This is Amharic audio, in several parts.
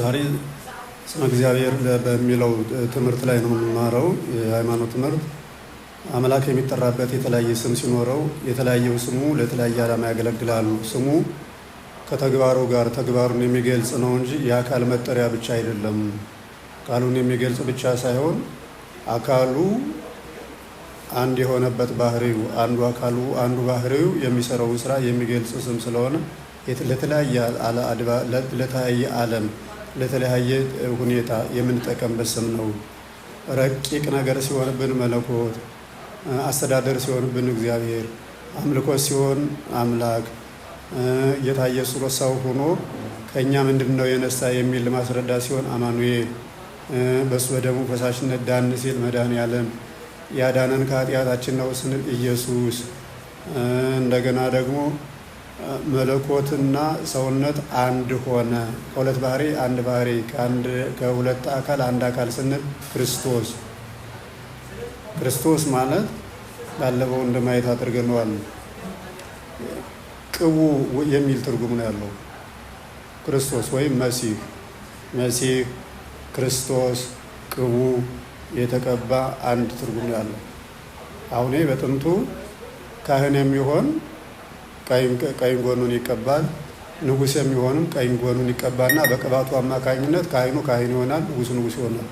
ዛሬ ስመ እግዚአብሔር በሚለው ትምህርት ላይ ነው የምንማረው። የሃይማኖት ትምህርት አምላክ የሚጠራበት የተለያየ ስም ሲኖረው የተለያየው ስሙ ለተለያየ ዓላማ ያገለግላሉ። ስሙ ከተግባሩ ጋር ተግባሩን የሚገልጽ ነው እንጂ የአካል መጠሪያ ብቻ አይደለም። ቃሉን የሚገልጽ ብቻ ሳይሆን አካሉ አንድ የሆነበት ባህሪው አንዱ ባህሪው የሚሰራውን ስራ የሚገልጽ ስም ስለሆነ ለተለያየ ዓለም ለተለያየ ሁኔታ የምንጠቀምበት ስም ነው። ረቂቅ ነገር ሲሆንብን መለኮት፣ አስተዳደር ሲሆንብን እግዚአብሔር፣ አምልኮት ሲሆን አምላክ፣ ጌታ ኢየሱስ ሰው ሆኖ ከእኛ ምንድን ነው የነሳ የሚል ማስረዳት ሲሆን አማኑኤል፣ በሱ በደሙ ፈሳሽነት ዳን ሲል መድኃኔዓለም፣ ያዳነን ከኃጢአታችን ነው ስንል ኢየሱስ፣ እንደገና ደግሞ መለኮትና ሰውነት አንድ ሆነ፣ ከሁለት ባህሪ አንድ ባህሪ፣ ከሁለት አካል አንድ አካል ስንል ክርስቶስ ማለት ባለፈው እንደማየት አድርገነዋል። ቅቡ የሚል ትርጉም ነው ያለው። ክርስቶስ ወይም መሲህ ክርስቶስ ቅቡ የተቀባ አንድ ትርጉም ነው ያለው። አሁን በጥንቱ ካህን የሚሆን ቀኝ ጎኑን ይቀባል፣ ንጉሥ የሚሆንም ቀኝ ጎኑን ይቀባና በቅባቱ አማካኝነት ካህኑ ካህን ይሆናል፣ ንጉሥ ይሆናል።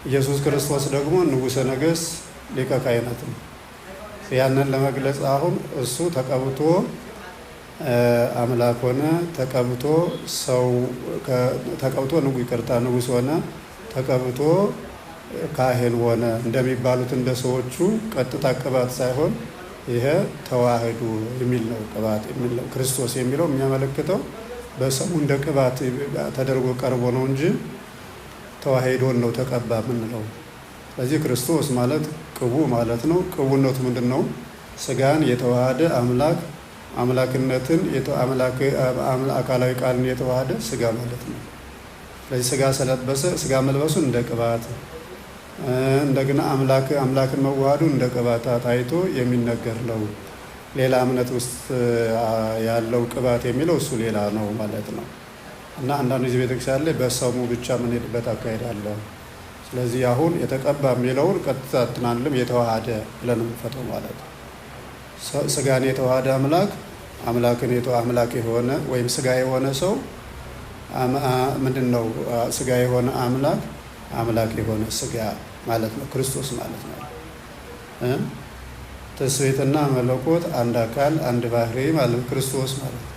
ኢየሱስ ክርስቶስ ደግሞ ንጉሠ ነገሥት ሊቀ ካህናት ነው። ያንን ለመግለጽ አሁን እሱ ተቀብቶ አምላክ ሆነ፣ ተቀብቶ ንጉሥ ሆነ፣ ተቀብቶ ካህን ሆነ እንደሚባሉት እንደ ሰዎቹ ቀጥታ ቅባት ሳይሆን ይሄ ተዋህዶ የሚል ነው። ቅባት የሚል ነው። ክርስቶስ የሚለው የሚያመለክተው በሰሙ እንደ ቅባት ተደርጎ ቀርቦ ነው እንጂ ተዋህዶን ነው ተቀባ የምንለው። ስለዚህ ክርስቶስ ማለት ቅቡ ማለት ነው። ቅቡነቱ ምንድን ነው? ስጋን የተዋሃደ አምላክነትን አካላዊ ቃልን የተዋሃደ ስጋ ማለት ነው። ስለዚህ ስጋ ስለበሰ ስጋ መልበሱን እንደ ቅባት፣ እንደገና አምላክን መዋሃዱ እንደ ቅባት ታይቶ የሚነገር ነው። ሌላ እምነት ውስጥ ያለው ቅባት የሚለው እሱ ሌላ ነው ማለት ነው። እና አንዳንድ ጊዜ ቤተክርስቲያን ላይ በሰሙ ብቻ የምንሄድበት አካሄድ አለ። ስለዚህ አሁን የተቀባ የሚለውን ቀጥታ ትናንልም የተዋሃደ ብለን የምንፈተው ማለት ነው። ስጋን የተዋሃደ አምላክ የሆነ ወይም ስጋ የሆነ ሰው ምንድን ነው? ስጋ የሆነ አምላክ የሆነ ስጋ ማለት ነው። ክርስቶስ ማለት ነው። ትስብእትና መለኮት አንድ አካል አንድ ባህሪ ማለት ነው። ክርስቶስ ማለት ነው።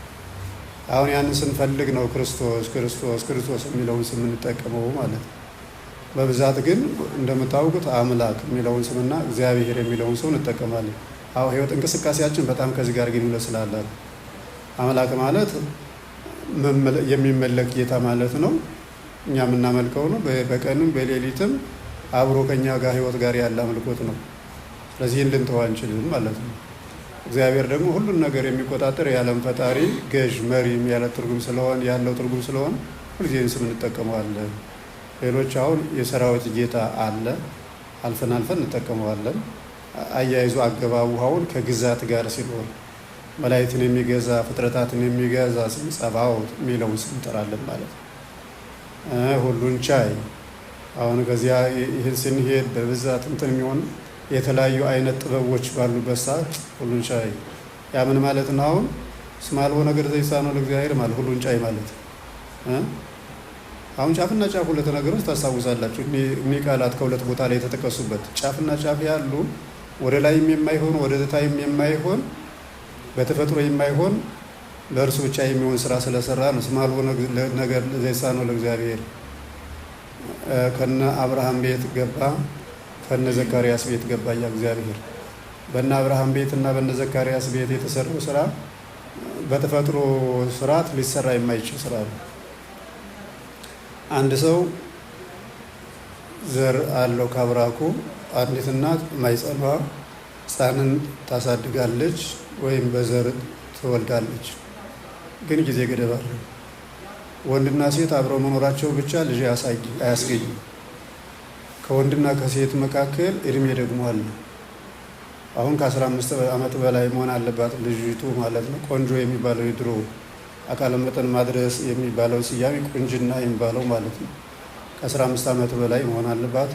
አሁን ያንን ስንፈልግ ነው ክርስቶስ የሚለውን ስም የምንጠቀመው ማለት ነው። በብዛት ግን እንደምታውቁት አምላክ የሚለውን ስምና እግዚአብሔር የሚለውን ስም እንጠቀማለን። አሁን ህይወት እንቅስቃሴያችን በጣም ከዚህ ጋር ግንኙነት ስላለ አምላክ ማለት የሚመለክ ጌታ ማለት ነው። እኛ የምናመልከው ነው። በቀንም በሌሊትም አብሮ ከኛ ጋር ህይወት ጋር ያለ አምልኮት ነው። ስለዚህ ልንተው አንችልም ማለት ነው። እግዚአብሔር ደግሞ ሁሉን ነገር የሚቆጣጠር የዓለም ፈጣሪ፣ ገዥ፣ መሪ ያለው ትርጉም ስለሆነ ሁልጊዜም ስም እንጠቀመዋለን። ሌሎች አሁን የሰራዊት ጌታ አለ፣ አልፈን እንጠቀመዋለን። አያይዞ አገባቡ አሁን ከግዛት ጋር ሲሆን መላእክትን የሚገዛ ፍጥረታትን የሚገዛ ስም ጸባዖት የሚለውን ስም እንጠራለን ማለት ነው። ሁሉን ቻይ አሁን ከዚያ ይህን ስንሄድ በብዛት የሚሆን የተለያዩ አይነት ጥበቦች ባሉበት ሰዓት ሁሉን ቻይ ያ ምን ማለት ነው? አሁን እስመ አልቦ ነገር ዘይሳነው ለእግዚአብሔር ማለት ሁሉን ቻይ ማለት አሁን ጫፍና ጫፍ ሁለት ነገሮች ታስታውሳላችሁ። እኒህ ቃላት ከሁለት ቦታ ላይ የተጠቀሱበት ጫፍና ጫፍ ያሉ ወደ ላይም የማይሆን ወደ ታችም የማይሆን በተፈጥሮ የማይሆን ለእርሱ ብቻ የሚሆን ስራ ስለሰራ ነው። እስመ አልቦ ነገር ዘይሳነው ለእግዚአብሔር ከነ አብርሃም ቤት ገባ፣ ከነ ዘካርያስ ቤት ገባ እያለ እግዚአብሔር በነ አብርሃም ቤት እና በነ ዘካርያስ ቤት የተሰራው ስራ በተፈጥሮ ስርዓት ሊሰራ የማይችል ስራ ነው። አንድ ሰው ዘር አለው ካብራኩ። አንዲት እናት ማይጸኗ ሕፃንን ታሳድጋለች ወይም በዘር ትወልዳለች። ግን ጊዜ ገደብ አለው። ወንድና ሴት አብረው መኖራቸው ብቻ ልጅ አያስገኝም። ከወንድና ከሴት መካከል እድሜ ደግሞ አለ። አሁን ከ15 ዓመት በላይ መሆን አለባት ልጅቱ ማለት ነው። ቆንጆ የሚባለው የድሮ አካለ መጠን ማድረስ የሚባለው ስያሜ ቁንጅና የሚባለው ማለት ነው። ከ15 ዓመት በላይ መሆን አለባት።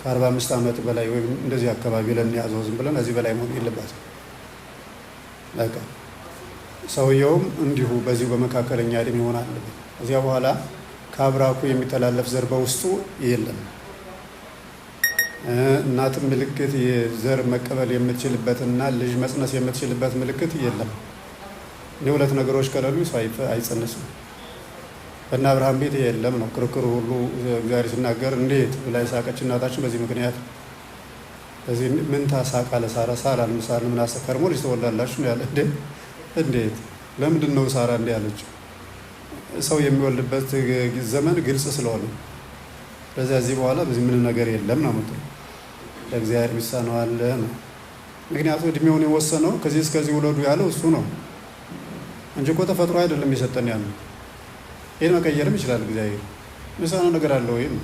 ከ45 ዓመት በላይ ወይም እንደዚህ አካባቢ ለሚያዘው ዝም ብለን እዚህ በላይ መሆን የለባትም። በቃ ሰውየውም እንዲሁ በዚሁ በመካከለኛ እድሜ መሆን አለበት። ከዚያ በኋላ ከአብራኩ የሚተላለፍ ዘር በውስጡ የለም። እናትም ምልክት የዘር መቀበል የምትችልበትና ልጅ መጽነስ የምትችልበት ምልክት የለም። እኒህ ሁለት ነገሮች ከሌሉ ሰው አይጸንስም። በእነ አብርሃም ቤት የለም ነው ክርክሩ ሁሉ። እግዚአብሔር ሲናገር እንዴት ብላ ሳቀች እናታችን በዚህ ምክንያት። በዚህ ምን ታሳቅ አለ ሳራ። ሳራ ለምሳሌ ምን አሰከርሞ ልጅ ትወልዳላችሁ ነው ያለ። እንዴት ለምንድን ነው ሳራ እንዲህ ያለችው? ሰው የሚወልድበት ዘመን ግልጽ ስለሆነ ስለዚህ እዚህ በኋላ በዚህ ምን ነገር የለም ነው የምትለው። ለእግዚአብሔር የሚሳነው አለ ነው። ምክንያቱም እድሜውን የወሰነው ከዚህ እስከዚህ ውለዱ ያለው እሱ ነው እንጂ እኮ ተፈጥሮ አይደለም የሰጠን ያለው። ይህን መቀየርም ይችላል እግዚአብሔር። የሚሳነው ነገር አለ ወይም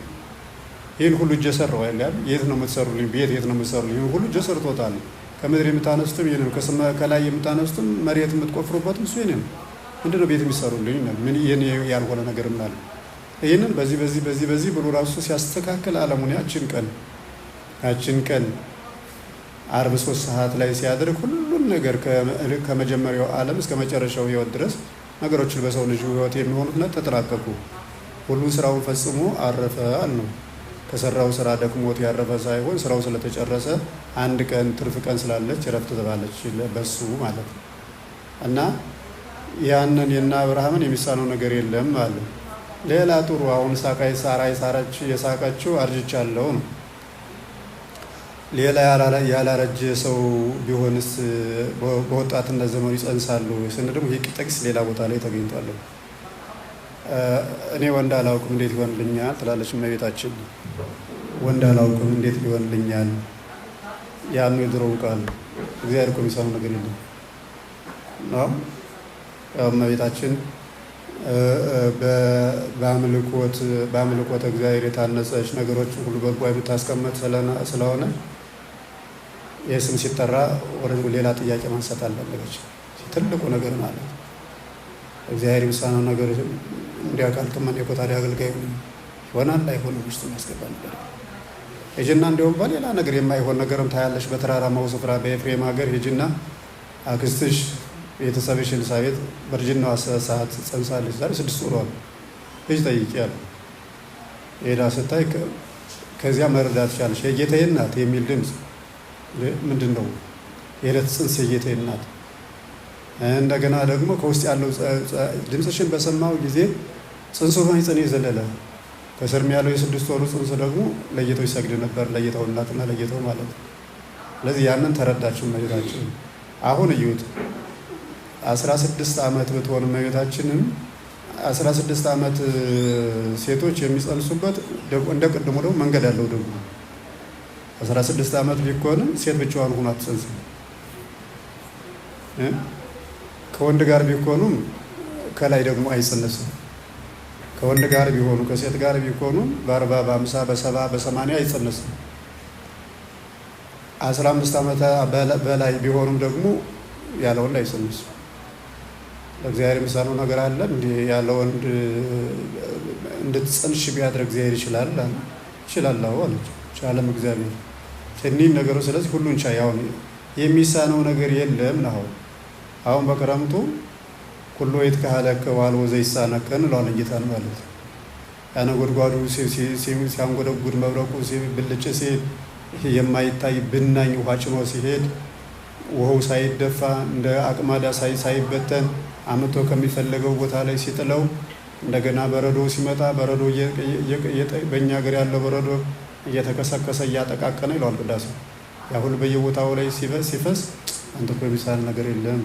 ይህን ሁሉ እጀ ሰራው ያለ የት ነው የምትሰሩልኝ? ቤት የት ነው የምትሰሩልኝ? ይህን ሁሉ እጀ ሰርቶታል። ከምድር የምታነሱትም ይህን ነው፣ ከላይ የምታነሱትም መሬት የምትቆፍሩበትም እሱ ይህን ነው። ምንድን ነው ቤት የሚሰሩልኝ? ምን ይህን ያልሆነ ነገር ምናለ ይህንን በዚህ ብሎ ራሱ ሲያስተካክል ዓለሙን ያችን ቀን ዓርብ 3 ሰዓት ላይ ሲያደርግ ሁሉን ነገር ከመጀመሪያው ዓለም እስከ መጨረሻው ሕይወት ድረስ ነገሮችን በሰው ልጅ ሕይወት የሚሆኑት ተጠናቀቁ። ሁሉን ስራውን ፈጽሞ አረፈ አልነው። ከሰራው ስራ ደክሞት ያረፈ ሳይሆን ስራው ስለተጨረሰ አንድ ቀን ትርፍ ቀን ስላለች እረፍት ተባለች በሱ ማለት ነው። እና ያንን የእነ አብርሃምን የሚሳነው ነገር የለም አለ። ሌላ ጥሩ አሁን ሳራ የሳቀችው አርጅቻለሁ ነው። ሌላ ያላረጀ ሰው ቢሆንስ በወጣትነት ዘመኑ ይጸንሳሉ ስንል ደግሞ ይህ ጥቅስ ሌላ ቦታ ላይ ተገኝቷል። እኔ ወንድ አላውቅም እንዴት ይሆንልኛል ትላለች እመቤታችን። ወንድ አላውቅም እንዴት ሊሆንልኛል? ያኑ የድሮው ቃል እግዚአብሔር እኮ የሚሳነው ነገር የለም ነው። እመቤታችን በአምልኮት እግዚአብሔር የታነጸች ነገሮችን ሁሉ በጎ የምታስቀምጥ ስለሆነ ይህ ስም ሲጠራ ወደ ሌላ ጥያቄ ማንሳት አልፈለገች። ትልቁ ነገር ማለት እግዚአብሔር የሚሳነው ነገር እንዲያቃልጥመን የኮታሪ አገልጋይ ይሆናል አይሆንም ውስጥ የሚያስገባ ነገር ሂጂና እንዲሁም በሌላ ነገር የማይሆን ነገርም ታያለሽ። በተራራማው ስፍራ በኤፍሬም ሀገር ሂጂና አክስትሽ ቤተሰብሽ ኤልሳቤጥ በእርጅናዋ ሰዓት ጸንሳለች። ዛሬ 6 ወሯል። ሂጂ ጠይቂ ያለ ሄዳ ስታይ ከዚያ መረዳት ቻለች። የጌታዬ እናት የሚል ድምፅ ምንድን ነው? የዕለት ጽንስ የጌታዬ እናት። እንደገና ደግሞ ከውስጥ ያለው ድምፅሽን በሰማው ጊዜ ጽንሱ ማኅፀኔ ዘለለ። ከስርም ያለው የ6 ወሩ ጽንስ ደግሞ ለጌታው ይሰግድ ነበር። ለጌታው እናትና ለጌታው ማለት ነው። ስለዚህ ያንን ተረዳችው እመቤታችን። አሁን እዩት 16 ዓመት ብትሆን እመቤታችንም 16 ዓመት ሴቶች የሚጸንሱበት እንደ ቅድሙ ደግሞ መንገድ አለው። ደግሞ 16 ዓመት ቢኮንም ሴት ብቻዋን ሆና አትጸንስም። ከወንድ ጋር ቢኮኑም ከላይ ደግሞ አይጸነስም። ከወንድ ጋር ቢሆኑ ከሴት ጋር ቢሆኑ በ40 በ50 በ70 በ80 አይጸነስም። 15 ዓመት በላይ ቢሆኑም ደግሞ ያለ ወንድ አይጸነስም። ለእግዚአብሔር የሚሳነው ነገር አለ እንዴ? ያለ ወንድ እንድትጸንሽ ቢያደርግ እግዚአብሔር ይችላል አለች። ቻለም እግዚአብሔር እኒህም ነገሮች። ስለዚህ ሁሉን ቻይ አሁን የሚሳነው ነገር የለም ነው። አሁን በክረምቱ ሁሉ ይትካለከ ዋልዎ ዘይሳነከ እንለዋለን ጌታን ማለት ነው። ያነጎድጓዱ ሲያንጎደጉድ መብረቁ ብልጭ ሲል የማይታይ ብናኝ ውሃ ጭኖ ሲሄድ ውሃው ሳይደፋ እንደ አቅማዳ ሳይበተን አመቶ ከሚፈለገው ቦታ ላይ ሲጥለው እንደገና በረዶ ሲመጣ በረዶ በእኛ ሀገር ያለው በረዶ እየተከሰከሰ እያጠቃቀነ ይለዋል ቅዳሴ። ያ ሁሉ በየቦታው ላይ ሲፈስ አንተ እኮ የሚሳን ነገር የለም።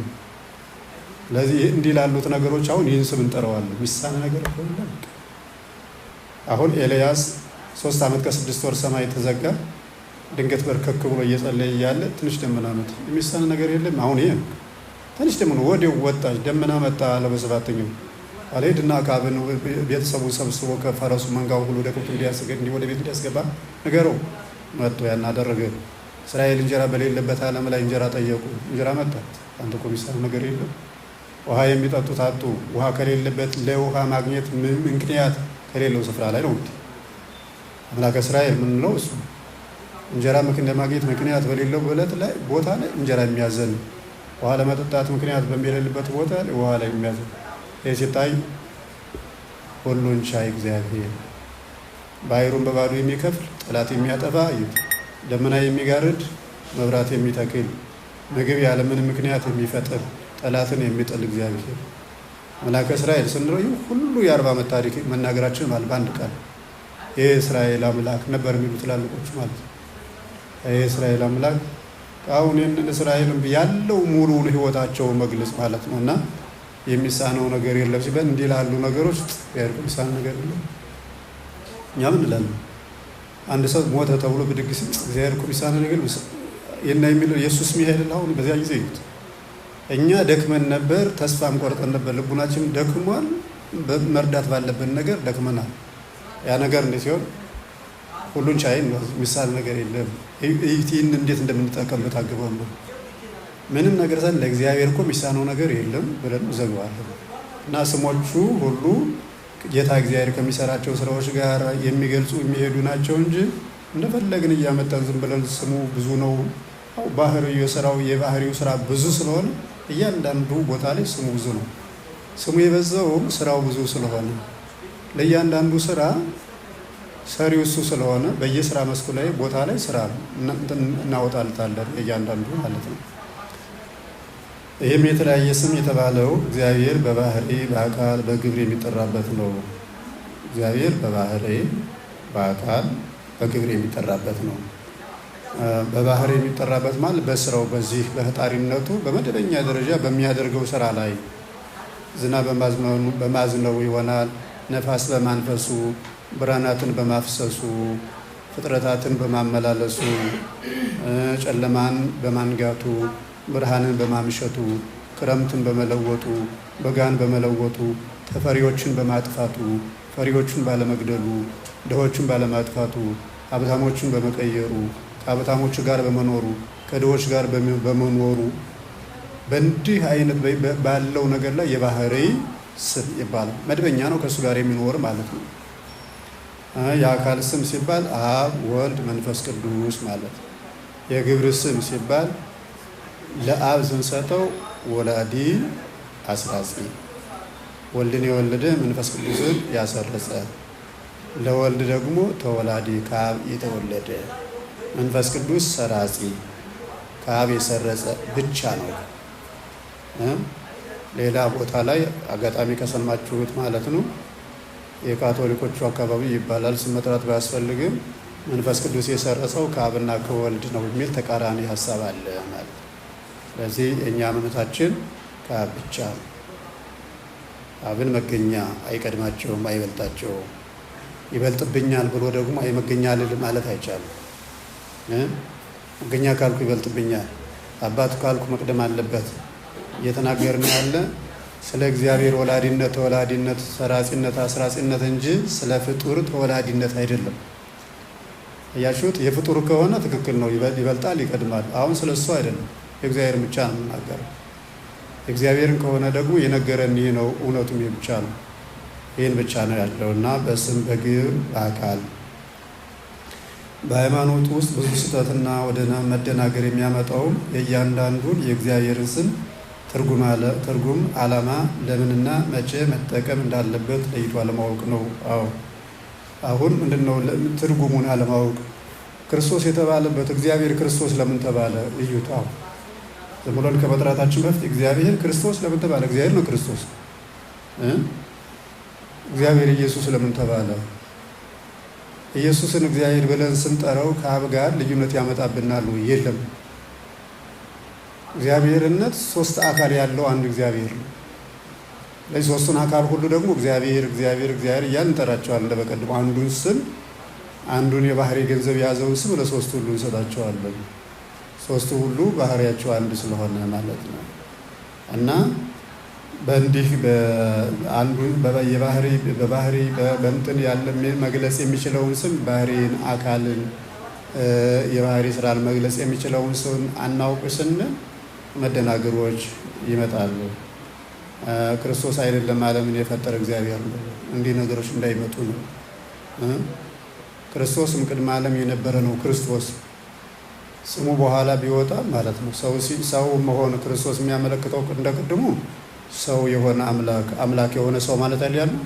ለዚህ እንዲህ ላሉት ነገሮች አሁን ይህን ስም እንጠራዋለን። የሚሳን ነገር እኮ የለም። አሁን ኤልያስ 3 ዓመት ከ6 ወር ሰማይ ተዘጋ። ድንገት በርከክ ብሎ እየጸለየ እያለ ትንሽ ደመና መጣ። የሚሳን ነገር የለም። አሁን ይሄ ትንሽ ደመና ወዲያው ወጣች። ደመና መጣ አለ በሰባተኛው አልሄድና አክዓብን ቤተሰቡን ሰብስቦ ከፈረሱ መንጋው ሁሉ ወደ ከብቱ እንዲያስገድ ወደ ቤት እንዲያስገባ ነገረው። መጥቶ ያን አደረገ። እስራኤል እንጀራ በሌለበት ዓለም ላይ እንጀራ ጠየቁ። እንጀራ መጣ። አንተ እኮ የሚሳን ነገር የለም። ውሃ የሚጠጡት አጡ። ውሃ ከሌለበት ለውሃ ማግኘት ምክንያት ከሌለው ስፍራ ላይ ነው እንግዲህ አምላከ እስራኤል የምንለው እሱ እንጀራ ለማግኘት ምክንያት በሌለው ቦታ ላይ እንጀራ የሚያዘን፣ ውሃ ለመጠጣት ምክንያት በሚሌለበት ቦታ ላይ ውሃ ላይ የሚያዘን። ይህ ሲታይ ሁሉን ቻይ እግዚአብሔር ባህሩን በባዶ የሚከፍል ጠላት የሚያጠፋ ደመና የሚጋርድ መብራት የሚተክል ምግብ ያለምንም ምክንያት የሚፈጥር ጠላትን የሚጥል እግዚአብሔር አምላከ እስራኤል ስንለው ይህ ሁሉ የ40 ዓመት ታሪክ መናገራችን ማለት በአንድ ቃል የእስራኤል አምላክ ነበር የሚሉ ትላልቆች ማለት ነው። የእስራኤል አምላክ አሁን ይህንን እስራኤልም ያለው ሙሉውን ሕይወታቸውን መግለጽ ማለት ነው። እና የሚሳነው ነገር የለም ሲበል እንዲህ ላሉ ነገሮች ያርቁ ሚሳን ነገር የለም። እኛ ምን እንላለን? አንድ ሰው ሞተ ተብሎ ብድግ ሲል እግዚአብሔር እኮ ሚሳን ነገር የና የሚለው ኢየሱስ ሚሄድ አሁን በዚያ ጊዜ ይሁት እኛ ደክመን ነበር፣ ተስፋም ቆርጠን ነበር፣ ልቡናችን ደክሟል፣ መርዳት ባለብን ነገር ደክመናል። ያ ነገር እንዴት ሲሆን ሁሉን ቻይ ሚሳል ነገር የለም። ይህን እንዴት እንደምንጠቀምበት አግባብ ነው። ምንም ነገር ዘንድ ለእግዚአብሔር እኮ ሚሳነው ነገር የለም ብለን ዘግባለን። እና ስሞቹ ሁሉ ጌታ እግዚአብሔር ከሚሰራቸው ስራዎች ጋር የሚገልጹ የሚሄዱ ናቸው እንጂ እንደፈለግን እያመጣን ዝም ብለን ስሙ ብዙ ነው የባህሪው ስራ ብዙ ስለሆነ እያንዳንዱ ቦታ ላይ ስሙ ብዙ ነው። ስሙ የበዛውም ስራው ብዙ ስለሆነ ለእያንዳንዱ ስራ ሰሪው እሱ ስለሆነ በየስራ መስኩ ላይ ቦታ ላይ ስራ እናወጣልታለን እያንዳንዱ ማለት ነው። ይህም የተለያየ ስም የተባለው እግዚአብሔር በባህሪ በአካል በግብር የሚጠራበት ነው። እግዚአብሔር በባህሪ በአካል በግብር የሚጠራበት ነው። በባህሪ የሚጠራበት ማለት በስራው በዚህ በፈጣሪነቱ በመደበኛ ደረጃ በሚያደርገው ስራ ላይ ዝናብ በማዝነቡ ይሆናል፣ ነፋስ በማንፈሱ፣ ብርሃናትን በማፍሰሱ፣ ፍጥረታትን በማመላለሱ፣ ጨለማን በማንጋቱ፣ ብርሃንን በማምሸቱ፣ ክረምትን በመለወጡ፣ በጋን በመለወጡ፣ ተፈሪዎችን በማጥፋቱ፣ ፈሪዎችን ባለመግደሉ፣ ድሆችን ባለማጥፋቱ፣ ሀብታሞችን በመቀየሩ፣ ከሀብታሞች ጋር በመኖሩ፣ ከድሆች ጋር በመኖሩ በእንዲህ አይነት ባለው ነገር ላይ የባህሪ ስም ይባላል። መደበኛ ነው፣ ከእሱ ጋር የሚኖር ማለት ነው። የአካል ስም ሲባል አብ፣ ወልድ፣ መንፈስ ቅዱስ ማለት ነው። የግብር ስም ሲባል ለአብ ስንሰጠው ወላዲ አስራጺ፣ ወልድን የወለደ መንፈስ ቅዱስን ያሰረጸ፣ ለወልድ ደግሞ ተወላዲ ከአብ የተወለደ፣ መንፈስ ቅዱስ ሰራጺ ከአብ የሰረጸ ብቻ ነው። ሌላ ቦታ ላይ አጋጣሚ ከሰማችሁት ማለት ነው የካቶሊኮቹ አካባቢ ይባላል፣ ስም መጥራት ባያስፈልግም መንፈስ ቅዱስ የሰረጸው ከአብና ከወልድ ነው የሚል ተቃራኒ ሀሳብ አለ ማለት ነው። ስለዚህ የእኛ እምነታችን ከአብ ብቻ ነው። አብን መገኛ አይቀድማቸውም፣ አይበልጣቸውም። ይበልጥብኛል ብሎ ደግሞ አይመገኛ ልል ማለት አይቻልም። መገኛ ካልኩ ይበልጥብኛል፣ አባቱ ካልኩ መቅደም አለበት። እየተናገርን ያለ ስለ እግዚአብሔር ወላዲነት፣ ተወላዲነት፣ ሰራጺነት፣ አስራጺነት እንጂ ስለ ፍጡር ተወላዲነት አይደለም። እያችሁት የፍጡር ከሆነ ትክክል ነው፣ ይበልጣል፣ ይቀድማል። አሁን ስለ እሱ አይደለም፣ የእግዚአብሔር ብቻ ነው የምናገረው። እግዚአብሔርን ከሆነ ደግሞ የነገረን ይህ ነው፣ እውነቱም ይህ ብቻ ነው። ይህን ብቻ ነው ያለው እና በስም በግብር በአካል በሃይማኖት ውስጥ ብዙ ስህተትና ወደ መደናገር የሚያመጣውም የእያንዳንዱን የእግዚአብሔርን ስም ትርጉም፣ ዓላማ፣ ለምንና መቼ መጠቀም እንዳለበት ለይቶ አለማወቅ ነው። አሁን ምንድነው ትርጉሙን አለማወቅ? ክርስቶስ የተባለበት እግዚአብሔር ክርስቶስ ለምን ተባለ? እዩት። ዝም ብሎን ከመጥራታችን በፊት እግዚአብሔር ክርስቶስ ለምን ተባለ? እግዚአብሔር ነው ክርስቶስ። እግዚአብሔር ኢየሱስ ለምን ተባለ? ኢየሱስን እግዚአብሔር ብለን ስንጠራው ከአብ ጋር ልዩነት ያመጣብናል? የለም። እግዚአብሔርነት ሶስት አካል ያለው አንድ እግዚአብሔር ነው። ለዚህ ሶስቱን አካል ሁሉ ደግሞ እግዚአብሔር እያልን እንጠራቸዋለን። እንደበቀድሞ አንዱን ስም አንዱን የባህሪ ገንዘብ የያዘውን ስም ለሶስቱ ሁሉ እንሰጣቸዋለን። ሶስቱ ሁሉ ባህሪያቸው አንድ ስለሆነ ማለት ነው እና በእንዲህ አንዱን በባህሪ በእንትን ያለ መግለጽ የሚችለውን ስም ባህሪን፣ አካልን፣ የባህሪ ስራን መግለጽ የሚችለውን ስም አናውቅ ስንል መደናገሮች ይመጣሉ። ክርስቶስ አይደለም ዓለምን የፈጠረ እግዚአብሔር ነው። እንዲህ ነገሮች እንዳይመጡ ነው። ክርስቶስም ቅድመ ዓለም የነበረ ነው። ክርስቶስ ስሙ በኋላ ቢወጣ ማለት ነው። ሰው መሆን ክርስቶስ የሚያመለክተው እንደ ቅድሙ ሰው የሆነ አምላክ የሆነ ሰው ማለት አይደለም።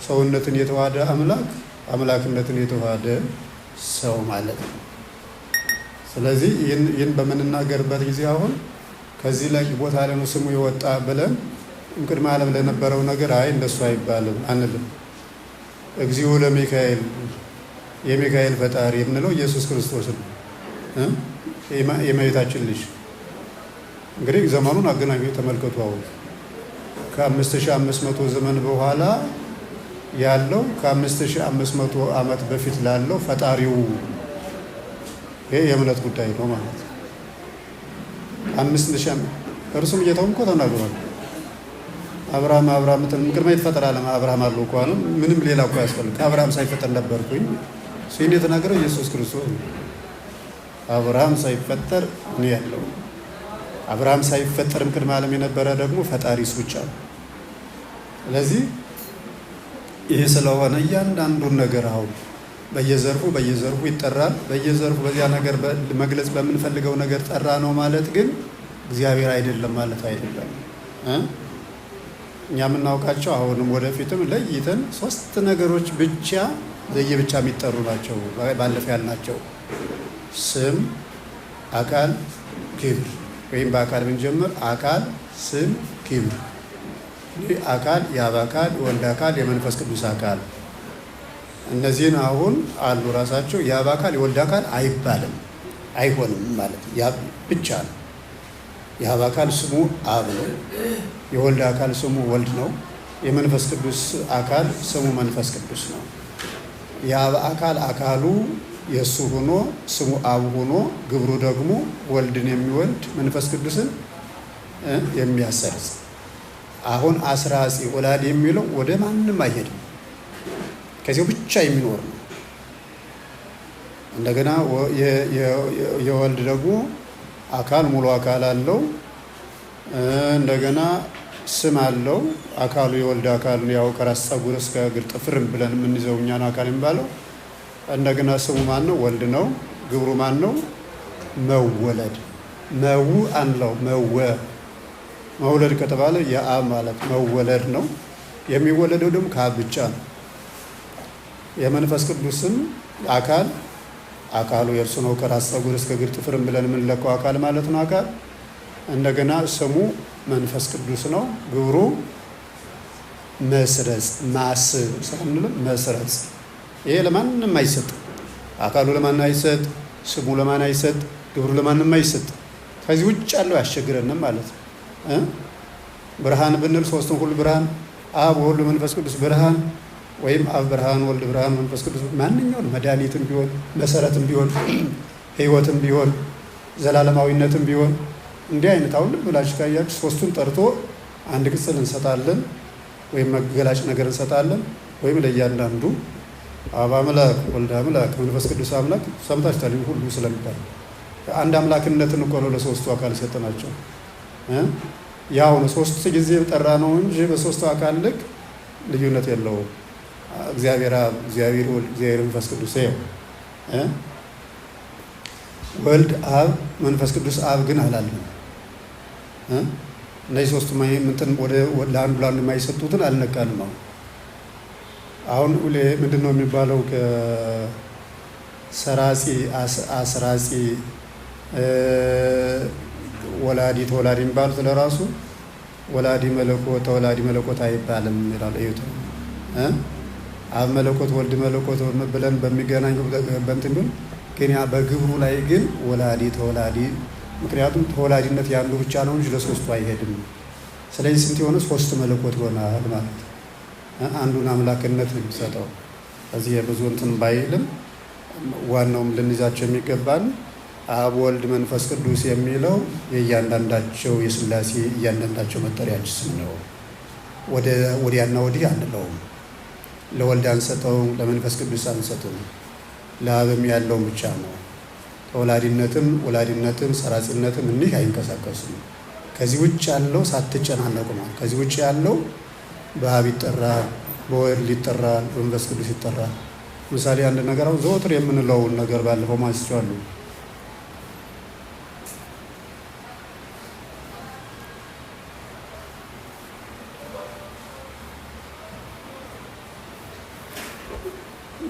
ሰውነትን የተዋሃደ አምላክነትን የተዋሃደ ሰው ማለት ነው። ስለዚህ ይህን በምንናገርበት ጊዜ አሁን ከዚህ ላይ ቦታ ላይ ነው ስሙ የወጣ ብለን ቅድመ ዓለም ለነበረው ነገር አይ እንደሱ አይባልም አንልም። እግዚኦ ለሚካኤል የሚካኤል ፈጣሪ የምንለው ኢየሱስ ክርስቶስ ነው። የእመቤታችን ልጅ እንግዲህ ዘመኑን አገናኙ ተመልከቱ። አሁን ከ5500 ዘመን በኋላ ያለው ከ5500 ዓመት በፊት ላለው ፈጣሪው ይሄ የእምነት ጉዳይ ነው ማለት ነው። 5000 እርሱም ጌታውም እኮ ተናግሯል። አብርሃም ቅድመ ይፈጠር ዓለም አብርሃም አለው እኮ ነው። ምንም ሌላ እኮ ያስፈልግ ከአብርሃም ሳይፈጠር ነበርኩኝ ሲል የተናገረው ኢየሱስ ክርስቶስ ነው። አብርሃም ሳይፈጠር እኔ ያለው አብርሃም ሳይፈጠርም ቅድመ ዓለም የነበረ ደግሞ ፈጣሪ እሱ ብቻ ነው። ስለዚህ ይህ ስለሆነ እያንዳንዱን ነገር አሁን በየዘርፉ ይጠራል። በየዘርፉ በዚያ ነገር መግለጽ በምንፈልገው ነገር ጠራ ነው ማለት ግን እግዚአብሔር አይደለም ማለት አይደለም። እኛ የምናውቃቸው አሁንም ወደፊትም ለይተን 3 ነገሮች ብቻ ለየብቻ የሚጠሩ ናቸው። ባለፈ ያልናቸው ስም፣ አካል፣ ክብር ወይም በአካል ብንጀምር አካል፣ ስም፣ ክብር። ይህ አካል የአብ አካል፣ የወልድ አካል፣ የመንፈስ ቅዱስ አካል እነዚህን አሁን አሉ ራሳቸው። የአብ አካል የወልድ አካል አይባልም አይሆንም ማለት ያ ብቻ ነው። የአብ አካል ስሙ አብ ነው። የወልድ አካል ስሙ ወልድ ነው። የመንፈስ ቅዱስ አካል ስሙ መንፈስ ቅዱስ ነው። የአብ አካል አካሉ የእሱ ሆኖ ስሙ አብ ሆኖ ግብሩ ደግሞ ወልድን የሚወልድ መንፈስ ቅዱስን የሚያሰርጽ። አሁን አስራጺ ወላድ የሚለው ወደ ማንም አይሄድም፣ ከዚያው ብቻ የሚኖር ነው። እንደገና የወልድ ደግሞ አካል ሙሉ አካል አለው። እንደገና ስም አለው። አካሉ የወልድ አካል ያው ከራስ ፀጉር እስከ እግር ጥፍርም ብለን የምንይዘው እኛን አካል የሚባለው። እንደገና ስሙ ማን ነው? ወልድ ነው። ግብሩ ማን ነው? መወለድ። መው አንለው መውለድ ከተባለ የአብ ማለት መወለድ ነው። የሚወለደው ደግሞ ከአብ ብቻ ነው። የመንፈስ ቅዱስም አካሉ የእርሱ ነው። ከራስ ፀጉር እስከ እግር ጥፍርም ብለን የምንለካው አካል ማለት ነው አካል። እንደገና ስሙ መንፈስ ቅዱስ ነው። ግብሩ መስረጽ መስረጽ። ይሄ ለማንም አይሰጥ። አካሉ ለማን አይሰጥ፣ ስሙ ለማን አይሰጥ፣ ግብሩ ለማንም አይሰጥ። ከዚህ ውጭ ያለው ያስቸግረንም ማለት ነው። ብርሃን ብንል ሶስቱም ሁሉ ብርሃን፣ አብ ወልድ መንፈስ ቅዱስ ብርሃን ወይም አብ ብርሃን ወልድ ብርሃን መንፈስ ቅዱስ ማንኛውን መድኃኒትም ቢሆን መሰረትም ቢሆን ሕይወትም ቢሆን ዘላለማዊነትም ቢሆን እንዲህ አይነት አሁን ብላችሁ ካያችሁ ሶስቱን ጠርቶ አንድ ቅጽል እንሰጣለን ወይም መገላጭ ነገር እንሰጣለን። ወይም ለእያንዳንዱ አብ አምላክ ወልድ አምላክ መንፈስ ቅዱስ አምላክ ሰምታችኋል ሁሉ ስለሚባል አንድ አምላክነትን እኮ ነው ለሶስቱ አካል ሰጠናቸው። ያው ነው ሶስት ጊዜ ጠራ ነው እንጂ በሶስቱ አካል ልክ ልዩነት የለውም። እግዚአብሔር አብ፣ እግዚአብሔር ወልድ፣ እግዚአብሔር መንፈስ ቅዱስ ይኸው ወልድ አብ መንፈስ ቅዱስ አብ ግን አላለም። እነዚህ ሶስቱ ለአንዱ የማይሰጡትን አልነካንም። አሁን ምንድን ነው የሚባለው? ከሰራጺ አስራጺ ወላዲ ተወላዲ የሚባሉት ለራሱ ወላዲ መለኮት ተወላዲ መለኮት አይባልም ይላል። እዩት አብ መለኮት ወልድ መለኮት ብለን በሚገናኙ በእንትን ግን ያ በግብሩ ላይ ግን ወላዲ ተወላዲ። ምክንያቱም ተወላዲነት ያንዱ ብቻ ነው እንጂ ለሶስቱ አይሄድም። ስለዚህ ስንት የሆነ ሶስት መለኮት ይሆናል ማለት አንዱን አምላክነት ነው የሚሰጠው። እዚህ የብዙ እንትን ባይልም ዋናውም ልንይዛቸው የሚገባን አብ ወልድ መንፈስ ቅዱስ የሚለው የእያንዳንዳቸው የሥላሴ እያንዳንዳቸው መጠሪያችን ስም ነው። ወዲያና ወዲህ አንለውም። ለወልድ አንሰጠውም፣ ለመንፈስ ቅዱስ አንሰጠውም። ለአብም ያለውን ብቻ ነው። ተወላዲነትም ወላዲነትም ሰራጺነትም እኒህ አይንቀሳቀሱም። ከዚህ ውጭ ያለው ሳትጨናነቁ ነው። ከዚህ ውጭ ያለው በአብ ይጠራል፣ በወልድ ይጠራል፣ በመንፈስ ቅዱስ ይጠራል። ምሳሌ አንድ ነገር አሁን ዘወትር የምንለውን ነገር ባለፈው ማንስቻለሁ።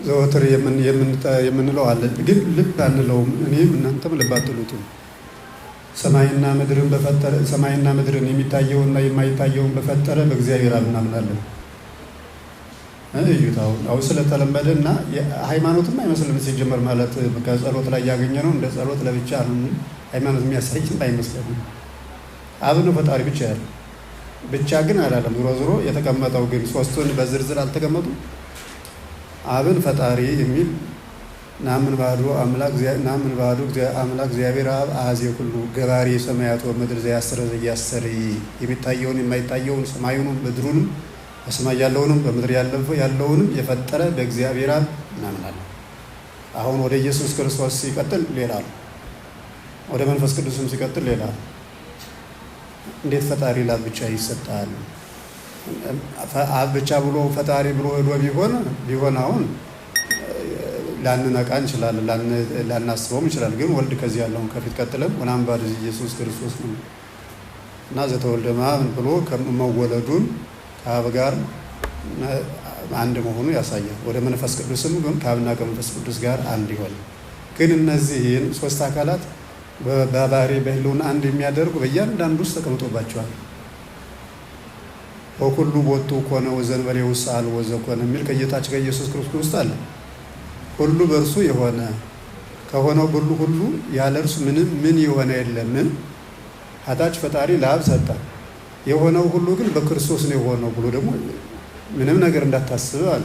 ዘወትር የምንለው አለ፣ ግን ልብ አንለውም። እኔም እናንተም ልብ አትሉትም። ሰማይና ምድርን የሚታየውንና የማይታየውን በፈጠረ በእግዚአብሔር አብ እናምናለን። እዩት። አሁን ስለተለመደ እና ሃይማኖትም አይመስልም ሲጀመር። ማለት ከጸሎት ላይ ያገኘ ነው እንደ ጸሎት ለብቻ ሃይማኖት የሚያሳይም አይመስልም። አብ ነው ፈጣሪ ብቻ ያለ ብቻ ግን አላለም። ዞሮ የተቀመጠው ግን ሶስቱን በዝርዝር አልተቀመጡ። አብን ፈጣሪ የሚል ናምን ባዶ አምላክ እግዚአብሔር አብ አሐዜ ኩሉ ገባሬ ሰማያት ወምድር ዘያስረ ዘያሰሪ የሚታየውን የማይታየውን ሰማዩንም ምድሩንም በሰማይ ያለውንም በምድር ያለውንም የፈጠረ በእግዚአብሔር አብ እናምናለን። አሁን ወደ ኢየሱስ ክርስቶስ ሲቀጥል ሌላ ነው። ወደ መንፈስ ቅዱስም ሲቀጥል ሌላ ነው። እንዴት ፈጣሪ ለአብ ብቻ ይሰጣል? አብ ብቻ ብሎ ፈጣሪ ብሎ ቢሆን አሁን ላንነቃ እንችላለን፣ ላናስበውም እንችላለን። ግን ወልድ ከዚህ ያለውን ከፊት ቀጥለን ወናም ባድ ኢየሱስ ክርስቶስ ነው እና ዘተወልደ እምአብ ብሎ መወለዱን ከአብ ጋር አንድ መሆኑ ያሳያል። ወደ መንፈስ ቅዱስም ግን ከአብና ከመንፈስ ቅዱስ ጋር አንድ ይሆን። ግን እነዚህን ሶስት አካላት በባህሪ በህልውና አንድ የሚያደርጉ በእያንዳንዱ ውስጥ ተቀምጦባቸዋል። በኩሉ ቦቱ ኮነ ወዘንበሌ ውስጥ አልቦ ዘኮነ የሚል ከጌታችን ከኢየሱስ ክርስቶስ ውስጥ አለ። ሁሉ በእርሱ የሆነ ከሆነው ሁሉ ያለ እርሱ ምን የሆነ የለም። ሀታች ፈጣሪ ለአብ ሰጠ። የሆነው ሁሉ ግን በክርስቶስ ነው የሆነው ብሎ ደግሞ ምንም ነገር እንዳታስብ አለ።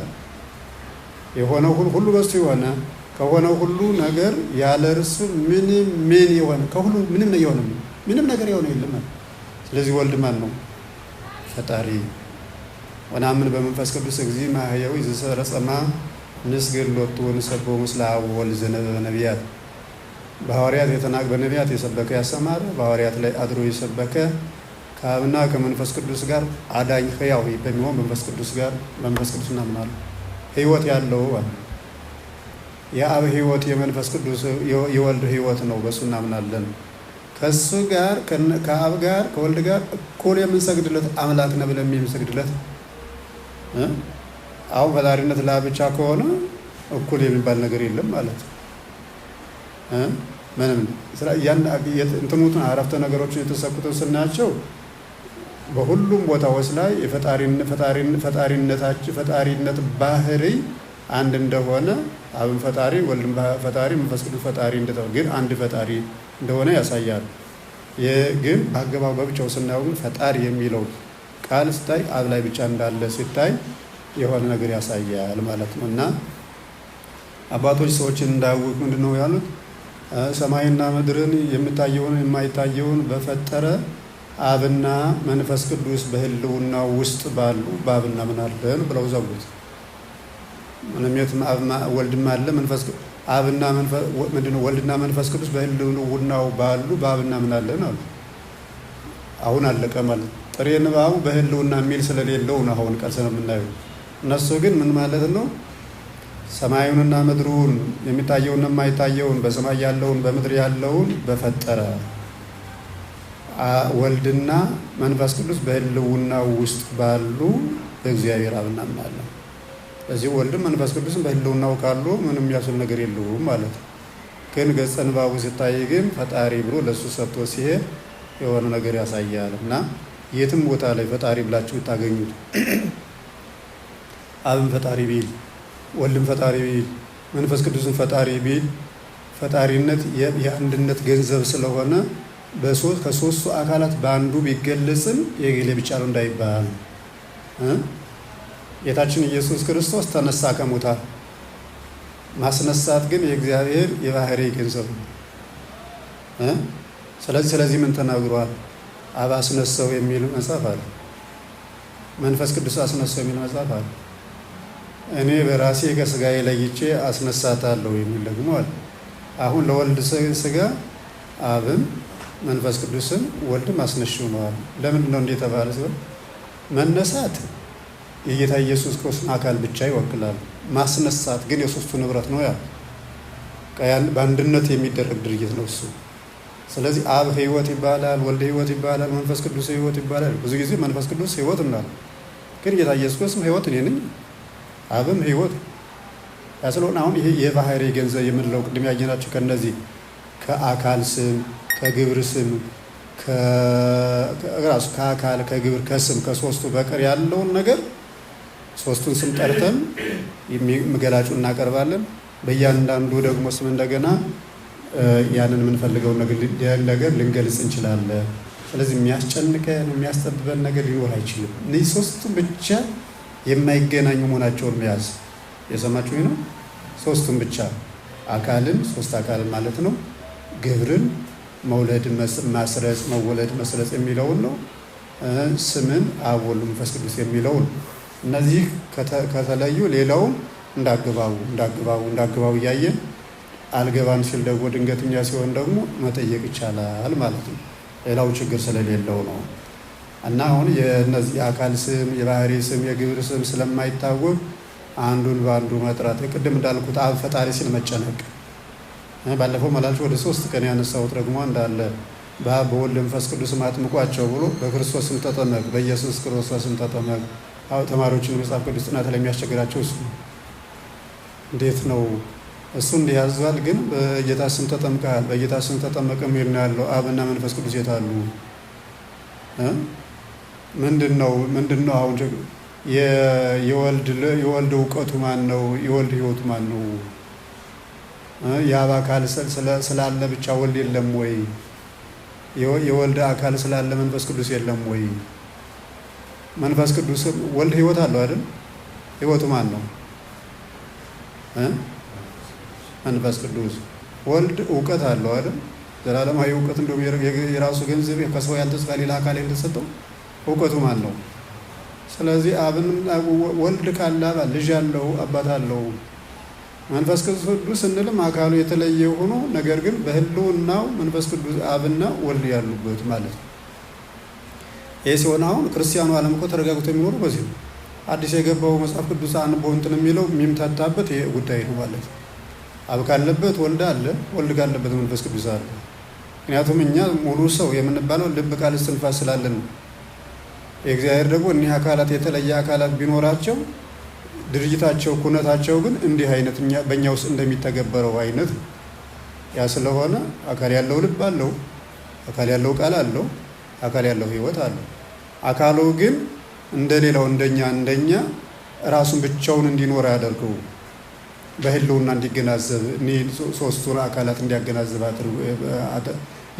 የሆነው ሁሉ በእርሱ የሆነ ከሆነው ሁሉ ነገር ያለ እርሱ ምን የሆነ ከሁሉ ምንም ነገር የሆነ የለም። ስለዚህ ወልድ ማን ነው? ፈጣሪ። ወናምን በመንፈስ ቅዱስ እግዚእ ማህያዊ ዘሰረጸማ ንስግድ ሎቱ ወንሰብሖ ምስለ አብ ወወልድ ዘነበበ ነቢያት። በነቢያት የሰበከ ያስተማረ፣ በሐዋርያት ላይ አድሮ የሰበከ ከአብና ከመንፈስ ቅዱስ ጋር አዳኝ ሕያው በሚሆን መንፈስ ቅዱስ እናምናለን። ሕይወት ያለው የአብ ሕይወት የመንፈስ ቅዱስ የወልድ ሕይወት ነው። በእሱ እናምናለን። ከእሱ ጋር ከአብ ጋር ከወልድ ጋር እኩል የምንሰግድለት አምላክ ነው ብለን የምንሰግድለት። አሁን ፈጣሪነት ለአብ ብቻ ከሆነ እኩል የሚባል ነገር የለም ማለት ነው። ምንም እንትኑትን አረፍተ ነገሮችን የተሰኩትን ስናያቸው በሁሉም ቦታዎች ላይ ፈጣሪነት ባህሪ አንድ እንደሆነ አብን ፈጣሪ ወልድም ፈጣሪ መንፈስ ቅዱስ ፈጣሪ እንደሆነ ግን አንድ ፈጣሪ እንደሆነ ያሳያል። ግን በአገባቡ በብቻው ስናየው ግን ፈጣሪ የሚለው ቃል ሲታይ አብ ላይ ብቻ እንዳለ ሲታይ የሆነ ነገር ያሳያል ማለት ነው። እና አባቶች ሰዎችን እንዳያውቁ ምንድን ነው ያሉት? ሰማይና ምድርን የሚታየውን የማይታየውን በፈጠረ አብና መንፈስ ቅዱስ በህልውና ውስጥ ባሉ በአብ እናምናለን ብለው ዘጉት። ምንም ወልድም አለ መንፈስ አብና ምንድነው ወልድና መንፈስ ቅዱስ በህልውናው ባሉ በአብ እናምናለን አሉ። አሁን አለቀ ማለት ጥሬ ንባቡ በህልውና የሚል ስለሌለው ነው አሁን ቃል ስለምናየው። እነሱ ግን ምን ማለት ነው? ሰማዩንና ምድሩን የሚታየውንና የማይታየውን በሰማይ ያለውን በምድር ያለውን በፈጠረ ወልድና መንፈስ ቅዱስ በህልውናው ውስጥ ባሉ በእግዚአብሔር አብ እናምናለን። ስለዚህ ወልድም መንፈስ ቅዱስም በህልውናው ካሉ ምንም የሚያስብል ነገር የለውም ማለት ነው። ግን ገጸ ንባቡ ሲታይ ግን ፈጣሪ ብሎ ለእሱ ሰጥቶ ሲሄድ የሆነ ነገር ያሳያል። እና የትም ቦታ ላይ ፈጣሪ ብላችሁ ታገኙት። አብን ፈጣሪ ቢል፣ ወልድም ፈጣሪ ቢል፣ መንፈስ ቅዱስን ፈጣሪ ቢል ፈጣሪነት የአንድነት ገንዘብ ስለሆነ ከሶስቱ አካላት በአንዱ ቢገለጽም የገሌ ብቻ ነው እንዳይባል። ጌታችን ኢየሱስ ክርስቶስ ተነሳ ከሙታን። ማስነሳት ግን የእግዚአብሔር የባህሪ ገንዘብ ነው። ስለዚህ ምን ተናግሯል? አብ አስነሳው የሚል መጽሐፍ አለ። መንፈስ ቅዱስ አስነሳው የሚል መጽሐፍ አለ። እኔ በራሴ ከስጋዬ ለይቼ አስነሳታለሁ የሚል ደግሞ አለ። አሁን ለወልድ ስጋ አብም መንፈስ ቅዱስም ወልድም አስነሺው ነው አሉ። ለምንድን ነው እንዲህ የተባለ ሲሆን መነሳት የጌታ ኢየሱስ ክርስቶስን አካል ብቻ ይወክላል። ማስነሳት ግን የሶስቱ ንብረት ነው ያሉ። በአንድነት የሚደረግ ድርጊት ነው እሱ። ስለዚህ አብ ሕይወት ይባላል፣ ወልድ ሕይወት ይባላል፣ መንፈስ ቅዱስ ሕይወት ይባላል። ብዙ ጊዜ መንፈስ ቅዱስ ሕይወት እንዳለ ግን ጌታ ኢየሱስ ክርስቶስም ሕይወት እኔ ነኝ፣ አብም ሕይወት ያ ስለሆነ አሁን ይሄ የባህሪ ገንዘብ የምንለው ቅድም ያየናቸው ከነዚህ ከአካል ስም ከግብር ስም ከራሱ ከአካል ከግብር ከስም ከሶስቱ በቀር ያለውን ነገር ሶስቱን ስም ጠርተን ገላጩ እናቀርባለን። በእያንዳንዱ ደግሞ ስም እንደገና ያንን የምንፈልገውን ነገር ልንገልጽ እንችላለን። ስለዚህ የሚያስጨንቀን የሚያስጠብበን ነገር ሊኖር አይችልም። እነዚህ ሶስቱም ብቻ የማይገናኙ መሆናቸውን መያዝ የሰማችሁ ነው። ሶስቱም ብቻ አካልን ሶስት አካልን ማለት ነው። ግብርን መውለድ ማስረጽ መወለድ መስረጽ የሚለውን ነው። ስምን አብ ወልድ መንፈስ ቅዱስ የሚለውን እነዚህ ከተለዩ ሌላውም እንዳግባቡ እያየን አልገባን ሲል ደግሞ ድንገተኛ ሲሆን ደግሞ መጠየቅ ይቻላል ማለት ነው። ሌላው ችግር ስለሌለው ነው። እና አሁን የነዚህ የአካል ስም የባህሪ ስም የግብር ስም ስለማይታወቅ አንዱን በአንዱ መጥራት ቅድም እንዳልኩት አብ ፈጣሪ ሲል መጨነቅ ባለፈው መላልሽ ወደ 3 ቀን ያነሳሁት ደግሞ እንዳለ በአብ በወልድ መንፈስ ቅዱስ አጥምቋቸው ብሎ በክርስቶስ ስም ተጠመቅ በኢየሱስ ክርስቶስ ስም ተጠመቅ። ተማሪዎችን መጽሐፍ ቅዱስ ጥናት ለሚያስቸግራቸው እሱ እንዴት ነው እሱ እንዲህ ያዟል። ግን በጌታ ስም ተጠምቀሃል በጌታ ስም ተጠመቀ የሚል ነው ያለው። አብና መንፈስ ቅዱስ የታሉ? ምንድነው አሁን የወልድ እውቀቱ ማን ነው? የወልድ ህይወቱ ማን ነው? የአብ አካል ስላለ ብቻ ወልድ የለም ወይ? የወልድ አካል ስላለ መንፈስ ቅዱስ የለም ወይ? መንፈስ ቅዱስ ወልድ ህይወት አለው አይደል? ህይወቱ ማን ነው? መንፈስ ቅዱስ። ወልድ እውቀት አለው አይደል? ዘላለማዊ እውቀት እንደውም የራሱ ገንዘብ ከሰው ያልተጻፈ ሌላ አካል ያልተሰጠው እውቀቱ ማን ነው? ስለዚህ አብን ወልድ ካለ ልጅ ያለው አባት አለው። መንፈስ ቅዱስ እንልም አካሉ የተለየ ሆኖ ነገር ግን በህልውናው መንፈስ ቅዱስ አብና ወልድ ያሉበት ማለት ነው። ይሄ ሲሆን አሁን ክርስቲያኑ ዓለም እኮ ተረጋግቶ የሚኖሩ በዚህ ነው። አዲስ የገባው መጽሐፍ ቅዱስ አንቦ እንትን የሚለው የሚምታታበት ይሄ ጉዳይ ነው ማለት ነው። አብ ካለበት ወልድ አለ፣ ወልድ ካለበት መንፈስ ቅዱስ አለ። ምክንያቱም እኛ ሙሉ ሰው የምንባለው ልብ ቃል እስትንፋስ ስላለን ነው። የእግዚአብሔር ደግሞ እኒህ አካላት የተለየ አካላት ቢኖራቸው ድርጅታቸው ኩነታቸው ግን እንዲህ አይነት በእኛ ውስጥ እንደሚተገበረው አይነት ነው። ያ ስለሆነ አካል ያለው ልብ አለው፣ አካል ያለው ቃል አለው፣ አካል ያለው ህይወት አለው። አካሉ ግን እንደሌላው እንደኛ ራሱን ብቻውን እንዲኖር ያደርገው በህልውና እንዲገናዘብ ሶስቱን አካላት እንዲያገናዝብ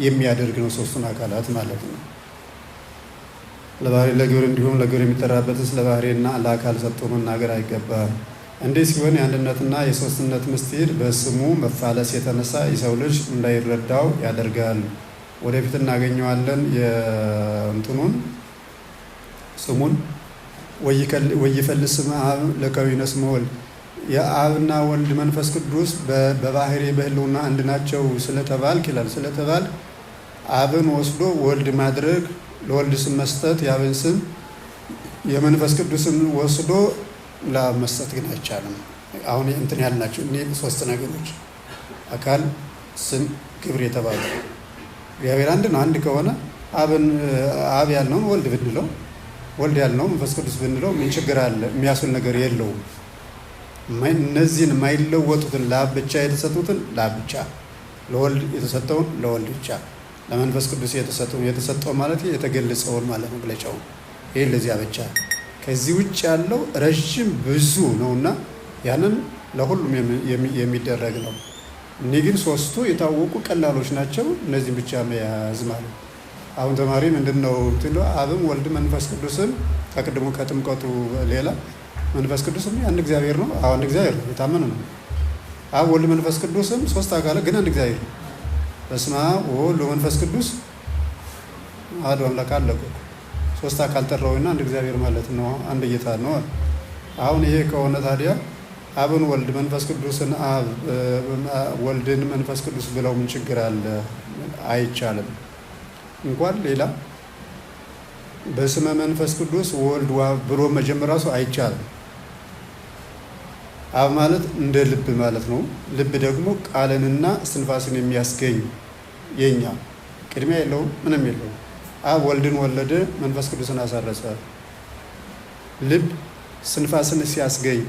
የሚያደርግ ነው። ሶስቱን አካላት ማለት ነው። ለባህሪ ለግብር እንዲሁም ለግብር የሚጠራበትን ስለ ባህሪና ለአካል ሰጥቶ መናገር አይገባም። እንዲህ ሲሆን የአንድነትና የሶስትነት ምስጢር በስሙ መፋለስ የተነሳ የሰው ልጅ እንዳይረዳው ያደርጋል። ወደፊት እናገኘዋለን። የእንትኑን ስሙን ወይፈልስ ስመ አብ ለከዊነ ስመ ወልድ የአብና ወልድ መንፈስ ቅዱስ በባህሪ በህልውና አንድ ናቸው ስለተባልክ ይላል። ስለተባል አብን ወስዶ ወልድ ማድረግ ለወልድ ስም መስጠት የአብን ስም የመንፈስ ቅዱስን ወስዶ ለአብ መስጠት ግን አይቻልም። አሁን እንትን ያልናቸው እኔ 3 ነገሮች አካል፣ ስም፣ ግብር የተባሉ እግዚአብሔር አንድ ነው። አንድ ከሆነ አብ ያልነውን ወልድ ብንለው ወልድ ያልነው መንፈስ ቅዱስ ብንለው ምን ችግር አለ? የሚያስብል ነገር የለውም። እነዚህን የማይለወጡትን ለአብ ብቻ የተሰጡትን ለአብ ብቻ፣ ለወልድ የተሰጠውን ለወልድ ብቻ፣ ለመንፈስ ቅዱስ የተሰጠው ማለት የተገለጸውን ማለት መግለጫው ይሄ ለዚያ ብቻ። ከዚህ ውጭ ያለው ረጅም ብዙ ነውና ያንን ለሁሉም የሚደረግ ነው። እኒህ ግን 3ቱ የታወቁ ቀላሎች ናቸው። እነዚህን ብቻ መያዝ ማለት አሁን ተማሪ ምንድነው ትሎ አብም ወልድ መንፈስ ቅዱስም ከቅድሙ ከጥምቀቱ ሌላ መንፈስ ቅዱስም አንድ እግዚአብሔር ነው። አንድ እግዚአብሔር ነው፣ የታመነ ነው። አብ ወልድ መንፈስ ቅዱስም 3 አካላት ግን አንድ እግዚአብሔር ነው። በስመ አብ ወወልድ ወመንፈስ ቅዱስ አሐዱ አምላክ አለ። 3 አካል ጠራውና አንድ እግዚአብሔር ማለት ነው። አንድ ጌታ ነው። አሁን ይሄ ከሆነ ታዲያ አብን ወልድ መንፈስ ቅዱስን አብ ወልድን መንፈስ ቅዱስ ብለው ምን ችግር አለ? አይቻልም። እንኳን ሌላ በስመ መንፈስ ቅዱስ ወልድ ብሎ መጀመር ራሱ አይቻልም። አብ ማለት እንደ ልብ ማለት ነው። ልብ ደግሞ ቃልንና እስትንፋስን የሚያስገኝ የኛ ቅድሚያ የለውም፣ ምንም የለውም። አብ ወልድን ወለደ፣ መንፈስ ቅዱስን አሳረጸ። ልብ እስትንፋስን ሲያስገኝ፣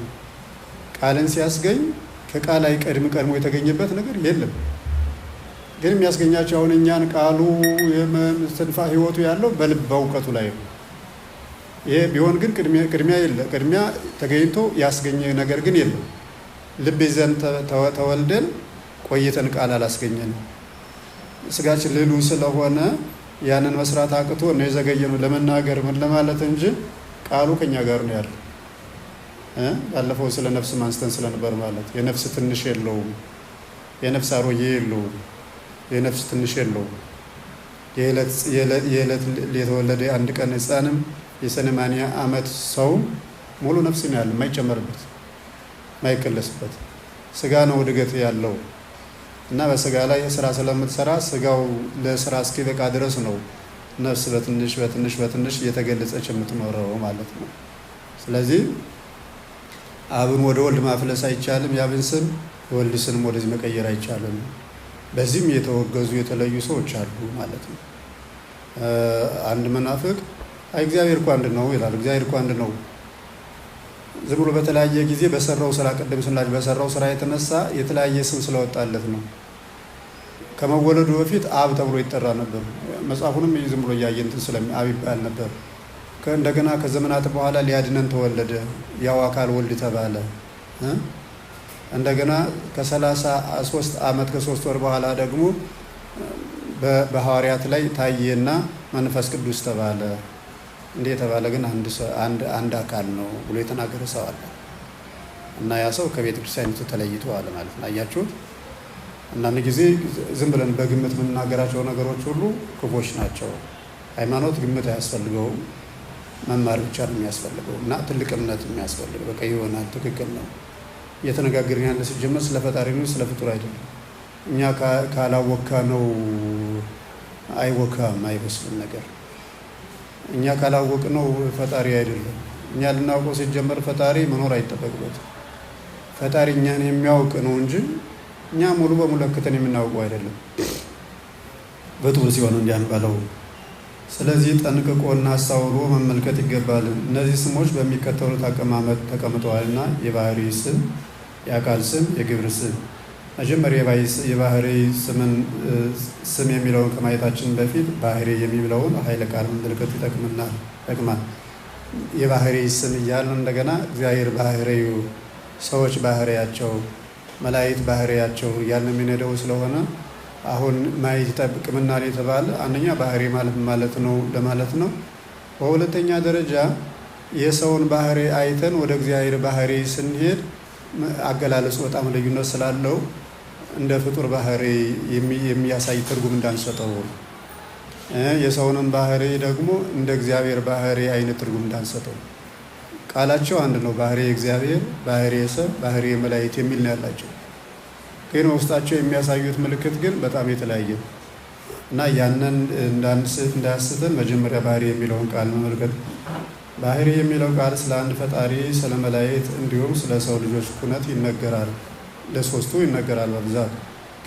ቃልን ሲያስገኝ ከቃል ቀድሞ የተገኘበት ነገር የለም። ግን የሚያስገኛቸው አሁን እኛን ቃሉ ህይወቱ ያለው በልብ በእውቀቱ ላይ ነው። ይሄ ቢሆን ግን ቅድሚያ የለ፣ ቅድሚያ ተገኝቶ ያስገኘ ነገር ግን የለም። ልብ ይዘን ተወልደን ቆይተን ቃል አላስገኘንም። ስጋችን ልሉ ስለሆነ ያንን መስራት አቅቶ ነው የዘገየነው ለመናገር ምን ለማለት እንጂ ቃሉ ከኛ ጋር ነው ያለው። ባለፈው ስለ ነፍስ ማንስተን ስለነበር ማለት የነፍስ ትንሽ የለውም፣ የነፍስ አሮጌ የለውም፣ የነፍስ ትንሽ የለውም። የዕለት የተወለደ አንድ ቀን ሕፃንም የ80 ዓመት ሰው ሙሉ ነፍስ ነው ያለው፣ የማይጨመርበት የማይቀለስበት ስጋ ነው እድገት ያለው እና በስጋ ላይ ስራ ስለምትሰራ ስጋው ለስራ እስኪበቃ ድረስ ነው ነፍስ በትንሽ በትንሽ በትንሽ እየተገለጸች የምትኖረው ማለት ነው። ስለዚህ አብን ወደ ወልድ ማፍለስ አይቻልም። የአብን ስም የወልድ ስም ወደዚህ መቀየር አይቻልም። በዚህም የተወገዙ የተለዩ ሰዎች አሉ ማለት ነው። አንድ መናፍቅ እግዚአብሔር እኮ አንድ ነው ይላል። እግዚአብሔር እኮ አንድ ነው ዝም ብሎ በተለያየ ጊዜ በሰራው ስራ ቅድም ስላችሁ በሰራው ስራ የተነሳ የተለያየ ስም ስለወጣለት ነው። ከመወለዱ በፊት አብ ተብሎ ይጠራ ነበር። መጽሐፉንም ዝም ብሎ እያየ እንትን አብ ይባል ነበር። እንደገና ከዘመናት በኋላ ሊያድነን ተወለደ፣ ያው አካል ወልድ ተባለ። እንደገና ከ33 ዓመት ከ3 ወር በኋላ ደግሞ በሐዋርያት ላይ ታየና መንፈስ ቅዱስ ተባለ። እንዴ ተባለ ግን አንድ አካል ነው ብሎ የተናገረ ሰው አለ እና ያ ሰው ከቤተ ክርስቲያኒቱ ተለይቶ አለ ማለት ነው። አያችሁት? አንዳንድ ጊዜ ዝም ብለን በግምት የምንናገራቸው ነገሮች ሁሉ ክፎች ናቸው። ሃይማኖት ግምት አያስፈልገውም፣ መማር ብቻ ነው የሚያስፈልገው እና ትልቅ እምነት የሚያስፈልገው። በቃ ይሆናል፣ ትክክል ነው። እየተነጋገርን ያለ ሲጀመር ስለ ፈጣሪ ነው፣ ስለ ፍጡር አይደለም። እኛ ካላወካ ነው አይወካም፣ አይበስልም ነገር። እኛ ካላወቅ ነው ፈጣሪ አይደለም። እኛ ልናውቀው ሲጀመር ፈጣሪ መኖር አይጠበቅበትም። ፈጣሪ እኛን የሚያውቅ ነው እንጂ እኛ ሙሉ በሙሉ ለክተን የምናውቀው አይደለም። በጥሩ ሲሆን እንዲያንባለው። ስለዚህ ጠንቅቆና አስተውሎ መመልከት ይገባል። እነዚህ ስሞች በሚከተሉት አቀማመጥ ተቀምጠዋልና የባህሪ ስም፣ የአካል ስም፣ የግብር ስም። መጀመሪያ የባህሪ ስም የሚለውን ከማየታችን በፊት ባህሪ የሚለውን ኃይለ ቃል መመልከት ይጠቅማል። የባህሪ ስም እያልን እንደገና እግዚአብሔር ባህሪው፣ ሰዎች ባህሪያቸው፣ መላእክት ባህሪያቸው እያልን የምንሄደው ስለሆነ አሁን ማየት ይጠብቅምናል የተባለ አንደኛ ባህሪ ማለት ነው ለማለት ነው። በሁለተኛ ደረጃ የሰውን ባህሪ አይተን ወደ እግዚአብሔር ባህሪ ስንሄድ አገላለጹ በጣም ልዩነት ስላለው እንደ ፍጡር ባህሪ የሚያሳይ ትርጉም እንዳንሰጠው፣ የሰውንም ባህሪ ደግሞ እንደ እግዚአብሔር ባህሪ አይነት ትርጉም እንዳንሰጠው። ቃላቸው አንድ ነው። ባህሪ እግዚአብሔር፣ ባህሪ የሰብ፣ ባህሪ የመላእክት የሚል ነው ያላቸው። ግን ውስጣቸው የሚያሳዩት ምልክት ግን በጣም የተለያየ ነው እና ያንን እንዳያስተን መጀመሪያ ባህሪ የሚለውን ቃል መመልከት። ባህሪ የሚለው ቃል ስለ አንድ ፈጣሪ፣ ስለ መላእክት እንዲሁም ስለ ሰው ልጆች ኩነት ይነገራል። ለሶስቱ ይነገራል በብዛት።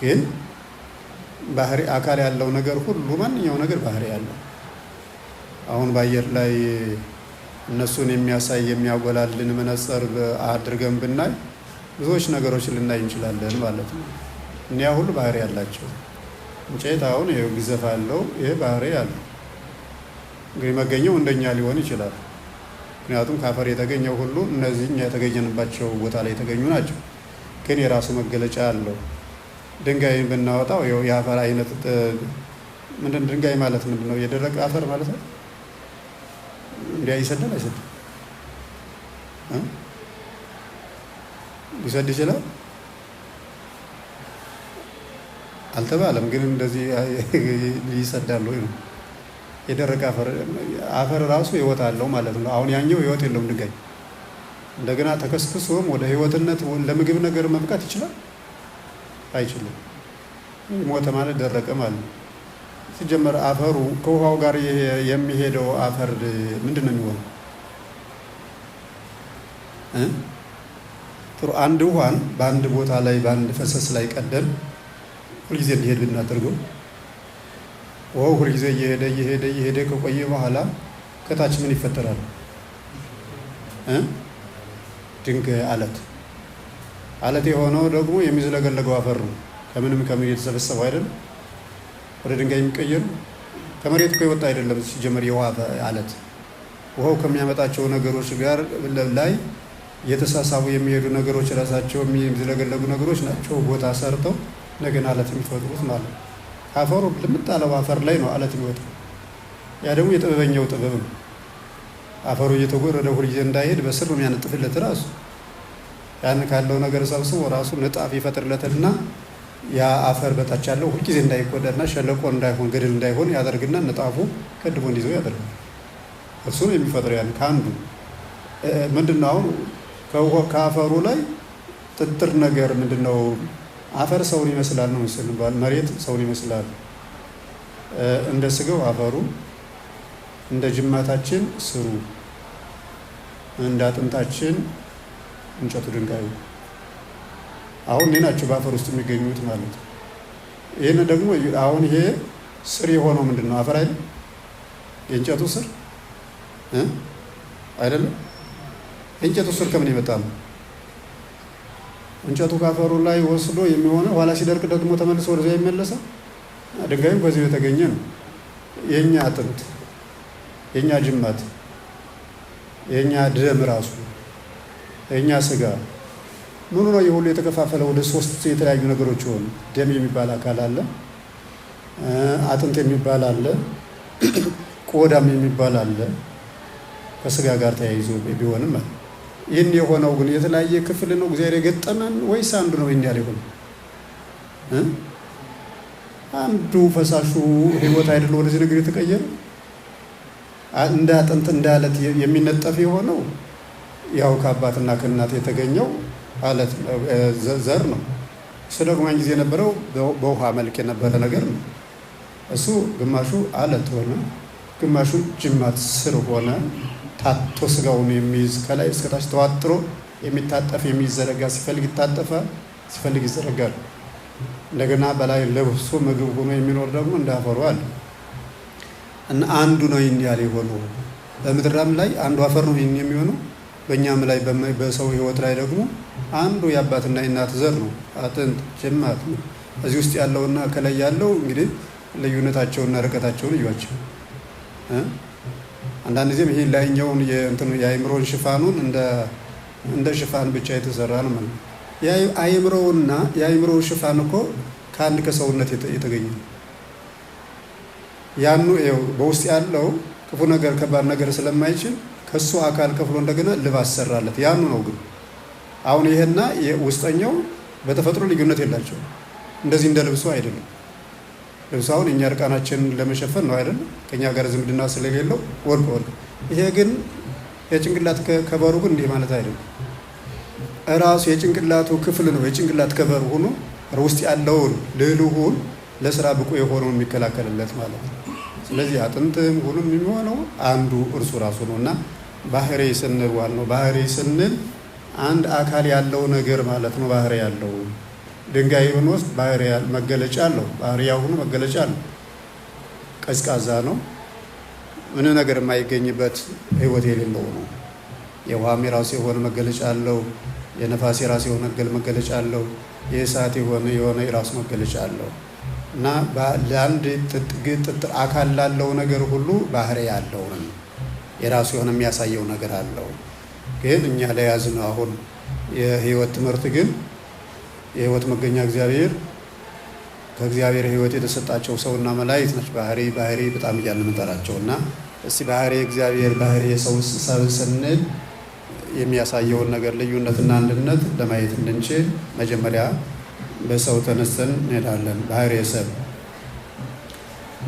ግን ባህሪ አካል ያለው ነገር ሁሉ ማንኛው ነገር ባህሪ ያለው አሁን በአየር ላይ እነሱን የሚያሳይ የሚያጎላልን መነጽር አድርገን ብናይ ብዙዎች ነገሮችን ልናይ እንችላለን ማለት ነው። እኒያ ሁሉ ባህሪ ያላቸው። እንጨት አሁን ይኸው ግዘፍ አለው፣ ይሄ ባህሪ ያለው እንግዲህ መገኘው እንደኛ ሊሆን ይችላል። ምክንያቱም ከአፈር የተገኘው ሁሉ እነዚህ እኛ የተገኘንባቸው ቦታ ላይ የተገኙ ናቸው። ግን የራሱ መገለጫ አለው። ድንጋይን ብናወጣው የአፈር አይነት ምንድን ድንጋይ ማለት ምንድን ነው? የደረቀ አፈር ማለት ነው። እንዲያ ይሰዳል አይሰድም? ሊሰድ ይችላል አልተባለም፣ ግን እንደዚህ ይሰዳል ወይ ነው። የደረቀ አፈር ራሱ ህይወት አለው ማለት ነው። አሁን ያኛው ህይወት የለውም ድንጋይ። እንደገና ተከስክሶም ወደ ህይወትነት ለምግብ ነገር መብቃት ይችላል? አይችልም። ሞተ ማለት ደረቀ ማለት ነው። ሲጀመር አፈሩ ከውሃው ጋር የሚሄደው አፈር ምንድን ነው የሚሆነው? ጥሩ አንድ ውሃን በአንድ ቦታ ላይ በአንድ ፈሰስ ላይ ቀደን ሁልጊዜ እንዲሄድ ብናደርገው ውሃው ሁልጊዜ እየሄደ ከቆየ በኋላ ከታች ምን ይፈጠራል? ድንጋይ አለት የሆነው ደግሞ የሚዝለገለገው አፈር ነው። ከምንም የተሰበሰበው አይደለም ወደ ድንጋይ የሚቀየር ከመሬት እኮ የወጣ አይደለም። ሲጀመር የውሃ አለት ውሃው ከሚያመጣቸው ነገሮች ጋር ላይ የተሳሳቡ የሚሄዱ ነገሮች ራሳቸው የሚዝለገለጉ ነገሮች ናቸው ቦታ ሰርተው እንደገና አለት የሚፈጥሩት ማለት ነው። አፈሩ ለምጣለው አፈር ላይ ነው አለት የሚወጣው። ያ ደግሞ የጥበበኛው ጥበብ ነው። አፈሩ እየተጎረደ ሁልጊዜ እንዳይሄድ በስር ነው የሚያነጥፍለት ራሱ። ያን ካለው ነገር ሰብስቦ ራሱ ንጣፍ ይፈጥርለትና ያ አፈር በታች ያለው ሁልጊዜ እንዳይጎዳና ሸለቆ እንዳይሆን ገደል እንዳይሆን ያደርግና ንጣፉ ቀድሞ እንዲይዘው ያደርጋል። እሱ ነው የሚፈጥረው። ያን ከአንዱ ምንድነው አሁን ከአፈሩ ላይ ጥጥር ነገር ምንድነው? አፈር ሰውን ይመስላል ነው ሲባል መሬት ሰውን ይመስላል። እንደ ስጋው አፈሩ፣ እንደ ጅማታችን ስሩ፣ እንደ አጥንታችን እንጨቱ ድንጋዩ። አሁን እኔ ናቸው በአፈር ውስጥ የሚገኙት ማለት ነው። ይህን ደግሞ አሁን ይሄ ስር የሆነው ምንድን ነው? አፈር አይደል? የእንጨቱ ስር አይደለም? የእንጨቱ ስር ከምን የመጣ ነው? እንጨቱ ካፈሩ ላይ ወስዶ የሚሆነው ኋላ ሲደርቅ ደግሞ ተመልሶ ወደዚያ ይመለሳል። ድንጋዩም በዚህ የተገኘ ነው። የኛ አጥንት፣ የኛ ጅማት፣ የኛ ደም ራሱ የኛ ስጋ ምኑ ነው የሁሉ የተከፋፈለው ወደ ሶስት የተለያዩ ነገሮች ሆኑ። ደም የሚባል አካል አለ፣ አጥንት የሚባል አለ፣ ቆዳም የሚባል አለ። ከስጋ ጋር ተያይዞ ቢሆንም ማለት ይህን የሆነው ግን የተለያየ ክፍል ነው እግዚአብሔር የገጠመን ወይስ አንዱ ነው? ይህን ያለ ይሆን አንዱ ፈሳሹ ህይወት አይደለ ወደዚህ ነገር የተቀየረ እንደ አጥንት እንደ አለት የሚነጠፍ የሆነው ያው ከአባትና ከእናት የተገኘው አለት ዘር ነው። እሱ ደግሞ ያን ጊዜ የነበረው በውሃ መልክ የነበረ ነገር ነው። እሱ ግማሹ አለት ሆነ፣ ግማሹ ጅማት ስር ሆነ። ታቶ ስጋውን የሚይዝ ከላይ እስከታች ተዋጥሮ የሚታጠፍ የሚዘረጋ፣ ሲፈልግ ይታጠፋል፣ ሲፈልግ ይዘረጋል። እንደገና በላይ ለብሶ ምግብ ሆኖ የሚኖር ደግሞ እንዳፈሩ አለ እና አንዱ ነው ይህን ያህል የሆነው። በምድራም ላይ አንዱ አፈር ነው ይህን የሚሆነው። በእኛም ላይ በሰው ህይወት ላይ ደግሞ አንዱ የአባትና የእናት ዘር ነው፣ አጥንት ጅማት ነው። እዚህ ውስጥ ያለውና ከላይ ያለው እንግዲህ ልዩነታቸውና ርቀታቸውን እዩዋቸው። አንዳንድ ጊዜም ይሄ ላይኛውን የአእምሮን ሽፋኑን እንደ ሽፋን ብቻ የተሰራ ነው ማለት ነው። የአእምሮውና የአእምሮው ሽፋን እኮ ከአንድ ከሰውነት የተገኘ ነው። ያኑ በውስጥ ያለው ክፉ ነገር ከባድ ነገር ስለማይችል ከሱ አካል ከፍሎ እንደገና ልባስ ሰራለት። ያኑ ነው ግን አሁን ይሄና ውስጠኛው በተፈጥሮ ልዩነት የላቸው። እንደዚህ እንደ ልብሱ አይደለም። ልብሱ አሁን እኛ እርቃናችንን ለመሸፈን ነው አይደለም? ከኛ ጋር ዝምድና ስለሌለው ወርቅ። ይሄ ግን የጭንቅላት ከበሩ ግን እንዲህ ማለት አይደለም። እራሱ የጭንቅላቱ ክፍል ነው። የጭንቅላት ከበሩ ሆኖ ውስጥ ያለውን ልዕልሁን ለስራ ብቁ የሆነውን የሚከላከልለት ማለት ነው። ስለዚህ አጥንትም ሁሉም የሚሆነው አንዱ እርሱ ራሱ ነው እና ባህሪ ስንል ዋናው ባህሪ ስንል አንድ አካል ያለው ነገር ማለት ነው። ባህሪ ያለው ድንጋይ ብንወስድ ባህሪ መገለጫ አለው። ባህሪ ያሁኑ መገለጫ አለው። ቀዝቃዛ ነው። ምን ነገር የማይገኝበት ህይወት የሌለው ነው። የውሃም የራሱ የሆነ መገለጫ አለው። የነፋስ የራሱ የሆነ መገለጫ አለው። የእሳት የሆነ የራሱ መገለጫ አለው እና ለአንድ ጥጥር አካል ላለው ነገር ሁሉ ባህሪ ያለው ነው። የራሱ የሆነ የሚያሳየው ነገር አለው። ግን እኛ ለያዝነው አሁን የህይወት ትምህርት ግን የህይወት መገኛ እግዚአብሔር ከእግዚአብሔር ህይወት የተሰጣቸው ሰውና መላእክት ናቸው። ባህሪ በጣም እያልን እንጠራቸው እና እስቲ ባህሪ እግዚአብሔር ባህሪ የሰው ስንል የሚያሳየውን ነገር ልዩነትና አንድነት ለማየት እንድንችል መጀመሪያ በሰው ተነስተን እንሄዳለን። ባህሪ ሰብ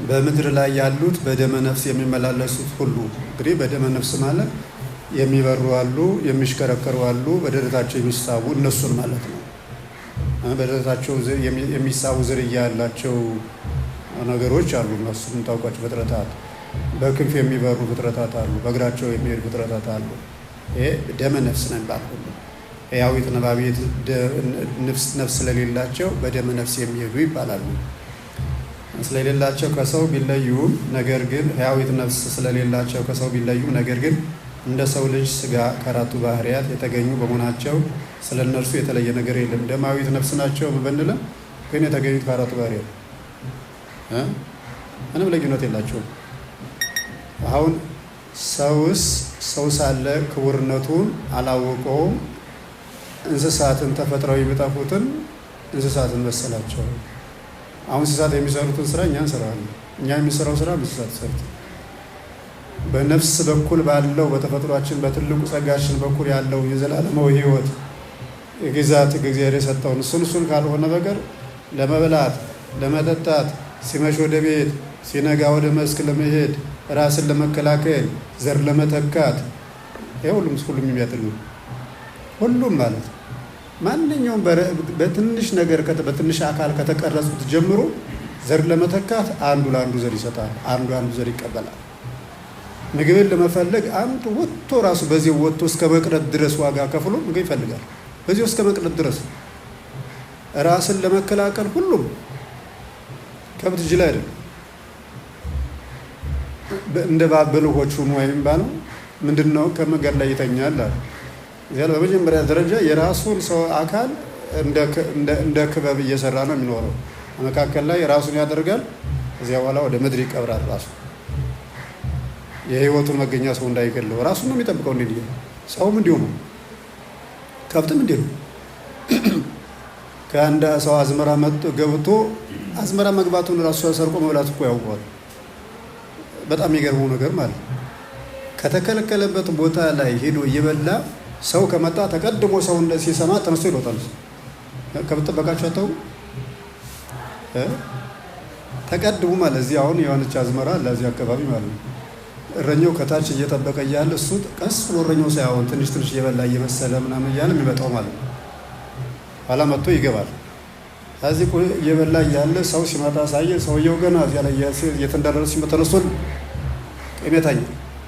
በምድር ላይ ያሉት በደመ ነፍስ የሚመላለሱት ሁሉ እንግዲህ በደመ ነፍስ ማለት የሚበሩ አሉ፣ የሚሽከረከሩ አሉ፣ በደረታቸው የሚሳቡ እነሱን ማለት ነው። በደረታቸው የሚሳቡ ዝርያ ያላቸው ነገሮች አሉ። እነሱ የምታውቋቸው ፍጥረታት በክንፍ የሚበሩ ፍጥረታት አሉ፣ በእግራቸው የሚሄዱ ፍጥረታት አሉ። ይሄ ደመ ነፍስ ነው የሚባል ሁሉ ሕያዊት ነባቤት ነፍስ ስለሌላቸው በደመ ነፍስ የሚሄዱ ይባላሉ። ስለሌላቸው ከሰው ቢለዩም ነገር ግን ሕያዊት ነፍስ ስለሌላቸው ከሰው ቢለዩም ነገር ግን እንደ ሰው ልጅ ስጋ ከአራቱ ባህርያት የተገኙ በመሆናቸው ስለ እነርሱ የተለየ ነገር የለም። ደማዊት ነፍስ ናቸው ብንልም ግን የተገኙት ከአራቱ ባህርያት ምንም ልዩነት የላቸውም። አሁን ሰው ሳለ ክቡርነቱን አላወቀውም። እንስሳትን ተፈጥረው የሚጠፉትን እንስሳትን መሰላቸው። አሁን እንስሳት የሚሰሩትን ስራ እኛ እንሰራለን። እኛ የሚሰራው ስራ እንስሳት ሰርት በነፍስ በኩል ባለው በተፈጥሯችን በትልቁ ጸጋችን በኩል ያለው የዘላለማዊ ሕይወት የግዛት እግዚአብሔር የሰጠውን እሱን ካልሆነ በቀር ለመብላት ለመጠጣት፣ ሲመሽ ወደ ቤት ሲነጋ ወደ መስክ ለመሄድ፣ ራስን ለመከላከል፣ ዘር ለመተካት ሁሉም የሚያጥል ነው። ሁሉም ማለት ማንኛውም በትንሽ ነገር በትንሽ አካል ከተቀረጹት ጀምሮ ዘር ለመተካት አንዱ ለአንዱ ዘር ይሰጣል፣ አንዱ ዘር ይቀበላል። ምግብን ለመፈለግ አንዱ ወጥቶ ራሱ በዚህ ወጥቶ እስከ መቅረት ድረስ ዋጋ ከፍሎ ምግብ ይፈልጋል። በዚህ እስከ መቅረት ድረስ ራስን ለመከላከል ሁሉም ከብት ጅል አይደለም። እንደ ባበልሆቹ ወይም ባለው ምንድነው ከመንገድ ላይ ይተኛል አለ። እዚያ በመጀመሪያ ደረጃ የራሱን ሰው አካል እንደ ክበብ እየሰራ ነው የሚኖረው። መካከል ላይ ራሱን ያደርጋል። እዚያ በኋላ ወደ ምድር ይቀብራል። ራሱ የህይወቱን መገኛ ሰው እንዳይገለው ራሱን ነው የሚጠብቀው። እንዴ ሰውም እንዲሁ ነው፣ ከብትም እንዲሁ ነው። ከአንድ ሰው አዝመራ ገብቶ አዝመራ መግባቱን ራሱ ሰርቆ መብላት እኮ ያውቀዋል። በጣም የሚገርመው ነገር ማለት ከተከለከለበት ቦታ ላይ ሄዶ እየበላ ሰው ከመጣ ተቀድሞ ሰው ሲሰማ ተነስቶ ይወጣል። ከብትጠበቃቸው አታው ተቀድሞ ማለት እዚህ አሁን የሆነች አዝመራ ለዚህ አካባቢ ማለት ነው። እረኛው ከታች እየጠበቀ እያለ እሱ ቀስ ብሎ እረኛው ሳይሆን ትንሽ እየበላ እየመሰለ ምናምን እያለ የሚመጣው ማለት ነው። ኋላ መጥቶ ይገባል። እዚህ እየበላ እያለ ሰው ሲመጣ ሳየ ሰውየው ገና እዚያ ላይ እየተንደረረ ሲመጣ ተነስቶ ቀሜታኝ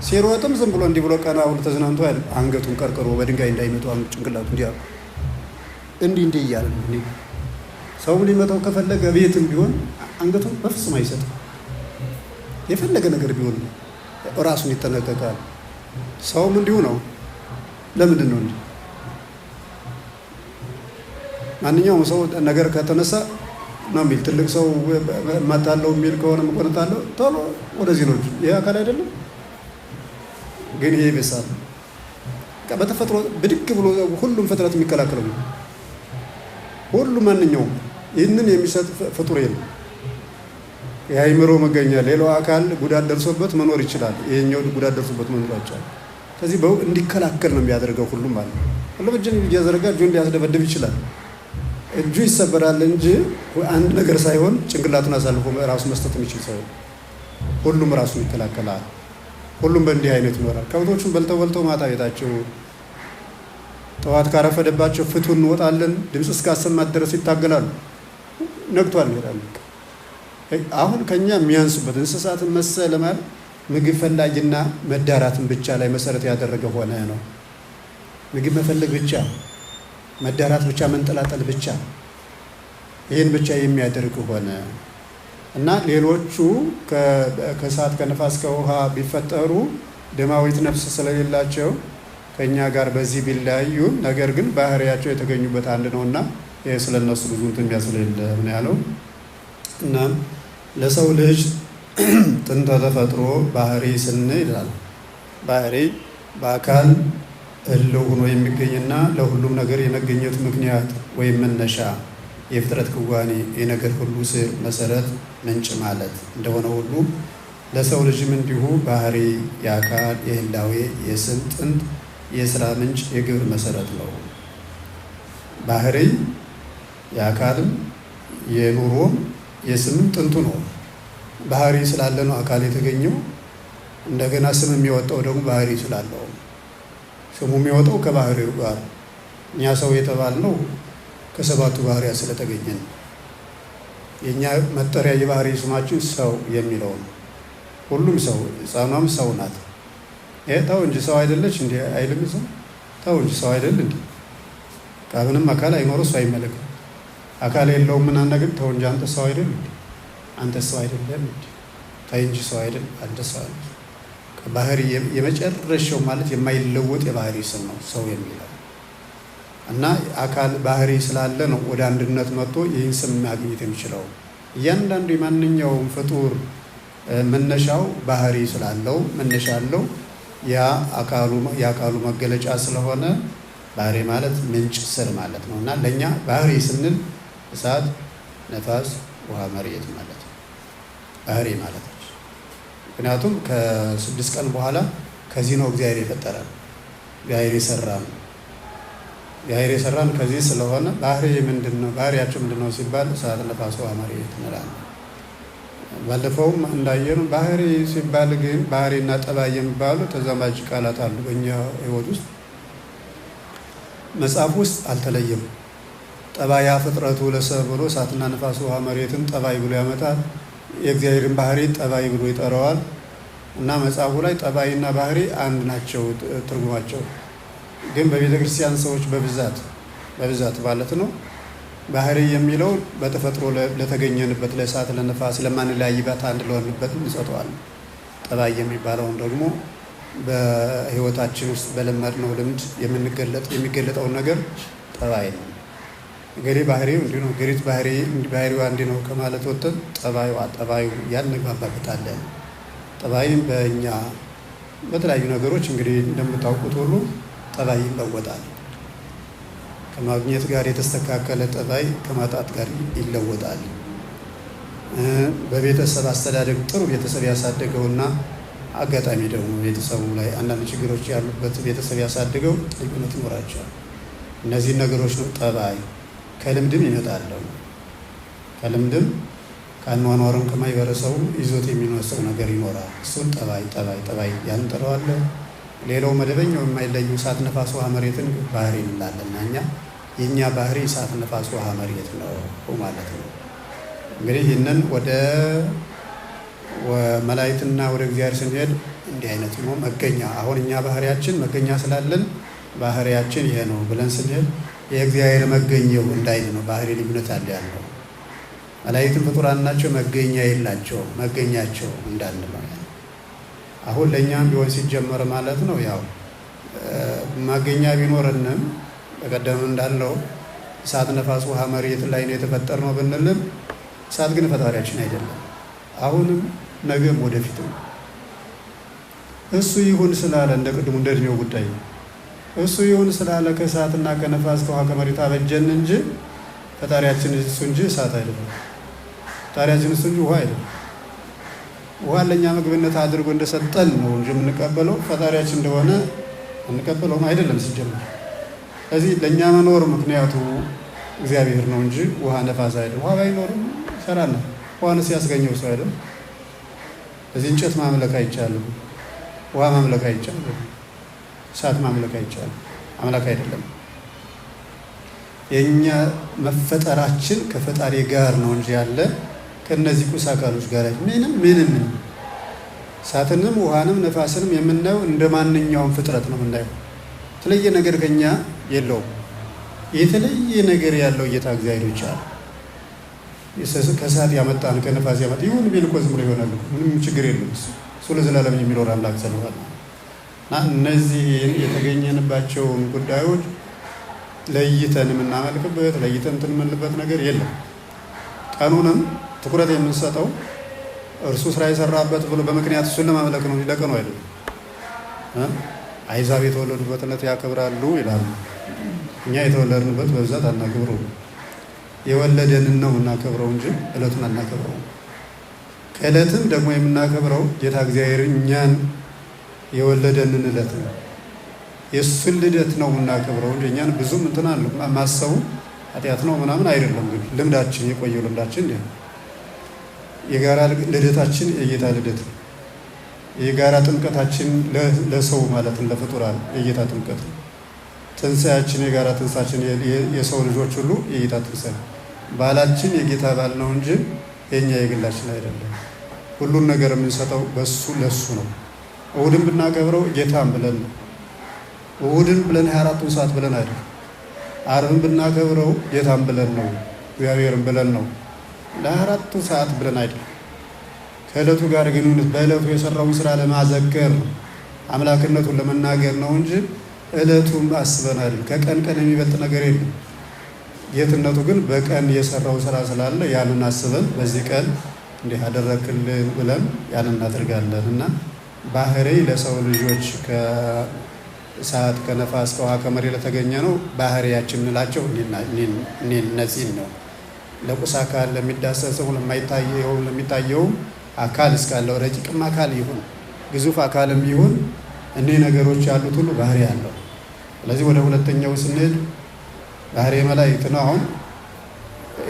ሲሮጥም ዝም ብሎ እንዲህ ብሎ ቀና ብሎ ተዝናንቶ አይደል አንገቱን ቀርቅሮ በድንጋይ እንዳይመጡ ጭንቅላቱ እንዲህ እያለ ነው። ሰው ሊመጣው ከፈለገ ቤትም ቢሆን አንገቱን በፍጹም አይሰጥም። የፈለገ ነገር ቢሆን ራሱን ይጠነቀቃል። ሰውም እንዲሁ ነው። ለምንድን ነው እንዲህ? ማንኛውም ሰው ነገር ከተነሳ ነው የሚል ትልቅ ሰው መጣለው የሚል ከሆነ መቆነጣለው ቶሎ ወደዚህ ነው። ይሄ አካል አይደለም ግን ይሄ ይበሳል። በተፈጥሮ ብድግ ብሎ ሁሉም ፍጥረት የሚከላከለው ነው። ሁሉም ማንኛውም ይህንን የሚሰጥ ፍጡር የለም። የአይምሮ መገኛ ሌላው አካል ጉዳት ደርሶበት መኖር ይችላል። ይሄኛው ጉዳት ደርሶበት መኖር አይችልም። ስለዚህ እንዲከላከል ነው የሚያደርገው ሁሉም ማለት ነው። ሁሉም እጁን እያዘረጋ እጁን ሊያስደበድብ ይችላል። እጁ ይሰበራል እንጂ አንድ ነገር ሳይሆን ጭንቅላቱን አሳልፎ ራሱ መስጠት የሚችል ሰው ሁሉም ራሱን ይከላከላል። ሁሉም በእንዲህ አይነት ይኖራል። ከብቶቹን በልተው ማታ ቤታቸው ጠዋት ካረፈደባቸው ፍቱን እንወጣለን ድምፅ እስካሰማት ድረስ ይታገላሉ። ነግቷል ይላሉ። አሁን ከኛ የሚያንሱበት እንስሳትን መሰለ ማለት ምግብ ፈላጊና መዳራትን ብቻ ላይ መሰረት ያደረገ ሆነ ነው። ምግብ መፈለግ ብቻ፣ መዳራት ብቻ፣ መንጠላጠል ብቻ፣ ይህን ብቻ የሚያደርግ ሆነ እና ሌሎቹ ከእሳት ከነፋስ ከውሃ ቢፈጠሩ ደማዊት ነፍስ ስለሌላቸው ከኛ ጋር በዚህ ቢለያዩ ነገር ግን ባህሪያቸው የተገኙበት አንድ ነውና ይሄ ስለነሱ ብዙ እንትን የሚያስለለ ምን ያለው እና ለሰው ልጅ ጥንተ ተፈጥሮ ባህሪ ስንል ይላል። ባህሪ በአካል ህልው ሆኖ የሚገኝና ለሁሉም ነገር የመገኘት ምክንያት ወይም መነሻ የፍጥረት ክዋኔ የነገር ሁሉ ስር መሰረት ምንጭ ማለት እንደሆነ ሁሉ ለሰው ልጅም እንዲሁ ባህሪ የአካል የህላዌ የስም ጥንት የስራ ምንጭ የግብር መሰረት ነው። ባህሪ የአካልም የኑሮም የስምም ጥንቱ ነው። ባህሪ ስላለ ነው አካል የተገኘው። እንደገና ስም የሚወጣው ደግሞ ባህሪ ስላለው ስሙ የሚወጣው ከባህሪው ጋር እኛ ሰው የተባልነው ከሰባቱ ባህሪያት ስለተገኘን የእኛ መጠሪያ የባህሪ ስማችን ሰው የሚለው ነው። ሁሉም ሰው፣ ሕፃኗም ሰው ናት። ተው እንጂ ሰው አይደለች እንዲ አይልም ሰው። ተው እንጂ ሰው አይደል እንዲ ምንም አካል አይኖረው እሱ አይመለክም። አካል የለውም ምናምን ነገር ተው እንጂ አንተ ሰው አይደል እንዲ አንተ ሰው አይደለም እንዲ ታይ እንጂ ሰው አይደል አንተ ሰው አይደል። ባህሪ የመጨረሻው ማለት የማይለወጥ የባህሪ ስም ነው ሰው የሚለው እና አካል ባህሪ ስላለ ነው ወደ አንድነት መጥቶ ይህን ስም ማግኘት የሚችለው። እያንዳንዱ የማንኛውም ፍጡር መነሻው ባህሪ ስላለው መነሻ አለው። የአካሉ መገለጫ ስለሆነ ባህሪ ማለት ምንጭ ስር ማለት ነው እና ለእኛ ባህሪ ስንል እሳት፣ ነፋስ፣ ውሃ፣ መሬት ማለት ነው ባህሪ ማለት ነው። ምክንያቱም ከ6 ቀን በኋላ ከዚህ ነው እግዚአብሔር የፈጠረን፣ እግዚአብሔር የሰራን። እግዚአብሔር የሰራን ከዚህ ስለሆነ ባህሪ ምንድን ነው? ባህሪያቸው ምንድን ነው ሲባል እሳት፣ ነፋስ፣ ውሃ፣ መሬት እንላለን። ባለፈውም እንዳየነው ባህሪ ሲባል ግን ባህሪና ጠባይ የሚባሉ ተዛማጅ ቃላት አሉ በእኛ ሕይወት ውስጥ። መጽሐፍ ውስጥ አልተለየም። ጠባያ ፍጥረቱ ለሰብ ብሎ እሳትና ነፋስ ውሃ መሬትን ጠባይ ብሎ ያመጣል። የእግዚአብሔርን ባህሪ ጠባይ ብሎ ይጠራዋል እና መጽሐፉ ላይ ጠባይና ባህሪ አንድ ናቸው ትርጉማቸው። ግን በቤተ ክርስቲያን ሰዎች በብዛት ማለት ነው ባህሪ የሚለው በተፈጥሮ ለተገኘንበት ለእሳት፣ ለነፋስ፣ ለማንለያይበት አንድ ለሆንበት እንሰጠዋለን። ጠባይ የሚባለውን ደግሞ በሕይወታችን ውስጥ በለመድነው ልምድ የሚገለጠውን ነገር ጠባይ ነው። ገሌ ባህሪው እንዲህ ነው፣ ገሪት ባህሪዋ እንዲህ ነው ከማለት ወጥተን ጠባዩ ያንግባባበታለን። ጠባይም በእኛ በተለያዩ ነገሮች እንግዲህ እንደምታውቁት ሁሉ ጠባይ ይለወጣል። ከማግኘት ጋር የተስተካከለ ጠባይ ከማጣት ጋር ይለወጣል። በቤተሰብ አስተዳደግ ጥሩ ቤተሰብ ያሳደገውና አጋጣሚ ደግሞ ቤተሰቡ ላይ አንዳንድ ችግሮች ያሉበት ቤተሰብ ያሳደገው ልዩነት ይኖራቸዋል። እነዚህን ነገሮች ነው ጠባይ። ከልምድም ይመጣል። ከልምድም ከአኗኗርም ከማይበረሰቡ ይዞት የሚነሳው ነገር ይኖራል። እሱን ጠባይ ያን እንጠራዋለን። ሌላው መደበኛው የማይለዩ እሳት፣ ነፋስ፣ ውሃ፣ መሬትን ባህሪ እንላለን። እኛ የእኛ ባህሪ እሳት፣ ነፋስ፣ ውሃ፣ መሬት ነው ማለት ነው። እንግዲህ ይህንን ወደ መላእክትና ወደ እግዚአብሔር ስንሄድ እንዲህ አይነት ነው መገኛ። አሁን እኛ ባህሪያችን መገኛ ስላለን ባህሪያችን ይሄ ነው ብለን ስንሄድ የእግዚአብሔር መገኘው እንዳይል ነው። ባህሪ ልዩነት አለ ያለው። መላእክትም ፍጡራን ናቸው፣ መገኛ የላቸው መገኛቸው እንዳለ ነው። አሁን ለእኛም ቢሆን ሲጀመር ማለት ነው ያው መገኛ ቢኖርንም በቀደም እንዳለው እሳት፣ ነፋስ፣ ውሃ፣ መሬት ላይ ነው የተፈጠርነው ብንልም እሳት ግን ፈጣሪያችን አይደለም። አሁንም ነገም ወደፊትም እሱ ይሁን ስላለ እንደ ቅድሙ እንደ እድሜው ጉዳይ እሱ ይሁን ስላለ ከእሳትና ከነፋስ ከውሃ ከመሬት አበጀን እንጂ ፈጣሪያችን እሱ እንጂ እሳት አይደለም። ፈጣሪያችን እሱ እንጂ ውሃ አይደለም። ውሃ ለእኛ ምግብነት አድርጎ እንደሰጠን ነው እንጂ የምንቀበለው ፈጣሪያችን እንደሆነ እንቀበለውም አይደለም ሲጀምር። ስለዚህ ለእኛ መኖር ምክንያቱ እግዚአብሔር ነው እንጂ ውሃ ነፋስ አይደለም። ውሃ ባይኖርም ይሰራና ውሃንስ ያስገኘው ሰው አይደለም። እዚህ እንጨት ማምለክ አይቻልም፣ ውሃ ማምለክ አይቻልም፣ እሳት ማምለክ አይቻልም። አምላክ አይደለም። የእኛ መፈጠራችን ከፈጣሪ ጋር ነው እንጂ ያለ ከእነዚህ ቁስ አካሎች ጋር ምንም እሳትንም ውሃንም ነፋስንም የምናየው እንደ ማንኛውም ፍጥረት ነው የምናየው። የተለየ ነገር ከኛ የለውም። የተለየ ነገር ያለው ጌታ እግዚአብሔር ብቻ ነው። ከእሳት ያመጣን ከነፋስ ያመጣ ይሁን ቢል እኮ ዝም ብሎ ይሆናል። ምንም ችግር የለም። እሱ ለዘላለም የሚኖር አምላክ ስለሆነ እና እነዚህ የተገኘንባቸውን ጉዳዮች ለይተን የምናመልክበት ለይተን እንትን የምንልበት ነገር የለም። ቀኑንም ትኩረት የምንሰጠው እርሱ ስራ የሰራበት ብሎ በምክንያት እሱን ለማምለክ ነው፣ ለቀኑ አይደለም። አሕዛብ የተወለዱበት ዕለት ያከብራሉ ይላሉ። እኛ የተወለድንበት በብዛት አናከብረው። የወለደንን ነው የምናከብረው እንጂ ዕለቱን አናከብረው። ከዕለትም ደግሞ የምናከብረው ጌታ እግዚአብሔር እኛን የወለደንን ዕለት ነው። የእሱን ልደት ነው የምናከብረው እንጂ እኛን ብዙም እንትን አለ ማሰቡ ኃጢአት ነው ምናምን አይደለም። ግን ልምዳችን የቆየው ልምዳችን እንዲህ ነው። የጋራ ልደታችን የጌታ ልደት ነው። የጋራ ጥምቀታችን ለሰው ማለት ለፍጡራን የጌታ ጥምቀት ነው። ትንሣኤያችን የጋራ ትንሣኤያችን የሰው ልጆች ሁሉ የጌታ ትንሣኤ ባላችን የጌታ ባል ነው እንጂ የኛ የግላችን አይደለም። ሁሉን ነገር የምንሰጠው በሱ ለሱ ነው። እሁድን ብናከብረው ጌታን ብለን ነው። እሁድን ብለን 24ቱን ሰዓት ብለን አይደለም። ዓርብን ብናከብረው ጌታን ብለን ነው፣ እግዚአብሔርን ብለን ነው። ለ24ቱ ሰዓት ብለን አይደለም። ከዕለቱ ጋር ግንኙነት በዕለቱ የሰራውን ስራ ለማዘከር ነው፣ አምላክነቱን ለመናገር ነው እንጂ ዕለቱን አስበን አይደለም። ከቀን ቀን የሚበልጥ ነገር የለም። ጌትነቱ ግን በቀን የሰራው ስራ ስላለ ያንን አስበን በዚህ ቀን እንዲህ አደረክልን ብለን ያንን እናደርጋለን። እና ባህሪ ለሰው ልጆች ከእሳት ከነፋስ ከውሃ ከመሬት ለተገኘ ነው። ባህሪያችን እንላቸው እነዚህን ነው። ለቁስ አካል ለሚዳሰሰው ለሚታየውም አካል እስካለው ረቂቅም አካል ይሁን ግዙፍ አካልም ይሁን እኒህ ነገሮች ያሉት ሁሉ ባህሪ አለው። ስለዚህ ወደ ሁለተኛው ስንሄድ ባህሪ መላእክት ነው። አሁን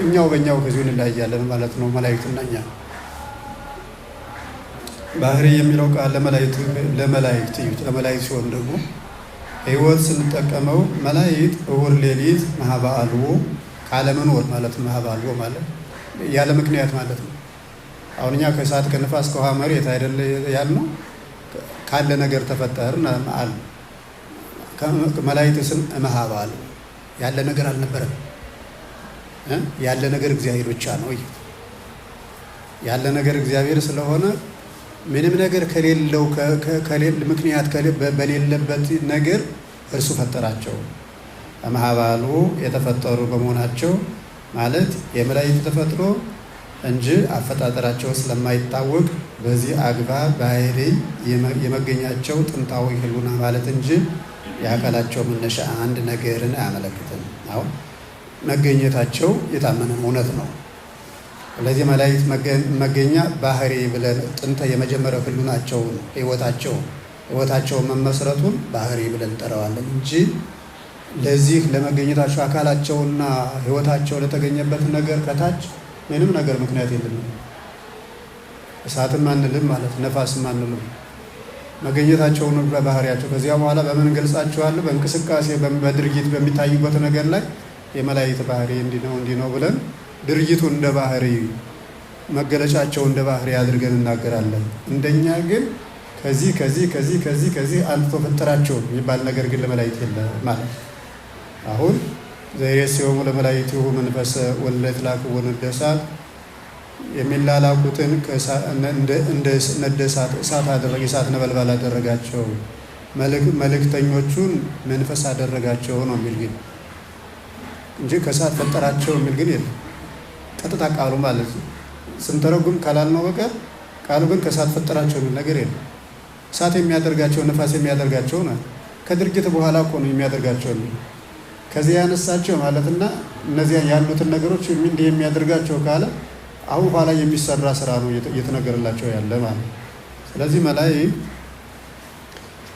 እኛው በእኛው ከዚሁ እንለያያለን ማለት ነው። መላእክትና እኛ ባህሪ የሚለው ቃል ለመላእክት ሲሆን ደግሞ ሕይወት ስንጠቀመው መላእክት እውር ሌሊት ማህበአልቦ ካለመኖር ማለት ነው። ማህበአልቦ ማለት ያለ ምክንያት ማለት ነው። አሁን እኛ ከእሳት ከነፋስ ከውሃ መሬት አይደለ ያልነው፣ ካለ ነገር ተፈጠርን አለ። መላእክት ስም ማህበአልቦ ያለ ነገር አልነበረም። ያለ ነገር እግዚአብሔር ብቻ ነው። ያለ ነገር እግዚአብሔር ስለሆነ ምንም ነገር ከሌለው ምክንያት በሌለበት ነገር እርሱ ፈጠራቸው። ማህበአልቦ የተፈጠሩ በመሆናቸው ማለት የመላእክት ተፈጥሮ እንጂ አፈጣጠራቸው ስለማይታወቅ በዚህ አግባብ ባህሪ የመገኛቸው ጥንታዊ ህልውና ማለት እንጂ የአካላቸው መነሻ አንድ ነገርን አያመለክትም። አሁን መገኘታቸው የታመነ እውነት ነው። ስለዚህ መላእክት መገኛ ባህሪ ብለን ጥንተ የመጀመሪያው ህልውናቸውን ህይወታቸውን መመስረቱን ባህሪ ብለን እንጠራዋለን እንጂ ለዚህ ለመገኘታቸው አካላቸውና ህይወታቸው ለተገኘበት ነገር ከታች ምንም ነገር ምክንያት የለም። እሳትም አንልም ማለት ነፋስም አንልም። መገኘታቸውን በባህሪያቸው ከዚያ በኋላ በምን ገልጻቸዋለሁ? በእንቅስቃሴ በድርጊት በሚታዩበት ነገር ላይ የመላእክት ባህሪ እንዲህ ነው ብለን ድርጊቱን እንደ ባህሪ መገለጫቸው እንደ ባህሪ አድርገን እናገራለን። እንደኛ ግን ከዚህ አንጥቶ ፈጠራቸው የሚባል ነገር ግን ለመላእክት የለም ማለት አሁን ዘይሬስዮሙ ለመላእክቲሁ መንፈሰ ወለድ ላክዎ ነደ እሳት የሚላላኩትን እንደ ነደ እሳት አደረገ፣ እሳት ነበልባል አደረጋቸው፣ መልእክተኞቹን መንፈስ አደረጋቸው ነው የሚል ግን እንጂ ከእሳት ፈጠራቸው የሚል ግን የለም። ቀጥታ ቃሉ ማለት ነው ስንተረጉም ካላልነው በቀር ቃሉ ግን ከእሳት ፈጠራቸው የሚል ነገር የለም። እሳት የሚያደርጋቸው ነፋስ የሚያደርጋቸው ነው። ከድርጊት በኋላ እኮ ነው የሚያደርጋቸው የሚል ከዚህ ያነሳቸው ማለትና እነዚያ ያሉትን ነገሮች እንዲህ የሚያደርጋቸው ካለ አሁን ኋላ የሚሰራ ስራ ነው እየተነገረላቸው ያለ ማለት። ስለዚህ መላእክት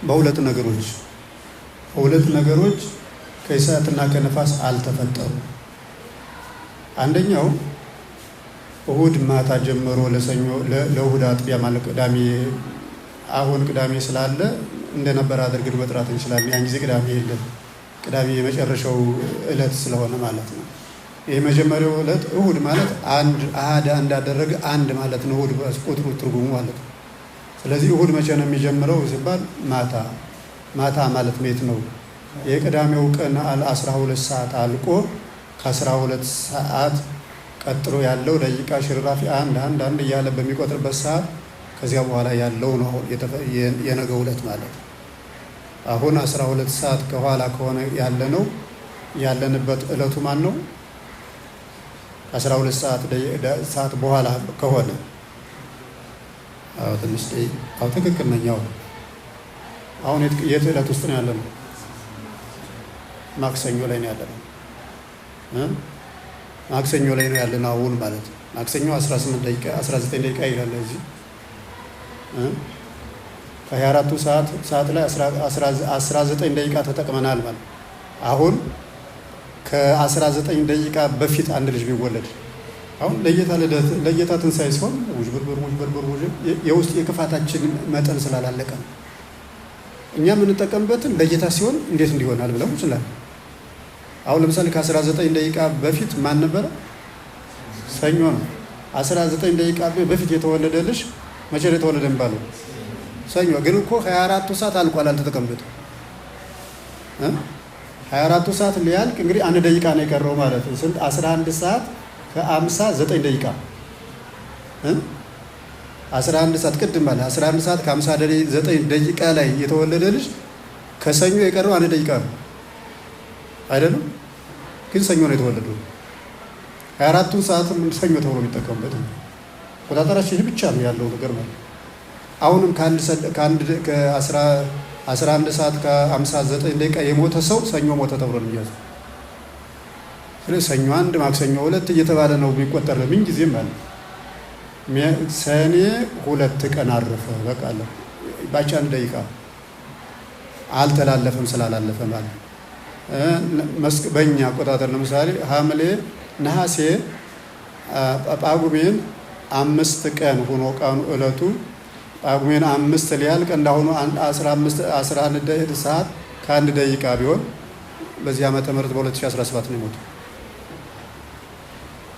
በሁለት ነገሮች ከእሳትና ከነፋስ አልተፈጠሩ። አንደኛው እሁድ ማታ ጀምሮ ለሰኞ ለእሁድ አጥቢያ ማለት ቅዳሜ፣ አሁን ቅዳሜ ስላለ እንደነበረ አድርገን መጥራት እንችላለን። ያን ጊዜ ቅዳሜ የለም። ቅዳሜ የመጨረሻው ዕለት ስለሆነ ማለት ነው። የመጀመሪያው ዕለት እሁድ ማለት አንድ እንዳደረገ አንድ ማለት ነው። እሁድ ቁጥሩ ትርጉሙ ማለት ነው። ስለዚህ እሁድ መቼ ነው የሚጀምረው ሲባል ማታ ማለት ሜት ነው። የቅዳሜው ቀን 12 ሰዓት አልቆ ከ12 ሰዓት ቀጥሎ ያለው ደቂቃ ሽራፊ አንድ እያለ በሚቆጥርበት ሰዓት ከዚያ በኋላ ያለው ነው የነገው ዕለት ማለት ነው። አሁን 12 ሰዓት ከኋላ ከሆነ ያለንበት ዕለቱ ማን ነው? 12 ሰዓት በኋላ ከሆነ ትንሽ ትክክል ነኝ። አሁን የት ዕለት ውስጥ ነው ያለነው? ማክሰኞ ላይ ነው ያለነው። ማክሰኞ ላይ ነው ያለነው አሁን ማለት ነው። ማክሰኞ 19 ደቂቃ ይላል እዚህ ከ24ቱ ሰዓት ላይ 19 ደቂቃ ተጠቅመናል ማለት አሁን ከ19 ደቂቃ በፊት አንድ ልጅ ቢወለድ አሁን ለጌታ ትንሣኤ ሲሆን ውዥብርብር የውስጥ የክፋታችን መጠን ስላላለቀ ነው። እኛ የምንጠቀምበትን ለጌታ ሲሆን እንዴት እንዲሆናል ብለው ይችላል። አሁን ለምሳሌ ከ19 ደቂቃ በፊት ማን ነበረ? ሰኞ ነው። 19 ደቂቃ በፊት የተወለደ ልጅ መቼ ነው የተወለደ የሚባለው? ሰኞ። ግን እኮ 24ቱ ሰዓት አልቋል፣ አልተጠቀምበትም። 24ቱ ሰዓት ሊያልቅ እንግዲህ 1 ደቂቃ ነው የቀረው ማለት ነው። ስንት? 11 ሰዓት ከ59 ደቂቃ 11 ሰዓት ቅድም ማለት 11 ሰዓት ከ59 ደቂቃ ላይ የተወለደ ልጅ ከሰኞ የቀረው 1 ደቂቃ ነው አይደለም? ግን ሰኞ ነው የተወለደው። 24ቱን ሰዓት ሰኞ ተብሎ የሚጠቀሙበት ቆጣጠራችን ይህ ብቻ ነው ያለው ነገር ማለት። አሁንም ከ11 ሰዓት ከ59 ደቂቃ የሞተ ሰው ሰኞ ሞተ ተብሎ ነው የሚያዘው። ስለዚህ ሰኞ 1 ማክሰኞ 2 እየተባለ ነው የሚቆጠር ምን ጊዜም ማለት። ሰኔ 2 ቀን አረፈ በቃ አለ ባቻ 1 ደቂቃ አልተላለፈም ስላላለፈ ማለት። በእኛ አቆጣጠር ለምሳሌ ሐምሌ፣ ነሐሴ፣ ጳጉሜን 5 ቀን ሆኖ ቀኑ እለቱ ጳጉሜን 5 ሊያልቅ እንዳሁኑ 11 ሰዓት ከ1 ደቂቃ ቢሆን በዚህ ዓመተ ምህረት በ2017 ነው የሞቱ።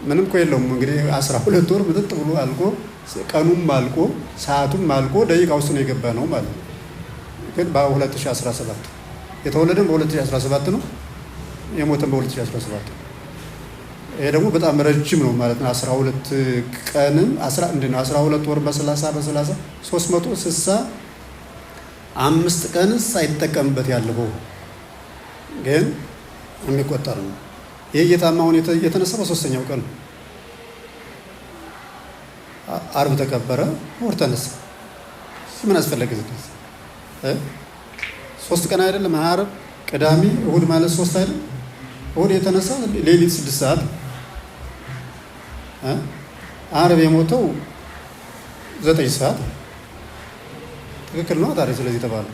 ምንም እኮ የለውም እንግዲህ 12 ወር ምጥጥ ብሎ አልቆ ቀኑም አልቆ ሰዓቱም አልቆ ደቂቃ ውስጥ ነው የገባ ነው ማለት ነው። ግን በ2017 የተወለደም በ2017 ነው የሞተም በ2017 ነው። ይሄ ደግሞ በጣም ረጅም ነው ማለት ነው። 12 ቀንም 12 ወር በ30 365 ቀንስ ሳይጠቀምበት ያለው ግን የሚቆጠር ነው። ይሄ እየታማውን የተነሳ በ3ኛው ቀን ነው። አርብ ተቀበረ፣ እሑድ ተነሳ። ምን አስፈለገ? 3 ቀን አይደለም? አርብ፣ ቅዳሜ፣ እሑድ ማለት 3 አይደለም? እሑድ የተነሳ ሌሊት 6 ሰዓት አርብ የሞተው 9 ሰዓት ትክክል ነው ታዲያ። ስለዚህ ተባለ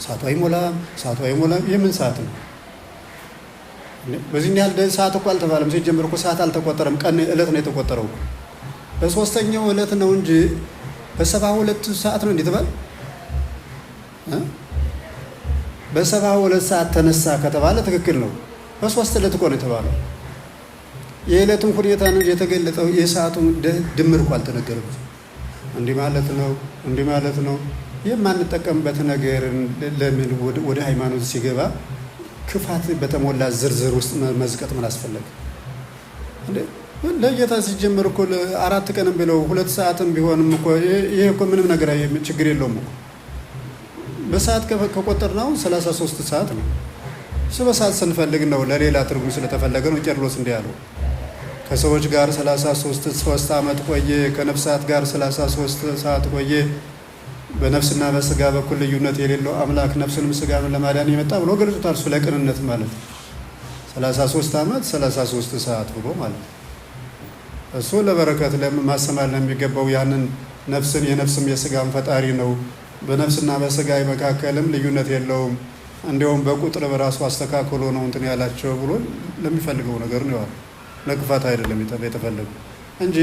ሰዓቱ አይሞላም፣ ሰዓቱ አይሞላም። የምን ሰዓት ነው? በዚህ ያህል ሰዓት እኮ አልተባለም። ሲጀምር እኮ ሰዓት አልተቆጠረም። ቀን እለት ነው የተቆጠረው። በ3ኛው እለት ነው እንጂ በ72 ሰዓት ነው እንደተባለ በ72 ሰዓት ተነሳ ከተባለ ትክክል ነው። በ3 እለት እኮ ነው የተባለው። የእለቱን ሁኔታ ነው የተገለጠው። የሰዓቱን ድምር እኮ አልተነገረም። እንዲህ ማለት ነው። የማንጠቀምበት ነገር ለምን ወደ ሃይማኖት ሲገባ ክፋት በተሞላ ዝርዝር ውስጥ መዝቀጥ ምን አስፈለገ እንዴ? ለጌታ ሲጀምር እኮ 4 ቀንም ብለው 2 ሰዓትም ቢሆንም እኮ ይሄ እኮ ምንም ነገር ችግር የለውም እኮ። በሰዓት ከቆጠርነው 33 ሰዓት ነው። በሰዓት ስንፈልግ ነው ለሌላ ትርጉም ስለተፈለገ ነው። ቄርሎስ እንዲህ ያለው ከሰዎች ጋር 33 ዓመት ቆየ፣ ከነፍሳት ጋር 33 ሰዓት ቆየ። በነፍስና በስጋ በኩል ልዩነት የሌለው አምላክ ነፍስንም ስጋን ለማዳን የመጣ ብሎ ገልጾታል። እሱ ለቅንነት ማለት 33 ዓመት 33 ሰዓት ብሎ ማለት እሱ ለበረከት ለማሰማር ለሚገባው ያንን ነፍስን የነፍስም የስጋም ፈጣሪ ነው። በነፍስና በስጋ መካከልም ልዩነት የለውም። እንዲያውም በቁጥር በራሱ አስተካክሎ ነው እንትን ያላቸው ብሎ ለሚፈልገው ነገር ነው ያለው። ለክፋት አይደለም የተፈለገው እንጂ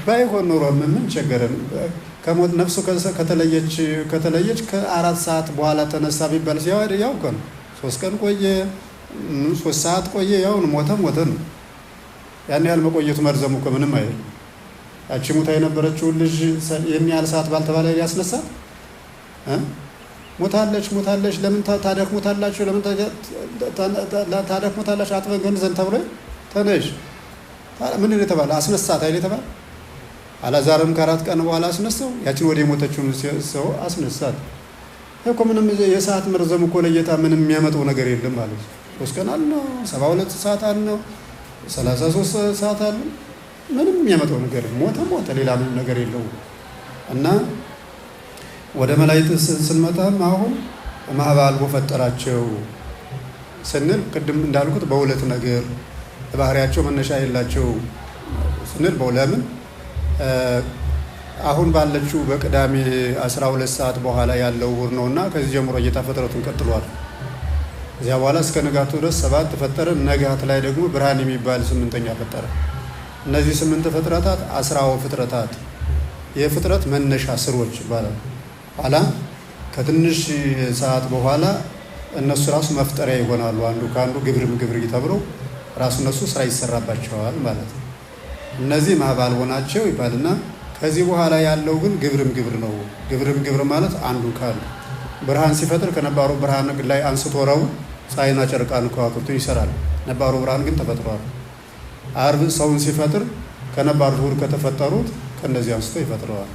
ባይሆን ኖሮ ምን ቸገረን? ከሞት ነፍሱ ከተለየች ከ4 ሰዓት በኋላ ተነሳ ቢባል ያው እኮ ነው። 3 ቀን ቆየ፣ 3 ሰዓት ቆየ፣ ያው ሞተ ነው። ያን ያህል መቆየቱ መርዘሙ እኮ ምንም አይደለም። ያቺ ሙታ የነበረችውን ልጅ የሚያህል ሰዓት ባልተባለ ያስነሳት ሞታለች። ለምን ታደክሙታላችሁ? ለምን ታደክሙታላችሁ? አጥበን ገንዘን ተብሎ ተነሽ ምን ነው የተባለ? አስነሳት አይደል የተባለ? አላዛርም ከ4 ቀን በኋላ አስነሳው። ያችን ወደ የሞተችውን ሰው አስነሳት እኮ። ምንም የሰዓት መርዘም እኮ ለጌታ ምንም የሚያመጣው ነገር የለም ማለት ነው። 3 ቀን አልነው፣ 72 ሰዓት አልነው፣ 33 ሰዓት አልነው። ምንም የሚያመጣው ነገር ሞተ፣ ሌላ ምንም ነገር የለውም። እና ወደ መላእክት ስንመጣም አሁን ማህባልቦ ፈጠራቸው ስንል ቅድም እንዳልኩት በሁለት ነገር ባህሪያቸው መነሻ የላቸው ስንል ለምን አሁን ባለችው በቅዳሜ 12 ሰዓት በኋላ ያለው እሑድ ነውና ከዚህ ጀምሮ ጌታ ፍጥረቱን ቀጥሏል። እዚያ በኋላ እስከ ንጋቱ ድረስ 7 ተፈጠረ። ነጋት ላይ ደግሞ ብርሃን የሚባል 8ኛ ፈጠረ። እነዚህ 8 ፍጥረታት 10 ፍጥረታት የፍጥረት መነሻ ስሮች ይባላል። ኋላ ከትንሽ ሰዓት በኋላ እነሱ ራሱ መፍጠሪያ ይሆናሉ። አንዱ ከአንዱ ግብር ተብሎ ራሱ እነሱ ስራ ይሰራባቸዋል ማለት ነው። እነዚህ ማባልቦ ናቸው ይባልና ከዚህ በኋላ ያለው ግን ግብርም ግብር ነው። ግብርም ግብር ማለት አንዱ ካሉ ብርሃን ሲፈጥር ከነባሩ ብርሃን ላይ አንስቶ ረቡዕ ፀሐይና ጨረቃን ከዋክብትን ይሰራል። ነባሩ ብርሃን ግን ተፈጥሯል። ዓርብ ሰውን ሲፈጥር ከነባሩ እሑድ ከተፈጠሩት ከነዚህ አንስቶ ይፈጥረዋል።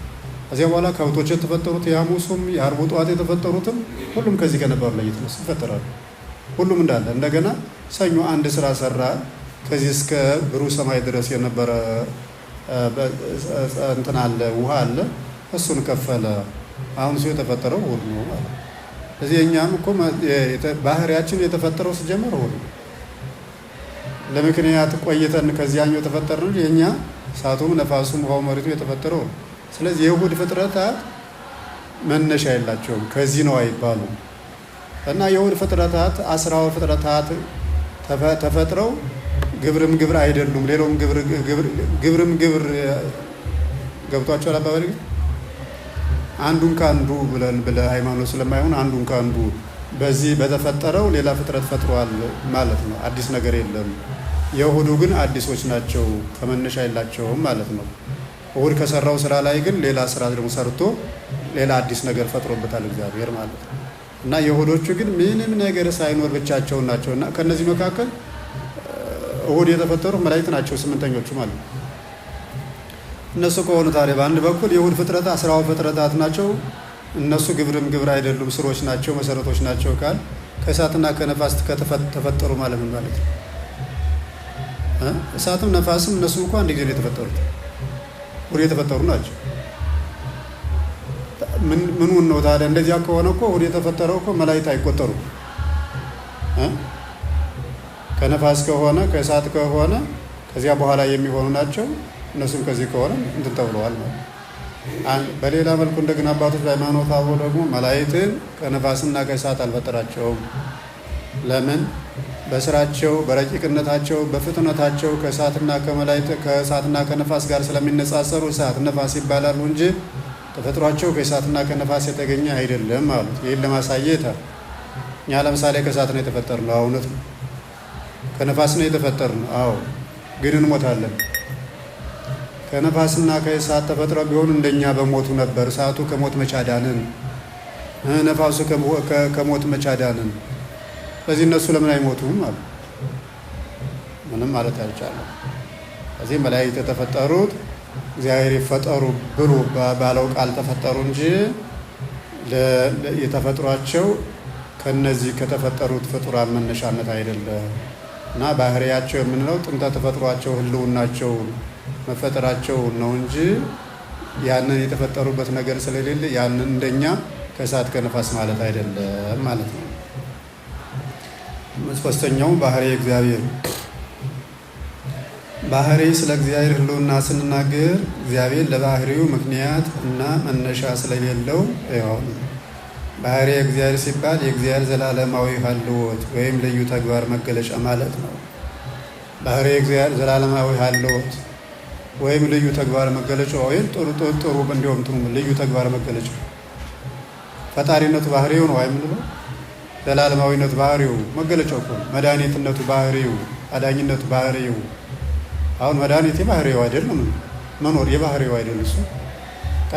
ከዚያ በኋላ ከብቶች የተፈጠሩት የሐሙሱም የዓርቡ ጠዋት የተፈጠሩትም ሁሉም ከዚህ ከነባሩ ላይ የተነሱ ይፈጠራሉ። ሁሉም እንዳለ እንደገና ሰኞ አንድ ስራ ሰራ። ከዚህ እስከ ብሩህ ሰማይ ድረስ የነበረ እንትን አለ፣ ውሃ አለ፣ እሱን ከፈለ። አሁን እሱ የተፈጠረው እሑድ ነው ማለት ነው። እዚህ እኛም እኮ ባህሪያችን የተፈጠረው ሲጀመር እሑድ ነው። ለምክንያት ቆይተን ከዚያኛው የተፈጠረው የኛ እሳቱም ነፋሱም ውሃው መሬቱ የተፈጠረው ነው። ስለዚህ የእሑድ ፍጥረታት መነሻ የላቸውም፣ ከዚህ ነው አይባሉም። እና የእሑድ ፍጥረታት 10 ፍጥረታት ተፈጥረው ግብርም ግብር አይደሉም። ሌላውም ግብርም ግብር ገብቷቸዋል። አባባል አንዱን ከአንዱ ብለን ሃይማኖት ስለማይሆን አንዱን ከአንዱ በዚህ በተፈጠረው ሌላ ፍጥረት ፈጥሯል ማለት ነው። አዲስ ነገር የለም። የእሑዱ ግን አዲሶች ናቸው፣ ከመነሻ የላቸውም ማለት ነው። እሑድ ከሰራው ስራ ላይ ግን ሌላ ስራ ደግሞ ሰርቶ ሌላ አዲስ ነገር ፈጥሮበታል እግዚአብሔር ማለት ነው። እና የእሑዶቹ ግን ምንም ነገር ሳይኖር ብቻቸውን ናቸው። እና ከነዚህ መካከል እሑድ የተፈጠሩ መላእክት ናቸው፣ 8ኞቹ ማለት ነው። እነሱ ከሆኑ ታዲያ በአንድ በኩል የእሑድ ፍጥረት 10 ፍጥረታት ናቸው። እነሱ ግብርም ግብር አይደሉም፣ ስሮች ናቸው፣ መሰረቶች ናቸው ካል ከእሳትና ከነፋስ ተፈጠሩ ማለት ምን ማለት ነው? እሳትም ነፋስም እነሱም እንኳን አንድ ጊዜ ነው የተፈጠሩት፣ እሑድ የተፈጠሩ ናቸው። ምኑን ነው ታዲያ? እንደዚያ ከሆነ እኮ እሑድ የተፈጠረው እኮ መላእክት አይቆጠሩም። ከነፋስ ከሆነ ከእሳት ከሆነ ከዚያ በኋላ የሚሆኑ ናቸው። እነሱም ከዚህ ከሆነ እንትን ተብለዋል ማለት ነው። በሌላ መልኩ እንደገና አባቶች በሃይማኖት አበው ደግሞ መላእክትን ከነፋስና ከእሳት አልፈጠራቸውም። ለምን? በስራቸው በረቂቅነታቸው በፍጥነታቸው ከእሳትና ከነፋስ ጋር ስለሚነጻጸሩ እሳት ነፋስ ይባላሉ እንጂ ተፈጥሯቸው ከእሳትና ከነፋስ የተገኘ አይደለም ማለት። ይህን ለማሳየት እኛ ለምሳሌ ከእሳት ነው የተፈጠርነው። እውነት ነው። ከነፋስ ነው የተፈጠርነው። አዎ፣ ግን እንሞታለን። ከነፋስና ከእሳት ተፈጥረው ቢሆኑ እንደኛ በሞቱ ነበር። እሳቱ ከሞት መቻዳንን፣ ነፋሱ ከሞት መቻዳንን። ስለዚህ እነሱ ለምን አይሞቱም አሉ? ምንም ማለት አይቻልም። ስለዚህ መላእክት የተፈጠሩት እግዚአብሔር ይፈጠሩ ብሎ ባለው ቃል ተፈጠሩ እንጂ የተፈጥሯቸው ከነዚህ ከተፈጠሩት ፍጡራን መነሻነት አይደለም። እና ባህሪያቸው የምንለው ጥንተ ተፈጥሯቸው ህልውናቸው መፈጠራቸው ነው እንጂ ያንን የተፈጠሩበት ነገር ስለሌለ ያንን እንደኛ ከእሳት ከነፋስ ማለት አይደለም ማለት ነው። ሶስተኛው ባህሪ እግዚአብሔር። ባህሪ ስለ እግዚአብሔር ህልውና ስንናገር እግዚአብሔር ለባህሪው ምክንያት እና መነሻ ስለሌለው ይሆን። ባህሪ እግዚአብሔር ሲባል የእግዚአብሔር ዘላለማዊ ሀልዎት ወይም ልዩ ተግባር መገለጫ ማለት ነው። ባህሪ እግዚአብሔር ዘላለማዊ ሀልዎት ወይም ልዩ ተግባር መገለጫ ወይም ጥሩ እንዲሁም ልዩ ተግባር መገለጫ ፈጣሪነቱ ባህሪው ነው አይምንለው። ዘላለማዊነቱ ባህሪው መገለጫው እኮ መድኃኒትነቱ ባህሪው፣ አዳኝነቱ ባህሪው። አሁን መድኃኒት የባህሪው አይደለም፣ መኖር የባህሪው አይደለም። እሱ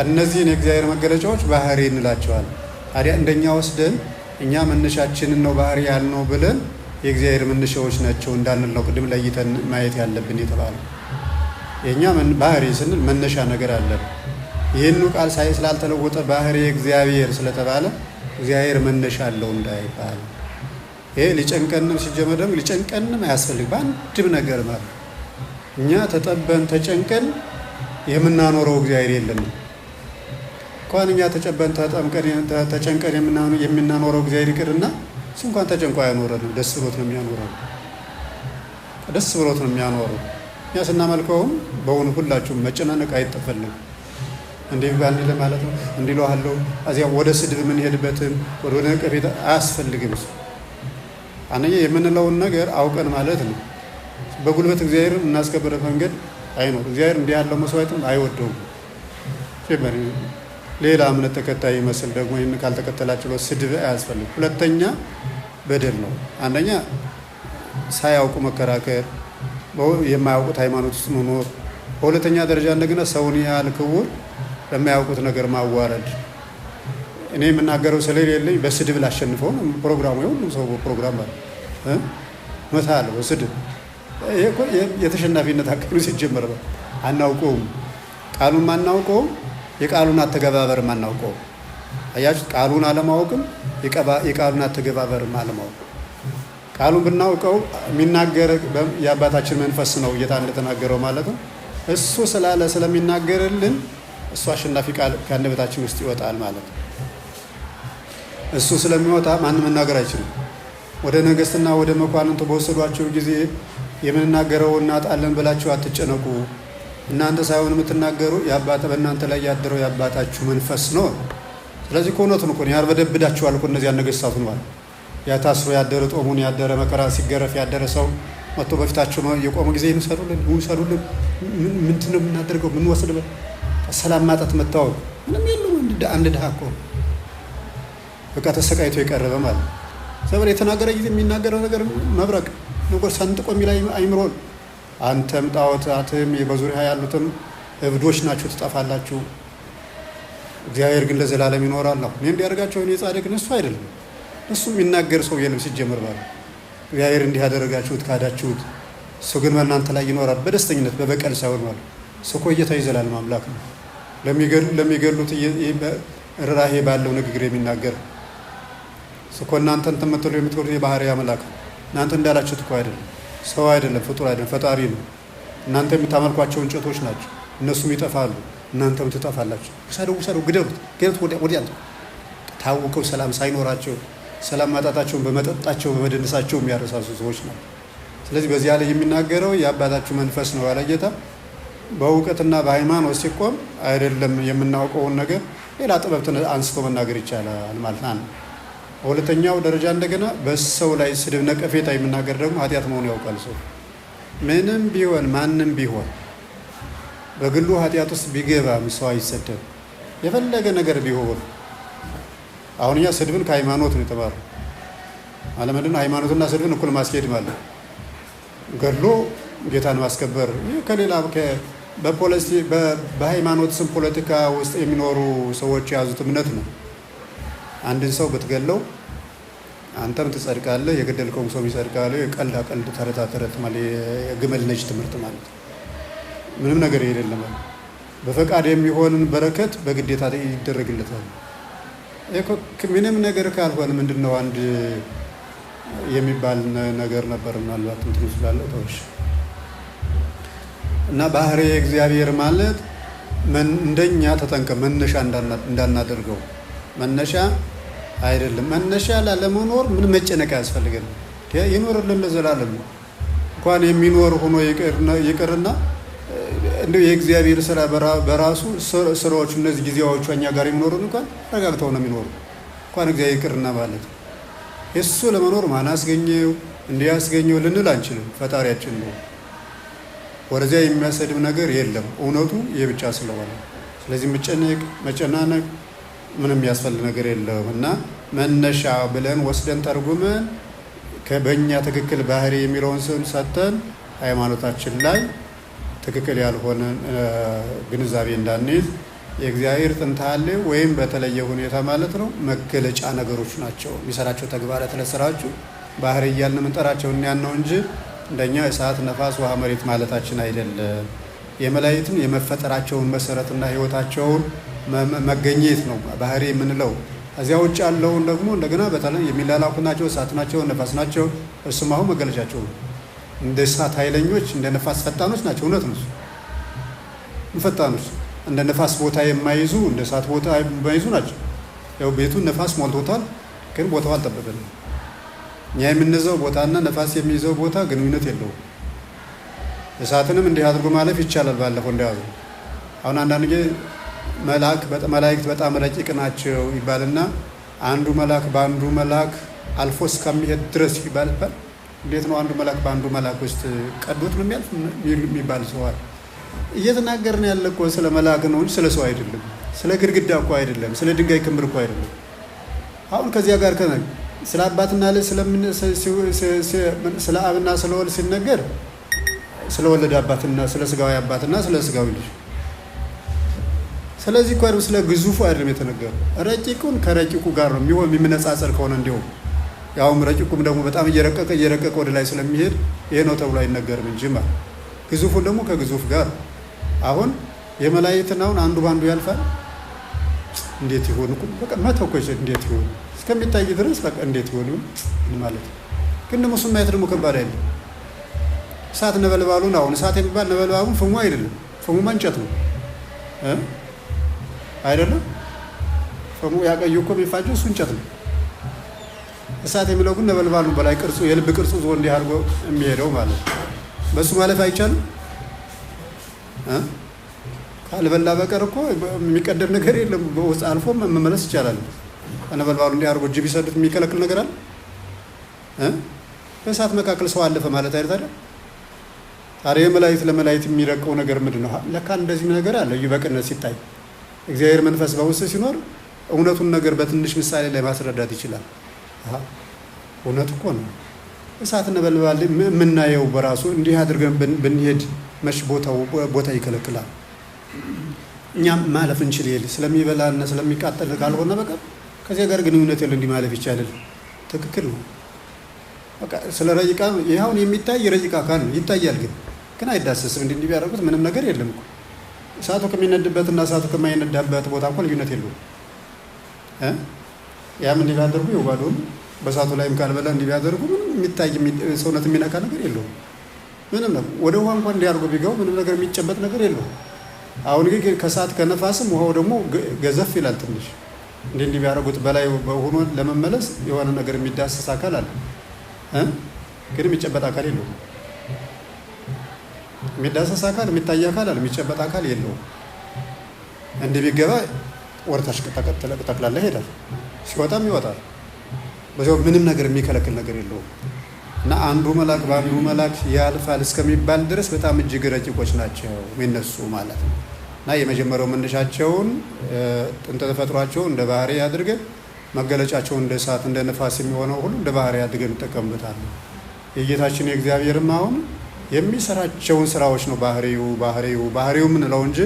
እነዚህን የእግዚአብሔር መገለጫዎች ባህሪ እንላቸዋለን። ታዲያ እንደኛ ወስደን እኛ መነሻችንን ነው ባህሪ ያልነው ብለን የእግዚአብሔር መነሻዎች ናቸው እንዳንል ነው ቅድም ለይተን ማየት ያለብን የተባለው። የእኛ ባህሪ ስንል መነሻ ነገር አለን። ይህኑ ቃል ስላልተለወጠ ባህሪ እግዚአብሔር ስለተባለ እግዚአብሔር መነሻ አለው እንዳይባል። ይሄ ሊጨንቀንም ሲጀመር ደግሞ ሊጨንቀንም አያስፈልግ በአንድም ነገር ማለት እኛ ተጠበን ተጨንቀን የምናኖረው እግዚአብሔር የለም። እንኳን እኛ ተጨበን ተጨንቀን የምናኖረው እግዚአብሔር ይቅርና እሱ እንኳን ተጨንቆ አያኖረንም። ደስ ብሎት ነው የሚያኖረው። ደስ ብሎት ነው የሚያኖረው። እኛ ስናመልከውም በእውኑ ሁላችሁም መጨናነቅ አይጠፈልም። እንዲህ ባል ማለት ነው እንዲለዋለው እዚያ ወደ ስድብ የምንሄድበትን ወደ ነቀፌታ አያስፈልግም። አንደኛ የምንለውን ነገር አውቀን ማለት ነው። በጉልበት እግዚአብሔር እናስከብረ መንገድ አይኖር። እግዚአብሔር እንዲህ ያለው መስዋዕትም አይወደውም። ሌላ እምነት ተከታይ ይመስል ደግሞ ይህን ካልተከተላችሁ ስድብ አያስፈልግም። ሁለተኛ በደል ነው። አንደኛ ሳያውቁ መከራከር፣ የማያውቁት ሃይማኖት ውስጥ መኖር፣ በሁለተኛ ደረጃ እንደገና ሰውን ያህል ክቡር ለማያውቁት ነገር ማዋረድ። እኔ የምናገረው ስለሌለኝ በስድብ ላሸንፈው ነው ፕሮግራሙ። የሁሉም ሰው ፕሮግራም አለ መታ አለ በስድብ። ይሄ እኮ የተሸናፊነት አካሉ ሲጀመር አናውቀውም፣ ቃሉን አናውቀውም፣ የቃሉን አተገባበርም አናውቀውም። አያችሁ፣ ቃሉን አለማወቅም የቃሉን አተገባበርም አለማወቅ። ቃሉን ብናውቀው የሚናገር የአባታችን መንፈስ ነው ጌታ እንደተናገረው ማለት ነው። እሱ ስላለ ስለሚናገርልን እሱ አሸናፊ ቃል ከአንደበታችን ውስጥ ይወጣል ማለት ነው። እሱ ስለሚወጣ ማንም መናገር አይችልም። ወደ ነገስትና ወደ መኳንንቱ በወሰዷቸው ጊዜ የምንናገረው እናጣለን ብላችሁ አትጨነቁ፣ እናንተ ሳይሆን የምትናገሩ በእናንተ ላይ ያደረው የአባታችሁ መንፈስ ነው። ስለዚህ ከእውነቱን እኮ ያርበደብዳችኋል እኮ እነዚያ ነገስታቱን ማለት ያ ታስሮ ያደረ ጦሙን ያደረ መከራ ሲገረፍ ያደረ ሰው መጥቶ በፊታቸው የቆመ ጊዜ ይውሰዱልን ምንድን ነው የምናደርገው? ምን ወስድ ሰላም ማጣት መታወቅ ምንም የለም። አንድ ድሃ እኮ በቃ ተሰቃይቶ የቀረበ ማለት ዘበር የተናገረ ጊዜ የሚናገረው ነገር መብረቅ ነገር ሰንጥቆ የሚል አይምሮን አንተም ጣዖታትም በዙሪያ ያሉትም እብዶች ናችሁ፣ ትጠፋላችሁ፣ እግዚአብሔር ግን ለዘላለም ይኖራል ነው። እኔ እንዲያደርጋቸው እኔ ጻድቅ እሱ አይደለም። እሱ የሚናገር ሰው የለም ሲጀምር ማለት እግዚአብሔር እንዲህ ያደረጋችሁት ካዳችሁት፣ እሱ ግን በእናንተ ላይ ይኖራል በደስተኝነት በበቀል ሳይሆን ማለት እሱ እኮ ጌታ የዘላለም አምላክ ነው። ለሚገሉት ርኅራኄ ባለው ንግግር የሚናገር እሱ እኮ እናንተን ተመተሉ የምትገሉት የባህሪ አምላክ ነው። እናንተ እንዳላችሁት እኮ አይደለም፣ ሰው አይደለም፣ ፍጡር አይደለም፣ ፈጣሪ ነው። እናንተ የምታመልኳቸው እንጨቶች ናቸው፣ እነሱም ይጠፋሉ፣ እናንተም ትጠፋላችሁ። ውሰዱ፣ ግደሉት ወዲያ ታውቀው ሰላም ሳይኖራቸው ሰላም ማጣታቸውን በመጠጣቸው በመደነሳቸው የሚያረሳሱ ሰዎች ናቸው። ስለዚህ በዚያ ላይ የሚናገረው የአባታችሁ መንፈስ ነው ያለ ጌታ። በእውቀትና በሃይማኖት ሲቆም አይደለም የምናውቀውን ነገር ሌላ ጥበብትን አንስቶ መናገር ይቻላል ማለት ነው። በሁለተኛው ደረጃ እንደገና በሰው ላይ ስድብ፣ ነቀፌታ የሚናገር ደግሞ ኃጢአት መሆኑ ያውቃል ሰው። ምንም ቢሆን ማንም ቢሆን በግሉ ኃጢአት ውስጥ ቢገባም ሰው አይሰደብም የፈለገ ነገር ቢሆን። አሁን እኛ ስድብን ከሃይማኖት ነው የተማረው። አለምንድን ነው ሃይማኖትና ስድብን እኩል ማስኬድ ማለት ገድሎ ጌታን ማስከበር ከሌላ በሃይማኖት ስም ፖለቲካ ውስጥ የሚኖሩ ሰዎች የያዙት እምነት ነው። አንድን ሰው ብትገለው አንተም ትጸድቃለህ፣ የገደልከውም ሰው ይጸድቃል። የቀልዳ ቀልድ ተረታ ተረት ማለት የግመል ነጅ ትምህርት ማለት ምንም ነገር የሌለም። በፈቃድ የሚሆንን በረከት በግዴታ ይደረግለታል። ምንም ነገር ካልሆነ ምንድነው አንድ የሚባል ነገር ነበር። ምናልባት እንትን ስላለ ተውሽ እና ባህሪ እግዚአብሔር ማለት እንደኛ ተጠንቀ መነሻ እንዳናደርገው መነሻ አይደለም። መነሻ ላለመኖር ምን መጨነቅ ያስፈልገን? ይኖርልን ለዘላለም እንኳን የሚኖር ሆኖ ይቅርና እንደው የእግዚአብሔር ስራ በራሱ ስራዎቹ እነዚህ ጊዜያዎቹ እኛ ጋር የሚኖሩን እንኳን ረጋግተው ነው የሚኖሩ። እንኳን እግዚአብሔር ይቅርና ማለት እሱ ለመኖር ማን አስገኘው እንዲያስገኘው ልንል አንችልም። ፈጣሪያችን ነው። ወደዚያ የሚያሰድብ ነገር የለም። እውነቱ የብቻ ስለሆነ ስለዚህ መጨናነቅ ምንም ያስፈልግ ነገር የለም እና መነሻ ብለን ወስደን ተርጉመን በእኛ ትክክል ባህሪ የሚለውን ስም ሰጥተን ሃይማኖታችን ላይ ትክክል ያልሆነ ግንዛቤ እንዳንይዝ የእግዚአብሔር ጥንተ አለ ወይም በተለየ ሁኔታ ማለት ነው መገለጫ ነገሮች ናቸው። የሚሰራቸው ተግባራት ለስራችሁ ባህሪ እያልን የምንጠራቸው እኛን ነው እንጂ እንደኛ እሳት፣ ነፋስ፣ ውሃ፣ መሬት ማለታችን አይደለም። የመላእክትን የመፈጠራቸውን መሰረትና ህይወታቸውን መገኘት ነው ባህሪ የምንለው። እዚያ ውጭ ያለውን ደግሞ እንደገና በተለይ የሚላላኩ ናቸው፣ እሳት ናቸው፣ ነፋስ ናቸው። እሱም አሁን መገለጫቸው ነው። እንደ እሳት ኃይለኞች እንደ ነፋስ ፈጣኖች ናቸው። እውነት ነው። ፈጣኖች እንደ ነፋስ ቦታ የማይዙ እንደ እሳት ቦታ የማይዙ ናቸው። ያው ቤቱን ነፋስ ሞልቶታል፣ ግን ቦታው አልጠበበንም። እኛ የምንይዘው ቦታና ነፋስ የሚይዘው ቦታ ግንኙነት የለውም። እሳትንም እንዲህ አድርጎ ማለፍ ይቻላል። ባለፈው እንደያዙ አሁን አንዳንድ ጊዜ መላእክት በጣም ረቂቅ ናቸው ይባልና አንዱ መልአክ በአንዱ መልአክ አልፎ እስከሚሄድ ድረስ ይባላል። እንዴት ነው አንዱ መልአክ በአንዱ መልአክ ውስጥ ቀዶት ነው የሚያልፍ የሚባል ሰው አለ። እየተናገርን ያለ እኮ ስለ መልአክ ነው እንጂ ስለ ሰው አይደለም። ስለ ግድግዳ እኮ አይደለም። ስለ ድንጋይ ክምር እኮ አይደለም። አሁን ከዚያ ጋር ስለ አባትና ልጅ ስለ አብና ስለ ወልድ ሲነገር ስለወለደ አባትና ስለ ስጋዊ አባትና ስለ ስጋዊ ልጅ። ስለዚህ እኮ ስለ ግዙፉ አይደለም የተነገረው። ረቂቁን ከረቂቁ ጋር ነው የሚነጻጸር ከሆነ እንዲሁም ያውም ረቂቁም ደግሞ በጣም እየረቀቀ ወደ ላይ ስለሚሄድ ይሄ ነው ተብሎ አይነገርም እንጂ ማለት ግዙፉን ደግሞ ከግዙፍ ጋር አሁን የመላእክትን አሁን አንዱ ባንዱ ያልፋል። እንዴት ይሆን እኮ በቃ መተኮሽ እንዴት ይሆን እስከሚታይ ድረስ በቃ እንዴት ይሆን ማለት ነው። ግን ደግሞ እሱን ማየት ደግሞ ከባድ አይደለም። እሳት ነበልባሉን አሁን እሳት የሚባል ነበልባሉን ፍሙ አይደለም፣ ፍሙ እንጨት ነው አይደለም። ፍሙ ያቀዩ እኮ የሚፋጀው እሱ እንጨት ነው። እሳት የሚለው ግን ነበልባሉን በላይ ቅርጹ የልብ ቅርጹ ዞ እንዲህ አድርጎ የሚሄደው ማለት ነው። በሱ ማለፍ አይቻልም። ካልበላ በቀር እኮ የሚቀደም ነገር የለም። በውስጥ አልፎ መመለስ ይቻላል። ነበልባሉ እንዲህ አድርጎ እጅ ቢሰዱት የሚከለክል ነገር አለ? በእሳት መካከል ሰው አለፈ ማለት አይደል? ታዲያ የመላእክት ለመላእክት የሚረቀው ነገር ምንድን ነው? ለካ እንደዚህ ነገር አለ። በቅነት ሲታይ እግዚአብሔር መንፈስ በውስጥ ሲኖር እውነቱን ነገር በትንሽ ምሳሌ ላይ ማስረዳት ይችላል። እውነት እኮ ነው። እሳት ነበልባል የምናየው በራሱ እንዲህ አድርገን ብንሄድ መች ቦታ ይከለክላል። እኛም ማለፍ እንችል የለ ስለሚበላና ስለሚቃጠል ካልሆነ በቀር ከዚያ ጋር ግንኙነት የለ እንዲህ ማለፍ ይቻላል። ትክክል ነው። በቃ ስለ ረቂቃ ይኸውን የሚታይ ረቂቃ አካል ነው ይታያል፣ ግን አይዳሰስም። እንዲህ ቢያደርጉት ምንም ነገር የለም እኮ እሳቱ ከሚነድበትና እሳቱ ከማይነዳበት ቦታ እኮ ልዩነት የለውም። ያም እንዲህ ቢያደርጉ ይውባዶም በእሳቱ ላይም ካልበላ እንዲህ ቢያደርጉ ምንም የሚታይ ሰውነት የሚነካ ነገር የለውም። ምንም ነው። ወደ ውሃ እንኳን እንዲያርጉ ቢገቡ ምንም ነገር የሚጨበጥ ነገር የለውም። አሁን ግን ከእሳት ከነፋስም ውሃው ደግሞ ገዘፍ ይላል ትንሽ። እንዲህ ቢያደርጉት በላይ ሆኖ ለመመለስ የሆነ ነገር የሚዳሰስ አካል አለ፣ ግን የሚጨበጥ አካል የለውም። የሚዳሰስ አካል የሚታይ አካል አለ፣ የሚጨበጥ አካል የለውም። እንዲህ ቢገባ ወርታሽ ጠቅላላ ይሄዳል፣ ሲወጣም ይወጣል። በዚያው ምንም ነገር የሚከለክል ነገር የለውም። እና አንዱ መልአክ በአንዱ መልአክ ያልፋል እስከሚባል ድረስ በጣም እጅግ ረቂቆች ናቸው የሚነሱ ማለት ነው። እና የመጀመሪያው መነሻቸውን ጥንተ ተፈጥሯቸው እንደ ባህሪ አድርገን መገለጫቸው እንደ እሳት እንደ ነፋስ የሚሆነው ሁሉ እንደ ባህሪ አድርገን እንጠቀምበታለን። የጌታችን የእግዚአብሔርም አሁን የሚሰራቸውን ስራዎች ነው ባህሪው የምንለው እንጂ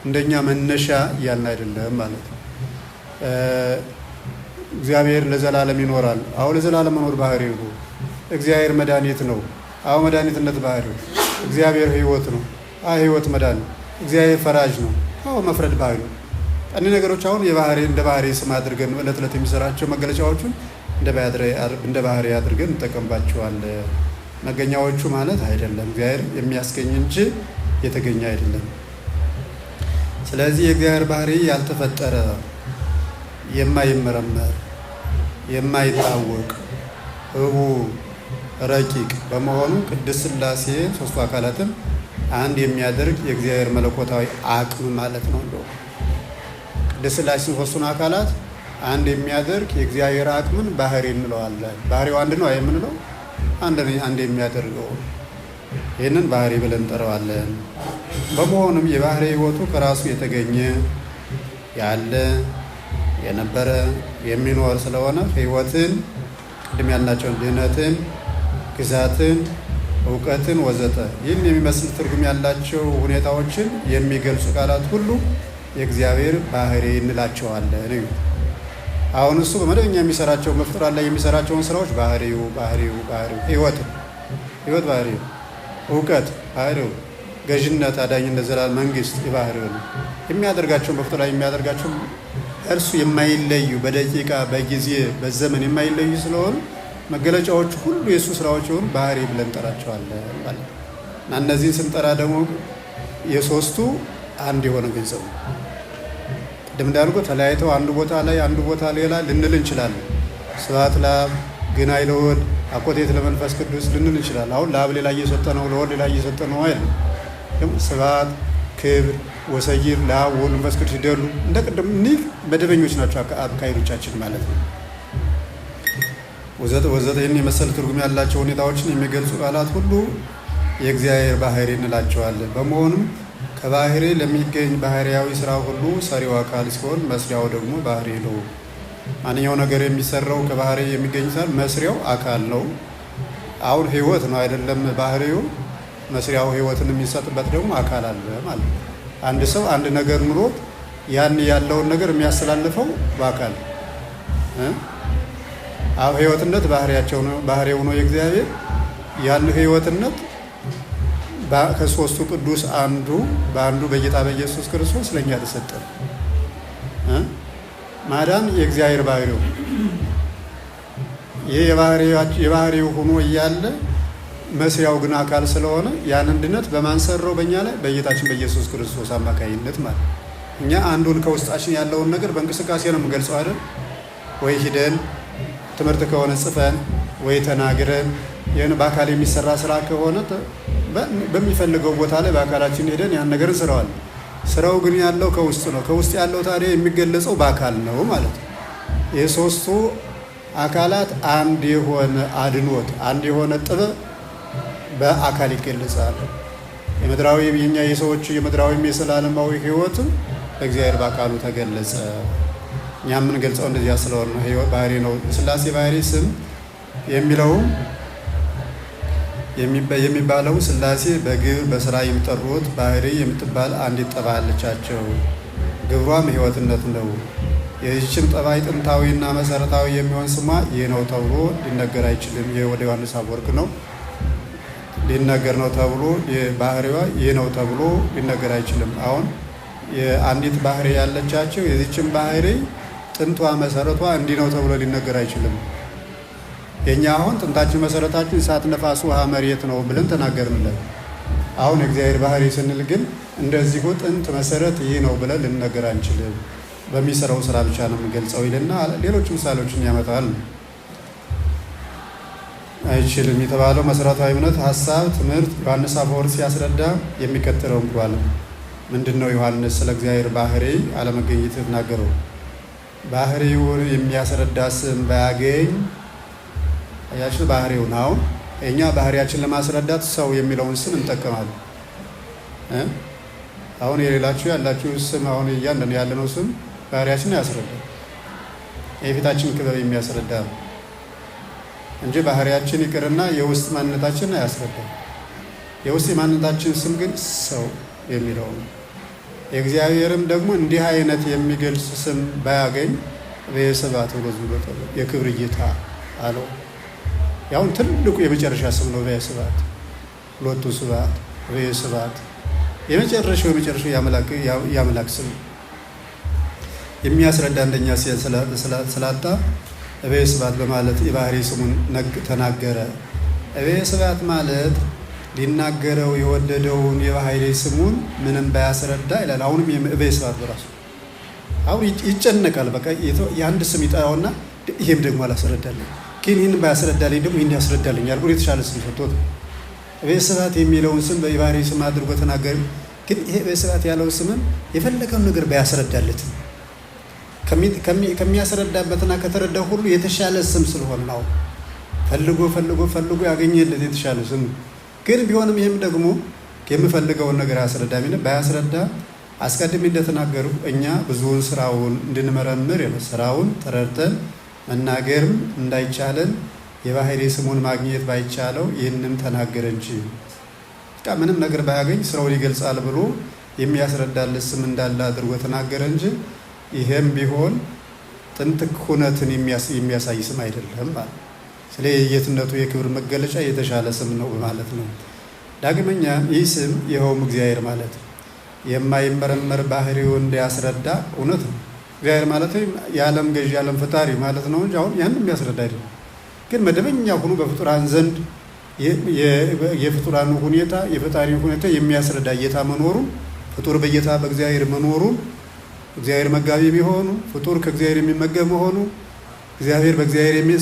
እንደኛ መነሻ እያልን አይደለም ማለት ነው። እግዚአብሔር ለዘላለም ይኖራል። አሁን ለዘላለም መኖር ባህሪው ነው። እግዚአብሔር መድኃኒት ነው። አሁን መድኃኒትነት ባህሪው። እግዚአብሔር ሕይወት ነው። ሕይወት መድኃኒት። እግዚአብሔር ፈራጅ ነው። አሁን መፍረድ ባህሪው። እኒህ ነገሮች አሁን እንደ ባህሪ ስም አድርገን ዕለት ዕለት የሚሰራቸው መገለጫዎቹን እንደ ባህሪ አድርገን እንጠቀምባቸዋለን። መገኛዎቹ ማለት አይደለም። እግዚአብሔር የሚያስገኝ እንጂ የተገኘ አይደለም። ስለዚህ የእግዚአብሔር ባህሪ ያልተፈጠረ፣ የማይመረመር፣ የማይታወቅ ህቡ ረቂቅ በመሆኑ ቅድስት ሥላሴ ሶስቱ አካላትን አንድ የሚያደርግ የእግዚአብሔር መለኮታዊ አቅም ማለት ነው። እንደው ቅድስት ሥላሴ ሶስቱን አካላት አንድ የሚያደርግ የእግዚአብሔር አቅምን ባህሪ እንለዋለን። ባህሪው አንድ ነው የምንለው አንድ የሚያደርገው ይህንን ባህሪ ብለን እንጠራዋለን። በመሆኑም የባህሪ ህይወቱ ከራሱ የተገኘ ያለ የነበረ የሚኖር ስለሆነ ህይወትን ቅድም ያልናቸውን ድህነትን፣ ግዛትን፣ እውቀትን ወዘተ ይህን የሚመስል ትርጉም ያላቸው ሁኔታዎችን የሚገልጹ ቃላት ሁሉ የእግዚአብሔር ባህሪ እንላቸዋለን። አሁን እሱ በመደበኛ የሚሰራቸው መፍጠር ላይ የሚሰራቸውን ስራዎች ባህሪው ህይወት ባህሪው፣ እውቀት ባህሪው፣ ገዥነት፣ አዳኝነት፣ ዘላለም መንግስት የባህሪው ነው። የሚያደርጋቸው መፍጠር ላይ የሚያደርጋቸው እርሱ የማይለዩ በደቂቃ በጊዜ በዘመን የማይለዩ ስለሆኑ መገለጫዎቹ ሁሉ የእሱ ስራዎች የሆኑ ባህሪ ብለን እንጠራቸዋለን ማለት ነው። እና እነዚህን ስንጠራ ደግሞ የሶስቱ አንድ የሆነ ገንዘብ ነው። ቅድም እንዳልኩ ተለያይተው አንዱ ቦታ ሌላ ልንል እንችላለን። ስብሐት ለአብ ግን ለወልድ አኮቴት ለመንፈስ ቅዱስ ልንል እንችላለን። አሁን ለአብ ሌላ እየሰጠ ነው፣ ለወልድ ሌላ እየሰጠ ነው አይደል? ስብሐት ክብር ወሰይር ለአብ ወልድ መንፈስ ቅዱስ ይደሉ እንደ ቅድም እኒህ መደበኞች ናቸው አካሄዶቻችን ማለት ነው። ወዘተ ይህን የመሰል ትርጉም ያላቸው ሁኔታዎችን የሚገልጹ ቃላት ሁሉ የእግዚአብሔር ባህሪ እንላቸዋለን። በመሆኑም ከባህሪ ለሚገኝ ባህሪያዊ ስራ ሁሉ ሰሪው አካል ሲሆን መስሪያው ደግሞ ባህሪ ነው። ማንኛው ነገር የሚሰራው ከባህሪ የሚገኝ ሳይሆን መስሪያው አካል ነው። አሁን ህይወት ነው አይደለም ባህሪው። መስሪያው ሕይወትን የሚሰጥበት ደግሞ አካል አለ ማለት ነው። አንድ ሰው አንድ ነገር ኑሮት ያን ያለውን ነገር የሚያስተላልፈው በአካል አብ ሕይወትነት ባህሪው ነው የእግዚአብሔር። ያን ሕይወትነት ከሦስቱ ቅዱስ በአንዱ በጌታ በኢየሱስ ክርስቶስ ለእኛ ተሰጠ። ማዳን የእግዚአብሔር ባህሪው ይህ የባህሪው ሆኖ እያለ መስሪያው ግን አካል ስለሆነ ያንን ድነት በማን ሰራው? በእኛ ላይ በጌታችን በኢየሱስ ክርስቶስ አማካይነት ማለት እኛ አንዱን ከውስጣችን ያለውን ነገር በእንቅስቃሴ ነው የምንገልጸው አይደል? ወይ ሂደን ትምህርት ከሆነ ጽፈን ወይ ተናግረን ይህን በአካል የሚሰራ ስራ ከሆነ በሚፈልገው ቦታ ላይ በአካላችን ሄደን ያን ነገር እንስራዋለን። ስራው ግን ያለው ከውስጥ ነው። ከውስጥ ያለው ታዲያ የሚገለጸው በአካል ነው ማለት ነው። የሦስቱ አካላት አንድ የሆነ አድኖት፣ አንድ የሆነ ጥበብ በአካል ይገለጻል። የምድራዊ የኛ የሰዎች የምድራዊም የዘላለማዊ ሕይወትም በእግዚአብሔር በአካሉ ተገለጸ። እኛ የምንገልጸው እንደዚያ ስለሆነ ነው። ባህሪ ነው። ሥላሴ ባህሪ ስም የሚለውም የሚባለው ሥላሴ በግብር በስራ የሚጠሩት ባህሪ የምትባል አንዲት ጠባይ አለቻቸው። ግብሯም ሕይወትነት ነው። የዚህችም ጠባይ ጥንታዊና መሰረታዊ የሚሆን ስሟ ይህ ነው ተብሎ ሊነገር አይችልም። ይህ ወደ ዮሐንስ አፈወርቅ ነው ሊነገር ነው ተብሎ ባህሪዋ ይህ ነው ተብሎ ሊነገር አይችልም። አሁን የአንዲት ባህሪ ያለቻቸው የዚህችም ባህሪ ጥንቷ መሰረቷ እንዲህ ነው ተብሎ ሊነገር አይችልም። የኛ አሁን ጥንታችን መሰረታችን እሳት፣ ነፋስ፣ ውሃ፣ መሬት ነው ብለን ተናገርንለት። አሁን የእግዚአብሔር ባህሪ ስንል ግን እንደዚሁ ጥንት መሰረት ይህ ነው ብለን ልንነገር አንችልም። በሚሰራው ስራ ብቻ ነው የምንገልጸው ይልና ሌሎች ምሳሌዎችን ያመጣል። አይችልም የተባለው መሰረታዊ እምነት፣ ሀሳብ፣ ትምህርት ዮሐንስ አፈወርቅ ሲያስረዳ የሚከተለውን ብሏል። ምንድነው ዮሐንስ ስለ እግዚአብሔር ባህሪ አለመገኘት የተናገረው? ባህሪውን የሚያስረዳ ስም ባያገኝ አያችሁ፣ ባህሪውን አሁን እኛ ባህሪያችን ለማስረዳት ሰው የሚለውን ስም እንጠቀማለን። አሁን የሌላችሁ ያላችሁ ስም አሁን እያንዳንዱ ያለነው ስም ባህሪያችን ያስረዳል። የፊታችን ክበብ የሚያስረዳ ነው እንጂ ባህሪያችን ይቅርና የውስጥ ማንነታችን አያስረዳም። የውስጥ የማንነታችን ስም ግን ሰው የሚለው ነው። የእግዚአብሔርም ደግሞ እንዲህ አይነት የሚገልጽ ስም ባያገኝ በየስብሐት ብሎ የክብር ጌታ አለው። ያውን ትልቁ የመጨረሻ ስም ነው። በየስብሐት ሎቱ ስብሐት በየስብሐት የመጨረሻው የአምላክ ስም የሚያስረዳ አንደኛ ስላጣ በየስብሐት በማለት የባህሪ ስሙን ተናገረ። በየስብሐት ማለት ሊናገረው የወደደውን የባህሪ ስሙን ምንም ባያስረዳ ይላል። አሁንም በየስብሐት በራሱ አሁን ይጨነቃል። በቃ የአንድ ስም ይጠራውና ይሄም ደግሞ አላስረዳልኝ፣ ግን ይህን ባያስረዳልኝ ደግሞ ይህን ያስረዳልኛል ብሎ የተሻለ ስም ሰጥቶት በየስብሐት የሚለውን ስም የባህሪ ስም አድርጎ ተናገረ። ግን ይሄ በየስብሐት ያለው ስምን የፈለገውን ነገር ባያስረዳለትም ከሚያስረዳበትና ከተረዳው ሁሉ የተሻለ ስም ስለሆነ ነው ፈልጎ ያገኘለት የተሻለ ስም። ግን ቢሆንም ይህም ደግሞ የምፈልገውን ነገር አያስረዳም። ባያስረዳ አስቀድሜ እንደተናገሩ እኛ ብዙውን ስራውን እንድንመረምር ስራውን ተረድተን መናገርም እንዳይቻለን የባህሪ ስሙን ማግኘት ባይቻለው ይህንም ተናገረ እንጂ ምንም ነገር ባያገኝ ስራውን ይገልጻል ብሎ የሚያስረዳለት ስም እንዳለ አድርጎ ተናገረ እንጂ ይሄም ቢሆን ጥንት ኩነትን የሚያሳይ ስም አይደለም ማለት። ስለዚህ የየትነቱ የክብር መገለጫ የተሻለ ስም ነው ማለት ነው። ዳግመኛ ይህ ስም ይኸውም እግዚአብሔር ማለት የማይመረመር ባህሪውን እንዲያስረዳ እውነት ነው። እግዚአብሔር ማለት የዓለም ገዢ የዓለም ፈጣሪ ማለት ነው እንጂ አሁን ያንን የሚያስረዳ አይደለም። ግን መደበኛ ሆኖ በፍጡራን ዘንድ የፍጡራን ሁኔታ የፈጣሪ ሁኔታ የሚያስረዳ ጌታ መኖሩን፣ ፍጡር በጌታ በእግዚአብሔር መኖሩን፣ እግዚአብሔር መጋቢ የሚሆኑ ፍጡር ከእግዚአብሔር የሚመገብ መሆኑ፣ እግዚአብሔር በእግዚአብሔር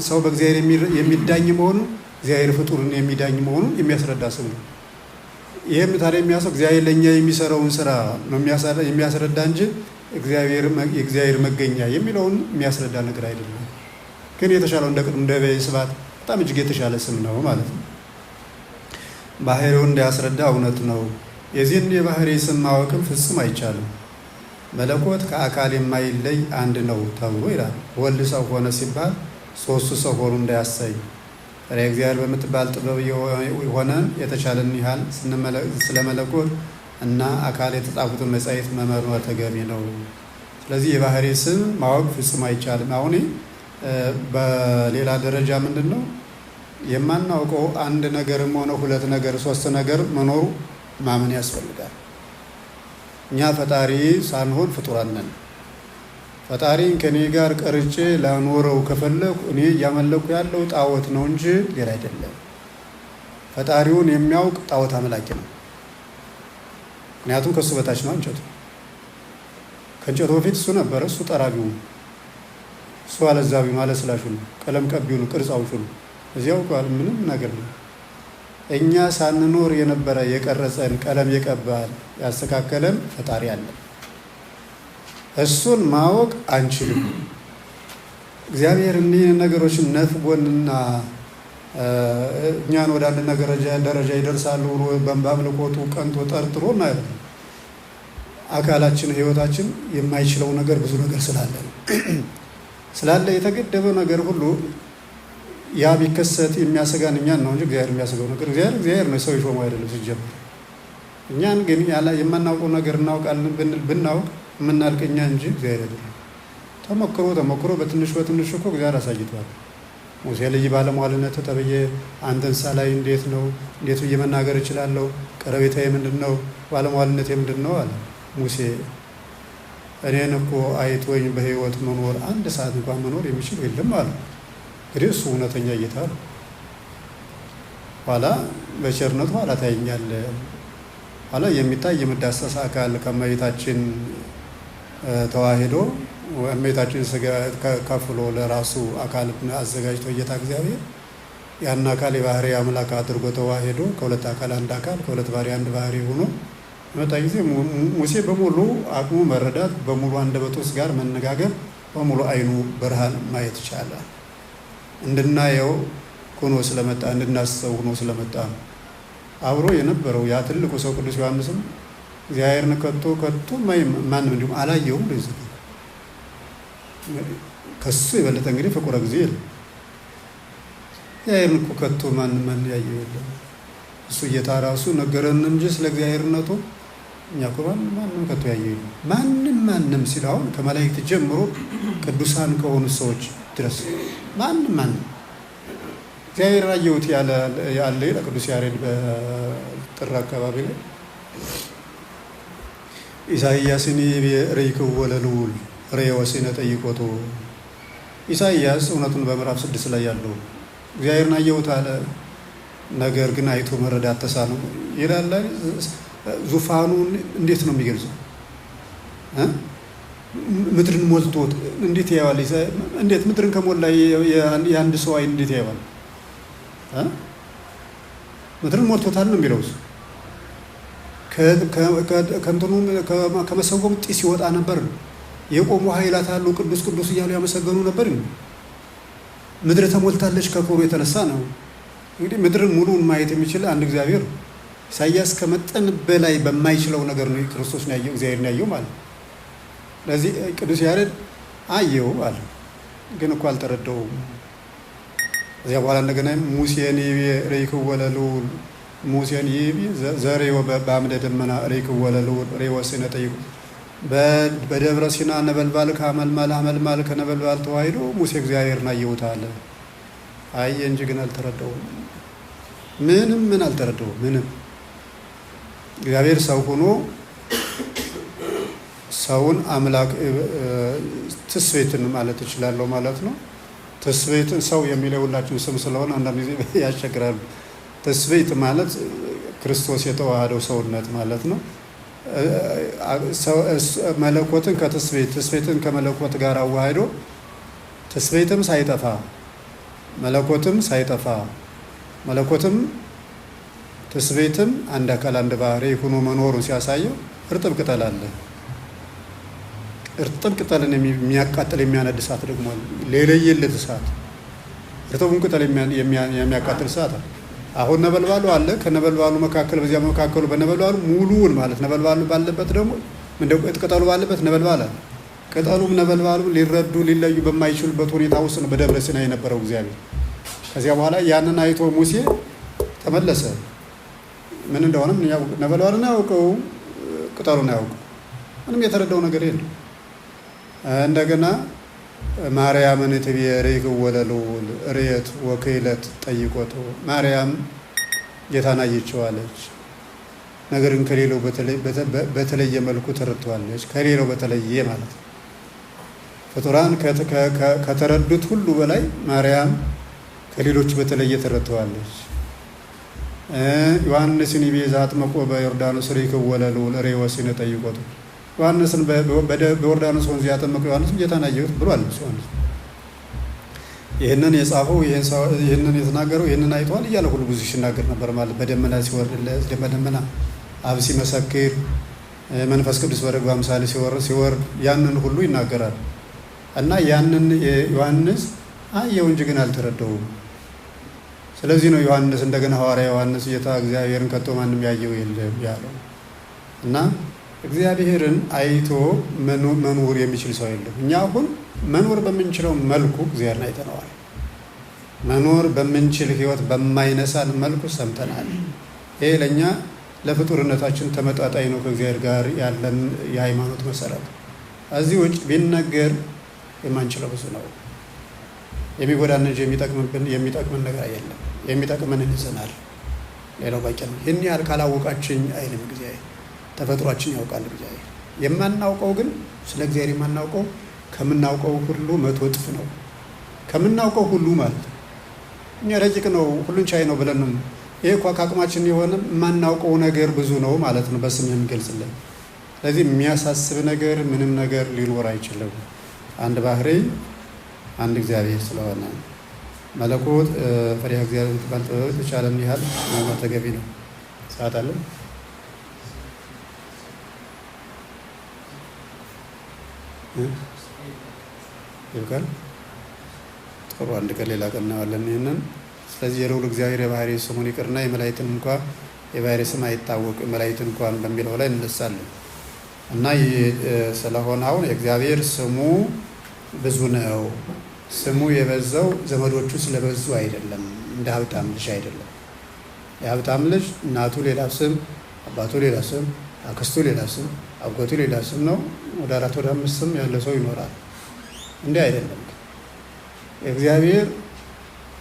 ሰው በእግዚአብሔር የሚዳኝ መሆኑ፣ እግዚአብሔር ፍጡርን የሚዳኝ መሆኑን የሚያስረዳ ስም ነው። ይህም ታዲያ የሚያሰው እግዚአብሔር ለእኛ የሚሰራውን ስራ ነው የሚያስረዳ እንጂ የእግዚአብሔር መገኛ የሚለውን የሚያስረዳ ነገር አይደለም። ግን የተሻለው እንደ በየስብሐት በጣም እጅግ የተሻለ ስም ነው ማለት ነው። ባህሪውን እንዲያስረዳ እውነት ነው። የዚህን የባህሪ ስም ማወቅም ፍጹም አይቻልም። መለኮት ከአካል የማይለይ አንድ ነው ተብሎ ይላል። ወልድ ሰው ሆነ ሲባል ሶስቱ ሰው ሆኑ እንዳያሳይ ፈሪሃ እግዚአብሔር በምትባል ጥበብ ሆነን የተቻለን ያህል ስለ መለኮት እና አካል የተጻፉትን መጻሕፍት መመርመር ተገቢ ነው። ስለዚህ የባህሪ ስም ማወቅ ፍጹም አይቻልም። አሁን በሌላ ደረጃ ምንድን ነው የማናውቀው አንድ ነገርም ሆነ ሁለት ነገር ሶስት ነገር መኖሩ ማመን ያስፈልጋል። እኛ ፈጣሪ ሳንሆን ፍጡራን ነን። ፈጣሪን ከኔ ጋር ቀርጬ ላኖረው ከፈለኩ እኔ እያመለኩ ያለው ጣዖት ነው እንጂ ሌላ አይደለም። ፈጣሪውን የሚያውቅ ጣዖት አምላኪ ነው። ምክንያቱም ከእሱ በታች ነው እንጨቱ። ከእንጨቱ በፊት እሱ ነበረ። እሱ ጠራቢው፣ እሱ አለዛቢው ማለት ስላሹ ነው። ቀለም ቀቢው ነው። ቅርጽ አውጩ ነው። እዚያው ምንም ነገር ነው። እኛ ሳንኖር የነበረ የቀረጸን፣ ቀለም የቀባል፣ ያስተካከለን ፈጣሪ አለ። እሱን ማወቅ አንችልም። እግዚአብሔር እኒህ ነገሮችን ነፍጎንና እኛን ወደ አንድ ደረጃ ይደርሳሉ ብሎ በአምልኮቱ ቀንቶ ጠርጥሮ ማለት ነው። አካላችን ሕይወታችን የማይችለው ነገር ብዙ ነገር ስላለ የተገደበ ነገር ሁሉ ያ ቢከሰት የሚያሰጋን እኛን ነው እንጂ እግዚአብሔር የሚያሰጋው ነገር እግዚአብሔር ነው። ሰው ይሾመው አይደለም ሲጀምር። እኛን ግን የማናውቀው ነገር እናውቃለን ብናውቅ የምናልቅ እኛ እንጂ እግዚአብሔር አይደለም። ተሞክሮ በትንሹ እኮ እግዚአብሔር አሳይቷል። ሙሴ ልጅ ባለሟልነት ተብዬ አንተ እንስሳ ላይ እንዴት ብዬ መናገር እችላለሁ? ቀረቤታዬ ምንድን ነው? ባለሟልነቴ ምንድን ነው አለ ሙሴ። እኔን እኮ አይቶኝ በሕይወት መኖር አንድ ሰዓት እንኳን መኖር የሚችል የለም አለ። እንግዲህ እሱ እውነተኛ ጌታ ነው። ኋላ በቸርነቱ ኋላ ታየኛለህ፣ ኋላ የሚታይ የምዳሰስ አካል ከእመቤታችን ተዋሂዶ እመቤታችን ሥጋ ከፍሎ ለራሱ አካል አዘጋጅቶ ጌታ እግዚአብሔር ያን አካል የባህሪ አምላክ አድርጎ ተዋሂዶ ከሁለት አካል አንድ አካል ከሁለት ባህሪ አንድ ባህሪ ሆኖ መጣ ጊዜ ሙሴ በሙሉ አቅሙ መረዳት፣ በሙሉ አንደበቱ ጋር መነጋገር፣ በሙሉ አይኑ ብርሃን ማየት ይቻላል። እንድናየው ሆኖ ስለመጣ እንድናስሰው ሆኖ ስለመጣ አብሮ የነበረው ያ ትልቁ ሰው ቅዱስ ዮሐንስም እግዚአብሔርን ከቶ ማንም እንዲሁም አላየውም። ለዚህ ከሱ የበለጠ እንግዲህ ፍቁረ ጊዜ የለም። እግዚአብሔርን እኮ ከቶ ማን ያየው የለም። እሱ ጌታ ራሱ ነገረን እንጂ ስለ እግዚአብሔርነቱ እኛ እኮ ማንም ከቶ ያየው የለም። ማንም ሲል አሁን ከመላእክት ጀምሮ ቅዱሳን ከሆኑ ሰዎች ድረስ ማንም እግዚአብሔር አየሁት ያለ ቅዱስ ያሬድ በጥር አካባቢ ላይ ኢሳይያስን ርኢክዎ ለልዑል ርዕዮስነ ጠይቆቶ። ኢሳይያስ እውነቱን በምዕራፍ 6 ላይ ያለው እግዚአብሔርን አየሁት አለ፣ ነገር ግን አይቶ መረዳት ተሳነው ይላል። ዙፋኑን እንዴት ነው የሚገልጸው? ምድርን ሞልቶት እንዴት ያየዋል? እንዴት ምድርን ከሞላ የአንድ ሰው አይን እንዴት ያየዋል? ምድርን ሞልቶታል ነው የሚለው። ከእንትኑ ከመሰጎም ጢስ ይወጣ ነበር። የቆሙ ኃይላት አሉ ቅዱስ ቅዱስ እያሉ ያመሰገኑ ነበር። ምድር ተሞልታለች ከክብሩ የተነሳ ነው። እንግዲህ ምድርን ሙሉን ማየት የሚችል አንድ እግዚአብሔር። ኢሳይያስ ከመጠን በላይ በማይችለው ነገር ነው ክርስቶስን ያየው፣ እግዚአብሔርን ያየው ማለት ነው። ለዚህ ቅዱስ ያሬድ አየው አለ፣ ግን እኮ አልተረዳውም። እዚያ በኋላ እንደገና ሙሴን ርኢክዎ ለልዑል ሙሴን ዘሬዎ በአምደ ደመና ርኢክዎ ለልዑል ርዕዮስነ ጠይቆ። በደብረ ሲና ነበልባል ከአመልማል ከነበልባል ተዋሂዶ ሙሴ እግዚአብሔርን አየሁት አለ። አየ እንጂ ግን አልተረዳውም። ምን አልተረዳውም። ምንም እግዚአብሔር ሰው ሆኖ ሰውን አምላክ ትስብእትን ማለት እችላለሁ ማለት ነው። ትስብእትን ሰው የሚለው ሁላችን ስም ስለሆነ አንዳንድ ጊዜ ያስቸግራሉ። ትስብእት ማለት ክርስቶስ የተዋሃደው ሰውነት ማለት ነው። መለኮትን ከትስብእት ትስብእትን ከመለኮት ጋር አዋህዶ ትስብእትም ሳይጠፋ መለኮትም ሳይጠፋ መለኮትም ትስብእትም አንድ አካል አንድ ባህሪ ሆኖ መኖሩን ሲያሳየው እርጥብ ቅጠል አለ። እርጥብ ቅጠልን የሚያቃጥል የሚያነድ እሳት ደግሞ አለ። ለየለት እሳት እርጥቡን ቅጠል የሚያቃጥል እሳት አለ። አሁን ነበልባሉ አለ። ከነበልባሉ መካከል በዚያ መካከሉ በነበልባሉ ሙሉውን ማለት ነበልባሉ ባለበት ደግሞ እንደው ቅጠሉ ባለበት ነበልባል አለ። ቅጠሉም ነበልባሉ ሊረዱ ሊለዩ በማይችሉበት ሁኔታ ውስጥ ነው በደብረ ሲና የነበረው እግዚአብሔር። ከዚያ በኋላ ያንን አይቶ ሙሴ ተመለሰ። ምን እንደሆነም ነበልባሉን ያውቀው ቅጠሉን ያውቀው ምንም የተረዳው ነገር የለም። እንደገና ማርያምን ትቤ ርኢክ ወለሉ ርየት ወክህለት ጠይቆቱ ማርያም ጌታን አየችዋለች። ነገር ግን ከሌላው በተለየ መልኩ ተረድተዋለች። ከሌላው በተለየ ማለት ነው። ፍጡራን ከተረዱት ሁሉ በላይ ማርያም ከሌሎች በተለየ ተረድተዋለች። ዮሐንስን ይቤዛ አጥመቆ በዮርዳኖስ ርኢክ ወለሉ ርየወሲነ ጠይቆቱ ዮሐንስን በዮርዳኖስ ወንዝ ያጠመቀው ዮሐንስ ጌታን አየሁት ብሏል። ዮሐንስ ይህንን የጻፈው ይህንን የተናገረው ይህንን አይተዋል እያለ ሁሉ ብዙ ሲናገር ነበር ማለት በደመና ሲወርድለት በደመና አብ ሲመሰክር መንፈስ ቅዱስ በርግብ አምሳል ሲወርድ ያንን ሁሉ ይናገራል እና ያንን ዮሐንስ አየው እንጂ ግን አልተረዳውም። ስለዚህ ነው ዮሐንስ እንደገና ሐዋርያ ዮሐንስ ጌታ እግዚአብሔርን ከቶ ማንም ያየው የለም ያለው እና እግዚአብሔርን አይቶ መኖር የሚችል ሰው የለም። እኛ አሁን መኖር በምንችለው መልኩ እግዚአብሔርን አይተነዋል። መኖር በምንችል ህይወት በማይነሳን መልኩ ሰምተናል። ይሄ ለእኛ ለፍጡርነታችን ተመጣጣኝ ነው ከእግዚአብሔር ጋር ያለን የሃይማኖት መሰረት። እዚህ ውጭ ቢነገር የማንችለው ብዙ ነው። የሚጎዳን እንጂ የሚጠቅመን ነገር የለም። የሚጠቅመን እንይዘናል። ሌላው በቂ ነው። ይህን ያህል ካላወቃችኝ አይልም እግዚአብሔር። ተፈጥሯችን ያውቃል እግዚአብሔር። የማናውቀው ግን ስለ እግዚአብሔር የማናውቀው ከምናውቀው ሁሉ 100 እጥፍ ነው። ከምናውቀው ሁሉ ማለት እኛ ረቂቅ ነው ሁሉን ቻይ ነው ብለን ነው። ይሄ እኮ ከአቅማችን የሆነ የማናውቀው ነገር ብዙ ነው ማለት ነው በስም የሚገልጽልን። ስለዚህ የሚያሳስብ ነገር ምንም ነገር ሊኖር አይችልም። አንድ ባህሪ አንድ እግዚአብሔር ስለሆነ መለኮት ፈሪሃ እግዚአብሔር ትባል ጥበብ የተቻለን ያህል መኖር ተገቢ ነው። ሰዓት አለ። ይልካል ጥሩ አንድ ቀን ሌላ ቀን እናዋለን ይሄንን። ስለዚህ የልዑል እግዚአብሔር የባህሪ ስሙን ይቅርና የመላእክትን እንኳን የባህሪ ስም አይታወቅ መላእክትን እንኳን በሚለው ላይ እንነሳለን እና ስለሆነ አሁን የእግዚአብሔር ስሙ ብዙ ነው። ስሙ የበዛው ዘመዶቹ ስለበዙ አይደለም፣ እንደ ሀብታም ልጅ አይደለም። የሀብታም ልጅ እናቱ ሌላ ስም፣ አባቱ ሌላ ስም፣ አክስቱ ሌላ ስም፣ አጎቱ ሌላ ስም ነው። ወደ 4 ወደ 5 ስም ያለ ሰው ይኖራል። እንዲህ አይደለም። እግዚአብሔር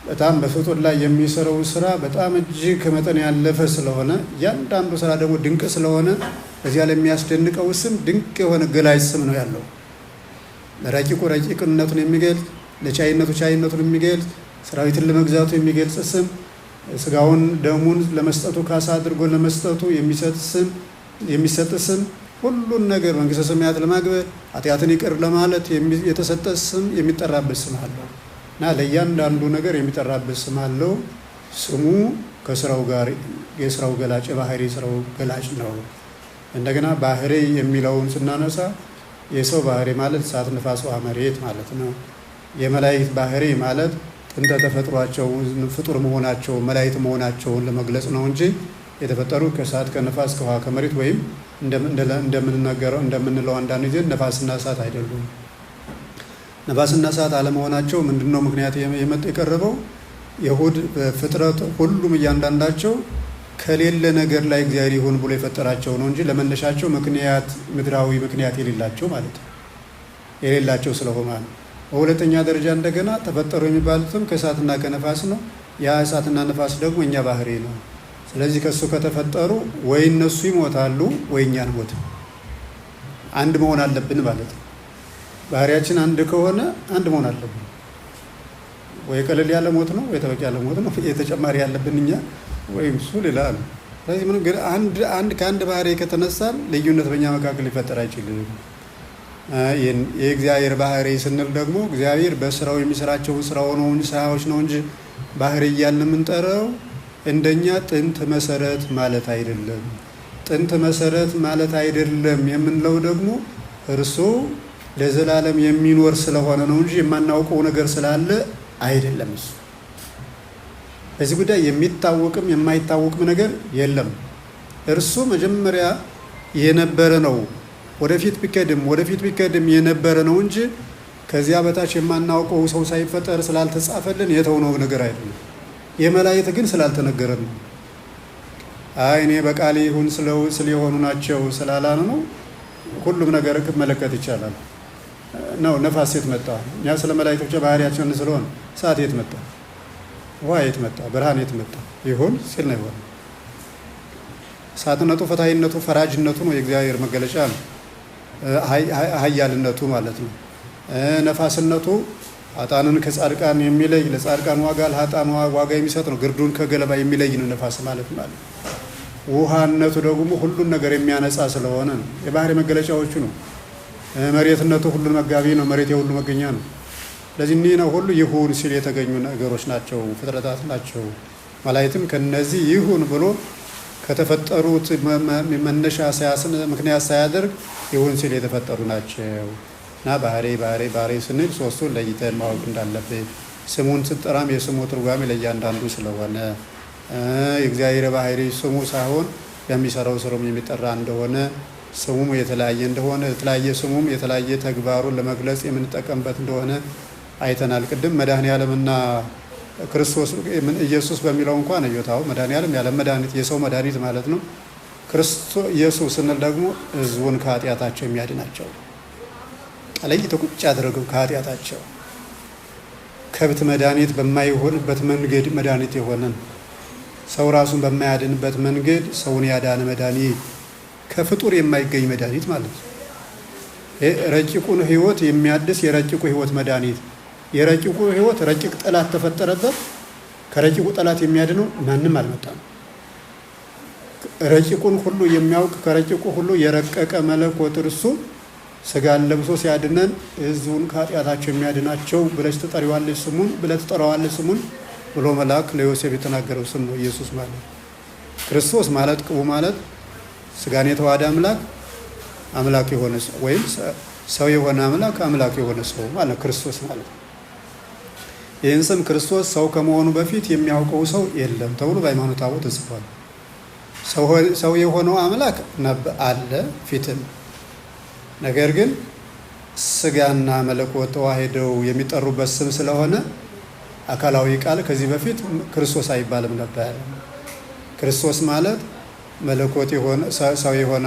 በጣም በፍጡር ላይ የሚሰራው ስራ በጣም እጅግ ከመጠን ያለፈ ስለሆነ እያንዳንዱ ስራ ደግሞ ድንቅ ስለሆነ በዚያ ላይ የሚያስደንቀው ስም ድንቅ የሆነ ገላጭ ስም ነው ያለው። ለረቂቁ ረቂቅነቱን የሚገልጽ፣ ለቻይነቱ ቻይነቱን የሚገልጽ፣ ሰራዊትን ለመግዛቱ የሚገልጽ ስም፣ ስጋውን ደሙን ለመስጠቱ ካሳ አድርጎ ለመስጠቱ የሚሰጥ ስም፣ ሁሉን ነገር መንግስተ ሰማያት ለማግባት ኃጢአትን ይቅር ለማለት የተሰጠ ስም የሚጠራበት ስም አለው እና ለእያንዳንዱ ነገር የሚጠራበት ስም አለው። ስሙ ከስራው ጋር የስራው ገላጭ የባህሪ ስራው ገላጭ ነው። እንደገና ባህሪ የሚለውን ስናነሳ የሰው ባህሪ ማለት እሳት፣ ነፋስ፣ ውሃ፣ መሬት ማለት ነው። የመላእክት ባህሪ ማለት ጥንተ ተፈጥሯቸው ፍጡር መሆናቸው መላእክት መሆናቸውን ለመግለጽ ነው እንጂ የተፈጠሩ ከእሳት ከነፋስ ከውሃ ከመሬት ወይም እንደምንለው አንዳንድ ጊዜ ነፋስና እሳት አይደሉም። ነፋስና እሳት አለመሆናቸው ምንድነው ምክንያት የቀረበው? የሁድ ፍጥረት ሁሉም እያንዳንዳቸው ከሌለ ነገር ላይ እግዚአብሔር ይሁን ብሎ የፈጠራቸው ነው እንጂ ለመነሻቸው ምክንያት ምድራዊ ምክንያት የሌላቸው ማለት ነው። የሌላቸው ስለሆነ ነው። በሁለተኛ ደረጃ እንደገና ተፈጠሩ የሚባሉትም ከእሳትና ከነፋስ ነው። ያ እሳትና ነፋስ ደግሞ እኛ ባህሪ ነው። ስለዚህ ከሱ ከተፈጠሩ ወይ እነሱ ይሞታሉ ወይ እኛ እንሞት። አንድ መሆን አለብን ማለት ነው። ባህሪያችን አንድ ከሆነ አንድ መሆን አለብን። ወይ ቀለል ያለ ሞት ነው ወይ ተበቂ ያለ ሞት ነው። የተጨማሪ ያለብን እኛ ወይም እሱ ሌላ ነው። ስለዚህ ምንም ግን አንድ ከአንድ ባህሪ ከተነሳን ልዩነት በእኛ መካከል ሊፈጠር አይችልም። የእግዚአብሔር ባህሪ ስንል ደግሞ እግዚአብሔር በስራው የሚሰራቸውን ስራዎች ነው እንጂ ባህሪ እያልን የምንጠራው እንደኛ ጥንት መሰረት ማለት አይደለም። ጥንት መሰረት ማለት አይደለም የምንለው ደግሞ እርሱ ለዘላለም የሚኖር ስለሆነ ነው እንጂ የማናውቀው ነገር ስላለ አይደለም። እሱ በዚህ ጉዳይ የሚታወቅም የማይታወቅም ነገር የለም። እርሱ መጀመሪያ የነበረ ነው። ወደፊት ቢከድም የነበረ ነው እንጂ ከዚያ በታች የማናውቀው ሰው ሳይፈጠር ስላልተጻፈልን የተውነው ነገር አይደለም። የመላእክት ግን ስላልተነገረን ነው። አይ እኔ በቃል ይሁን ስለሆኑ ናቸው ስላላን ነው ሁሉም ነገር መለከት ይቻላል ነው። ነፋስ የት መጣ? እኛ ስለ መላእክቶች ባህሪያቸውን ስለሆነ እሳት የት መጣ? ውሃ የት መጣ? ብርሃን የት መጣ? ይሁን ሲል ነው ይሆን። እሳትነቱ፣ ፈታይነቱ፣ ፈራጅነቱ ነው የእግዚአብሔር መገለጫ ነው። ኃያልነቱ ማለት ነው። ነፋስነቱ ኃጥአንን ከጻድቃን የሚለይ፣ ለጻድቃን ዋጋ ለኃጥአን ዋጋ የሚሰጥ ነው። ግርዱን ከገለባ የሚለይ ነው ነፋስ ማለት ማለት። ውሃነቱ ደግሞ ሁሉን ነገር የሚያነጻ ስለሆነ ነው። የባህሪ መገለጫዎቹ ነው። መሬትነቱ ሁሉን መጋቢ ነው። መሬት የሁሉ መገኛ ነው። ስለዚህ እኒህ ነው ሁሉ ይሁን ሲል የተገኙ ነገሮች ናቸው፣ ፍጥረታት ናቸው። መላእክትም ከነዚህ ይሁን ብሎ ከተፈጠሩት መነሻ ምክንያት ሳያደርግ ይሁን ሲል የተፈጠሩ ናቸው። እና ባህሪ ስንል ሶስቱን ለይተን ማወቅ እንዳለብን፣ ስሙን ስንጠራም የስሙ ትርጓሜ ለእያንዳንዱ ስለሆነ የእግዚአብሔር ባህሪ ስሙ ሳይሆን የሚሰራው ስሩም የሚጠራ እንደሆነ ስሙም የተለያየ እንደሆነ የተለያየ ስሙም የተለያየ ተግባሩን ለመግለጽ የምንጠቀምበት እንደሆነ አይተናል። ቅድም መድኃኔዓለምና ክርስቶስ ኢየሱስ በሚለው እንኳን እዮታው መድኃኔዓለም ያለ መድኃኒት የሰው መድኃኒት ማለት ነው። ክርስቶስ ኢየሱስ ስንል ደግሞ ሕዝቡን ከኃጢአታቸው የሚያድናቸው ለይቶ ቁጭ ያደረገው ከኃጢአታቸው ከብት መድኃኒት በማይሆንበት መንገድ መድኃኒት የሆነን ሰው ራሱን በማያድንበት መንገድ ሰውን ያዳነ መድኃኒት ከፍጡር የማይገኝ መድኃኒት ማለት ነው። ረቂቁን ሕይወት የሚያድስ የረቂቁ ሕይወት መድኃኒት። የረቂቁ ሕይወት ረቂቅ ጠላት ተፈጠረበት። ከረቂቁ ጠላት የሚያድነው ማንም አልመጣም። ረቂቁን ሁሉ የሚያውቅ ከረቂቁ ሁሉ የረቀቀ መለኮት እርሱ ስጋን ለብሶ ሲያድነን ሕዝቡን ከኃጢአታቸው የሚያድናቸው ብለሽ ትጠሪዋለሽ ስሙን ብለህ ትጠራዋለሽ ስሙን ብሎ መልአክ ለዮሴፍ የተናገረው ስም ነው ኢየሱስ ማለት። ክርስቶስ ማለት ቅቡ ማለት ስጋን የተዋሃደ አምላክ የሆነ ሰው ወይም ሰው የሆነ አምላክ የሆነ ሰው ማለት ክርስቶስ ማለት። ይህን ስም ክርስቶስ ሰው ከመሆኑ በፊት የሚያውቀው ሰው የለም ተብሎ በሃይማኖተ አበው ተጽፏል። ሰው የሆነው አምላክ አለ ፊትም። ነገር ግን ስጋና መለኮት ተዋህደው የሚጠሩበት ስም ስለሆነ አካላዊ ቃል ከዚህ በፊት ክርስቶስ አይባልም ነበር። ክርስቶስ ማለት መለኮት የሆነ ሰው የሆነ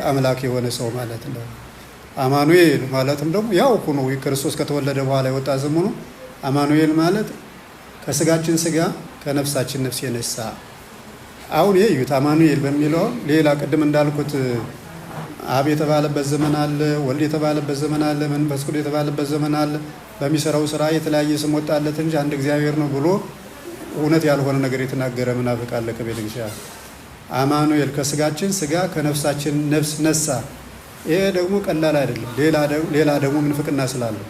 አምላክ የሆነ ሰው ማለት ነው። አማኑኤል ማለትም ደግሞ ያው ሆኖ ክርስቶስ ከተወለደ በኋላ የወጣ ስሙ ነው። አማኑኤል ማለት ከስጋችን ስጋ ከነፍሳችን ነፍስ የነሳ። አሁን ይዩት አማኑኤል በሚለው ሌላ ቅድም እንዳልኩት አብ የተባለበት ዘመን አለ፣ ወልድ የተባለበት ዘመን አለ፣ መንፈስ ቅዱስ የተባለበት ዘመን አለ። በሚሰራው ስራ የተለያየ ስም ወጣለት እንጂ አንድ እግዚአብሔር ነው ብሎ እውነት ያልሆነ ነገር የተናገረ ምናፍቅ አለ ከቤተ ክርስቲያን። አማኑኤል ከስጋችን ስጋ ከነፍሳችን ነፍስ ነሳ። ይሄ ደግሞ ቀላል አይደለም። ሌላ ደግሞ ምንፍቅና ስላለው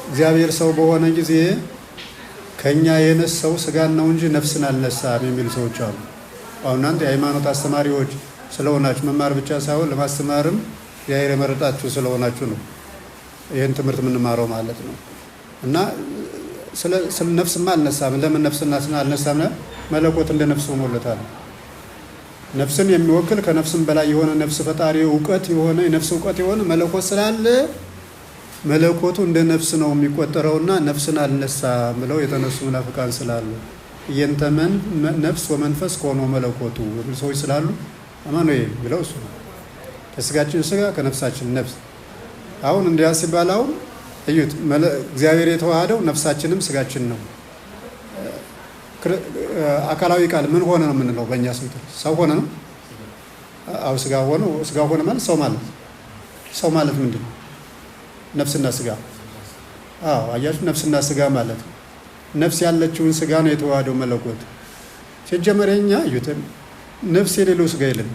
እግዚአብሔር ሰው በሆነ ጊዜ ከኛ የነሳው ስጋን ነው እንጂ ነፍስን አልነሳም የሚሉ ሰዎች አሉ። አሁን እናንተ የሃይማኖት አስተማሪዎች ስለሆናችሁ መማር ብቻ ሳይሆን ለማስተማርም እግዚአብሔር የመረጣችሁ ስለሆናችሁ ነው ይህን ትምህርት የምንማረው ማለት ነው። እና ስለ ነፍስማ አልነሳም። ለምን ነፍስና አልነሳም? መለኮት እንደ ነፍስ ሆኖለታል። ነፍስን የሚወክል ከነፍስም በላይ የሆነ ነፍስ ፈጣሪ እውቀት የሆነ የነፍስ እውቀት የሆነ መለኮት ስላለ መለኮቱ እንደ ነፍስ ነው የሚቆጠረውና ነፍስን አልነሳም ብለው የተነሱ መናፍቃን ስላሉ እየንተመን ነፍስ ወመንፈስ ከሆነው መለኮቱ ሰዎች ስላሉ አማኑኤል ብለው እሱ ነው። ከስጋችን ስጋ ከነፍሳችን ነፍስ። አሁን እንዲያ ሲባል አሁን እዩት፣ እግዚአብሔር የተዋሃደው ነፍሳችንም ስጋችን ነው። አካላዊ ቃል ምን ሆነ ነው የምንለው? በእኛ ስንት ሰው ሆነ ነው? አው ስጋ ሆነ ማለት ሰው ማለት ምንድን ነው? ነፍስና ስጋ። አዎ አያችሁ፣ ነፍስና ስጋ ማለት ነው። ነፍስ ያለችውን ስጋ ነው የተዋሃደው መለኮት። ሲጀመረኛ እዩት፣ ነፍስ የሌለው ስጋ የለም።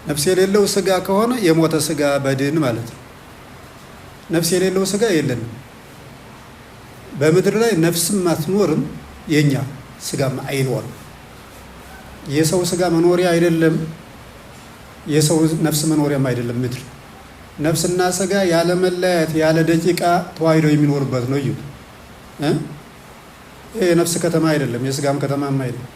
ነፍስ የሌለው ስጋ ከሆነ የሞተ ስጋ በድን ማለት ነው። ነፍስ የሌለው ስጋ የለንም። በምድር ላይ ነፍስም አትኖርም፣ የኛ ስጋም አይኖርም። የሰው ስጋ መኖሪያ አይደለም፣ የሰው ነፍስ መኖሪያም አይደለም ምድር። ነፍስና ስጋ ያለ መለያየት ያለ ደቂቃ ተዋሂደው የሚኖርበት ነው። እዩት፣ ይሄ የነፍስ ከተማ አይደለም፣ የስጋም ከተማም አይደለም።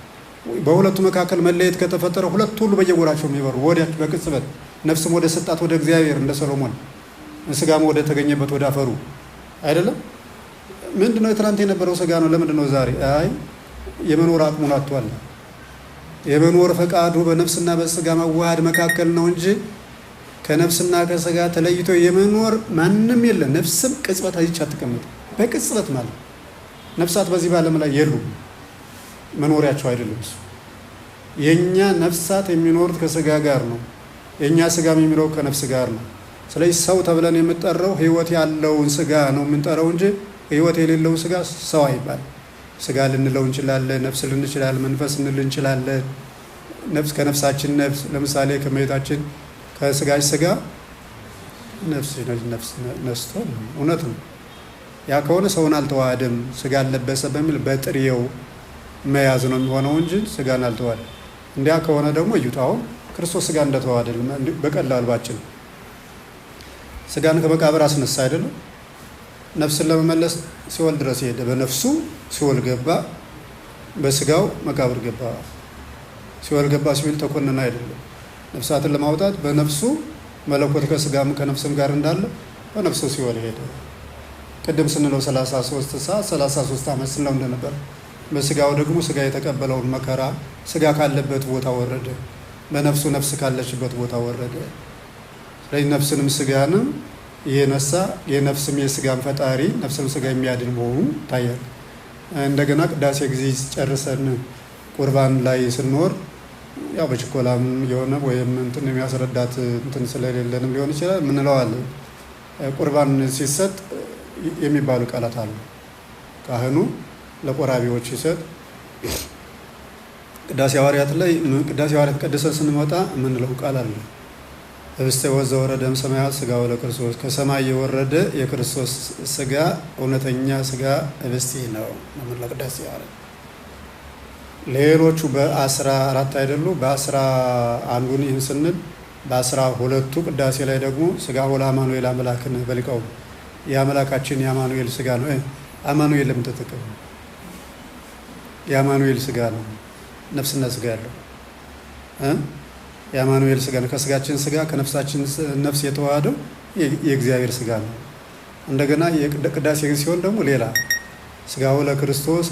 በሁለቱ መካከል መለየት ከተፈጠረ ሁለቱ ሁሉ በየጎራቸው የሚበሩ ወዲያች በቅጽበት ነፍስም ወደ ሰጣት ወደ እግዚአብሔር እንደ ሰሎሞን፣ ስጋም ወደ ተገኘበት ወደ አፈሩ አይደለም። ምንድነው ትናንት የነበረው ስጋ ነው። ለምንድነው ዛሬ? አይ የመኖር አቅሙን አጥቷል። የመኖር ፈቃዱ በነፍስና በስጋ መዋሃድ መካከል ነው እንጂ ከነፍስና ከስጋ ተለይቶ የመኖር ማንም የለም። ነፍስም ቅጽበት አይቻ አትቀመጥ። በቅጽበት ማለት ነፍሳት በዚህ ዓለም ላይ የሉም፣ መኖሪያቸው አይደለም እሱ። የኛ ነፍሳት የሚኖሩት ከስጋ ጋር ነው። የኛ ስጋም የሚኖረው ከነፍስ ጋር ነው። ስለዚህ ሰው ተብለን የምንጠራው ህይወት ያለውን ስጋ ነው የምንጠራው እንጂ ህይወት የሌለው ስጋ ሰው አይባል። ስጋ ልንለው እንችላለን፣ ነፍስ ልንችላለን፣ መንፈስ ልንል እንችላለን። ነፍስ ከነፍሳችን ነፍስ፣ ለምሳሌ ከመሬታችን ከስጋች ስጋ ነፍስ ነስቶ እውነት ነው። ያ ከሆነ ሰውን አልተዋሃደም፣ ስጋ አልለበሰ በሚል በጥሬው መያዝ ነው የሚሆነው እንጂ ስጋን አልተዋሃደም። እንዲያ ከሆነ ደግሞ እዩት፣ አሁን ክርስቶስ ስጋ እንደተዋሃደ በቀላሉ ባችን ስጋን ከመቃብር አስነሳ አይደለም። ነፍስን ለመመለስ ሲኦል ድረስ ሄደ። በነፍሱ ሲኦል ገባ፣ በስጋው መቃብር ገባ። ሲኦል ገባ ሲል ተኮነነ አይደለም። ነፍሳትን ለማውጣት በነፍሱ መለኮት ከስጋም ከነፍስም ጋር እንዳለ በነፍሱ ሲኦል ሄደ። ቅድም ስንለው 33 ሰዓት 33 ዓመት ስንለው እንደነበር በስጋው ደግሞ ስጋ የተቀበለውን መከራ ስጋ ካለበት ቦታ ወረደ፣ በነፍሱ ነፍስ ካለችበት ቦታ ወረደ። ስለዚህ ነፍስንም ስጋንም የነሳ የነፍስም የስጋም ፈጣሪ ነፍስም ስጋ የሚያድን መሆኑ ይታያል። እንደገና ቅዳሴ ጊዜ ጨርሰን ቁርባን ላይ ስንኖር ያው በችኮላም የሆነ ወይም እንትን የሚያስረዳት እንትን ስለሌለንም ሊሆን ይችላል ምንለዋለን። ቁርባን ሲሰጥ የሚባሉ ቃላት አሉ። ካህኑ ለቆራቢዎች ሲሰጥ ቅዳሴ ሐዋርያት ላይ ቅዳሴ ሐዋርያት ቀድሰን ስንመጣ የምንለው ቃል አለ። ህብስተ ወዘወረደ እምሰማያት ሥጋው ለክርስቶስ፣ ከሰማይ የወረደ የክርስቶስ ስጋ እውነተኛ ስጋ ህብስት ነው የምንለው ቅዳሴ ሐዋርያት። ሌሎቹ በ14 አይደሉ? በ11 ይህን ስንል በ12ቱ ቅዳሴ ላይ ደግሞ ሥጋሁ ለአማኑኤል አምላክነ በሊቃው የአምላካችን የአማኑኤል ስጋ ነው። አማኑኤል ለምን ተጠቀሙ? የአማኑኤል ስጋ ነው፣ ነፍስና ስጋ ያለው የአማኑኤል ስጋ ነው። ከስጋችን ስጋ ከነፍሳችን ነፍስ የተዋሃደው የእግዚአብሔር ስጋ ነው። እንደገና የቅዳሴ ሲሆን ደግሞ ሌላ ሥጋሁ ለክርስቶስ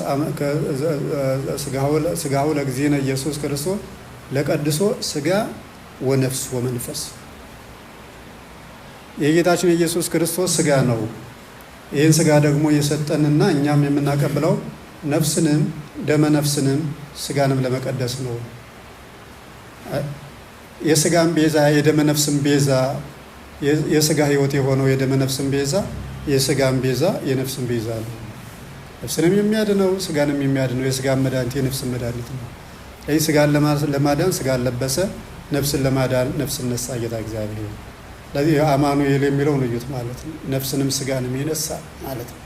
ሥጋሁ ለእግዚእነ ኢየሱስ ክርስቶስ ለቀድሶ ስጋ ወነፍስ ወመንፈስ፣ የጌታችን የኢየሱስ ክርስቶስ ስጋ ነው። ይህን ስጋ ደግሞ የሰጠንና እኛም የምናቀብለው ነፍስንም ደመ ነፍስንም ስጋንም ለመቀደስ ነው። የስጋም ቤዛ የደመ ነፍስም ቤዛ፣ የስጋ ህይወት የሆነው የደመ ነፍስም ቤዛ፣ የስጋም ቤዛ የነፍስም ቤዛ ነው። ነፍስንም የሚያድነው ስጋንም የሚያድነው የስጋን መድኃኒት የነፍስን መድኃኒት ነው። ይህ ስጋን ለማዳን ስጋን ለበሰ፣ ነፍስን ለማዳን ነፍስን ነሳ ጌታ እግዚአብሔር። ስለዚህ አማኑኤል የሚለውን እዩት ማለት ነው። ነፍስንም ስጋንም የነሳ ማለት ነው።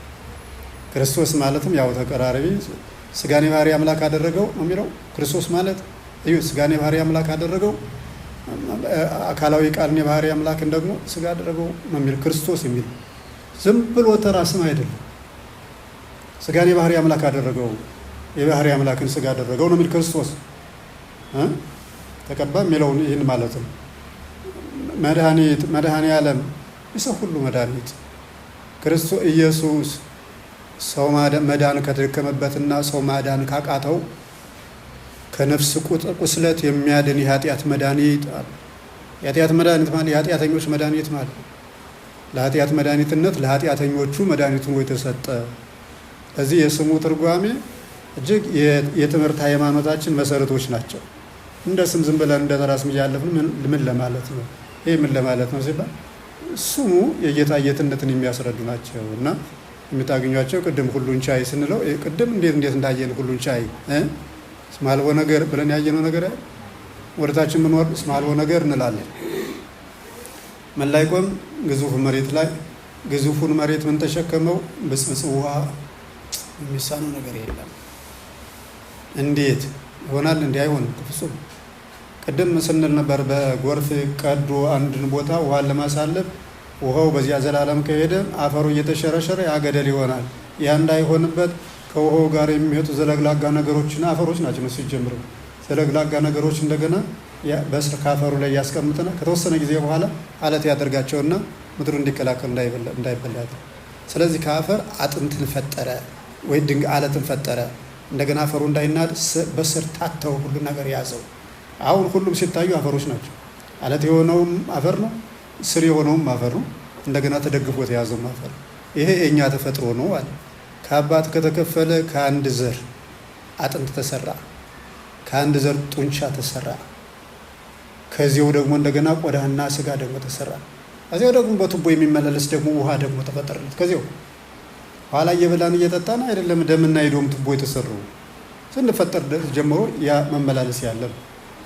ክርስቶስ ማለትም ያው ተቀራራቢ ስጋን የባህሪ አምላክ አደረገው ነው የሚለው ክርስቶስ ማለት እዩት። ስጋን የባህሪ አምላክ አደረገው፣ አካላዊ ቃልን የባህሪ አምላክን ደግሞ ስጋ አደረገው ነው የሚል ክርስቶስ የሚል ዝም ብሎ ተራ ስም አይደለም። ስጋን የባህሪ አምላክ አደረገው፣ የባህሪ አምላክን ስጋ አደረገው ነው የሚል ክርስቶስ ተቀባ የሚለውን ይህን ማለት ነው። መድኃኔ ዓለም የሰው ሁሉ መድኃኒት ክርስቶስ ኢየሱስ ሰው መዳን ከተደከመበትና ሰው ማዳን ካቃተው ከነፍስ ቁስለት የሚያድን የኃጢአት መድኃኒት አለ። የኃጢአት መድኃኒት ማለት የኃጢአተኞች መድኃኒት ማለት ለኃጢአት መድኃኒትነት ለኃጢአተኞቹ መድኃኒቱ የተሰጠ። እዚህ የስሙ ትርጓሜ እጅግ የትምህርት ሃይማኖታችን መሰረቶች ናቸው። እንደ ስም ዝም ብለን እንደ ተራ ስም እያለፍን ምን ለማለት ነው? ይህ ምን ለማለት ነው ሲባል ስሙ የጌታ ጌትነትን የሚያስረዱ ናቸው እና የምታገኟቸው ቅድም ሁሉን ቻይ ስንለው ቅድም እንዴት እንዳየን ሁሉን ቻይ ስማልቦ ነገር ብለን ያየነው ነገር ወደታችን ምንወር ስማልቦ ነገር እንላለን። መላይቆም ግዙፍ መሬት ላይ ግዙፉን መሬት ምን ተሸከመው? ብጽብጽ ውሃ የሚሳነው ነገር የለም። እንዴት ይሆናል? እንዲህ አይሆንም ፍጹም። ቅድም ስንል ነበር በጎርፍ ቀዶ አንድን ቦታ ውሃን ለማሳለፍ ውሃው በዚያ ዘላለም ከሄደ አፈሩ እየተሸረሸረ ያገደል ይሆናል። ያ እንዳይሆንበት ከውሃው ጋር የሚሄዱ ዘለግላጋ ነገሮችና አፈሮች ናቸው። ሲጀምሩ ዘለግላጋ ነገሮች እንደገና በስር ካፈሩ ላይ ያስቀምጥና ከተወሰነ ጊዜ በኋላ አለት ያደርጋቸውና ምድሩ እንዲከላከሉ እንዳይበላ። ስለዚህ ከአፈር አጥንትን ፈጠረ ወይ አለትን ፈጠረ። እንደገና አፈሩ እንዳይናድ በስር ታተው ሁሉ ነገር ያዘው። አሁን ሁሉም ሲታዩ አፈሮች ናቸው። አለት የሆነውም አፈር ነው፣ ስር የሆነውም አፈር ነው፣ እንደገና ተደግፎት የያዘውም አፈር ነው። ይሄ የእኛ ተፈጥሮ ነው አለ። ከአባት ከተከፈለ ከአንድ ዘር አጥንት ተሰራ፣ ከአንድ ዘር ጡንቻ ተሰራ። ከዚያው ደግሞ እንደገና ቆዳና ስጋ ደግሞ ተሰራ። ከዚያው ደግሞ በቱቦ የሚመላለስ ደግሞ ውሃ ደግሞ ተፈጠረለት። ከዚያው ኋላ እየበላን እየጠጣን አይደለም ደምና የዶም ቱቦ የተሰሩ ስንፈጠር ጀምሮ ያ መመላለስ ያለ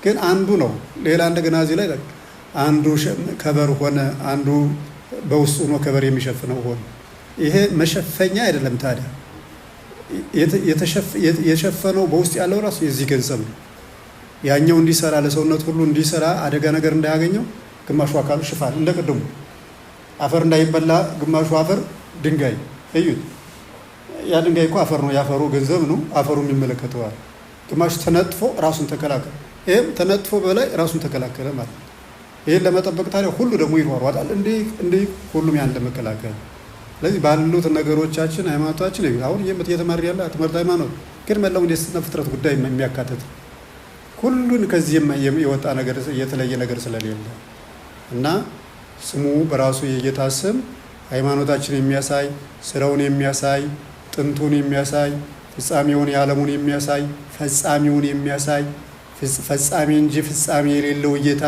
ግን አንዱ ነው። ሌላ እንደገና እዚህ ላይ አንዱ ከበር ሆነ፣ አንዱ በውስጡ ነው ከበር የሚሸፍነው ሆነ። ይሄ መሸፈኛ አይደለም። ታዲያ የሸፈነው በውስጥ ያለው ራሱ የዚህ ገንዘብ ነው። ያኛው እንዲሰራ ለሰውነት ሁሉ እንዲሰራ አደጋ ነገር እንዳያገኘው ግማሹ አካሉ ሽፋን እንደ ቅድሙ አፈር እንዳይበላ ግማሹ አፈር ድንጋይ እዩት። ያ ድንጋይ እኮ አፈር ነው፣ ያፈሩ ገንዘብ ነው፣ አፈሩ የሚመለከተዋል። ግማሹ ተነጥፎ ራሱን ተከላከለ፣ ይህም ተነጥፎ በላይ ራሱን ተከላከለ ማለት ነው። ይህን ለመጠበቅ ታዲያ ሁሉ ደግሞ ይሯሯጣል እንዲህ ሁሉም ያን ለመከላከል። ስለዚህ ባሉት ነገሮቻችን ሃይማኖታችን አሁን እየተማር ያለ ትምህርት ሃይማኖት ግን መላውን የስነ ፍጥረት ጉዳይ የሚያካትት ሁሉን ከዚህ የወጣ ነገር የተለየ ነገር ስለሌለ እና ስሙ በራሱ የጌታ ስም ሃይማኖታችን የሚያሳይ ስራውን የሚያሳይ ጥንቱን የሚያሳይ ፍጻሜውን የዓለሙን የሚያሳይ ፈጻሚውን የሚያሳይ ፈጻሚ እንጂ ፍጻሜ የሌለው ጌታ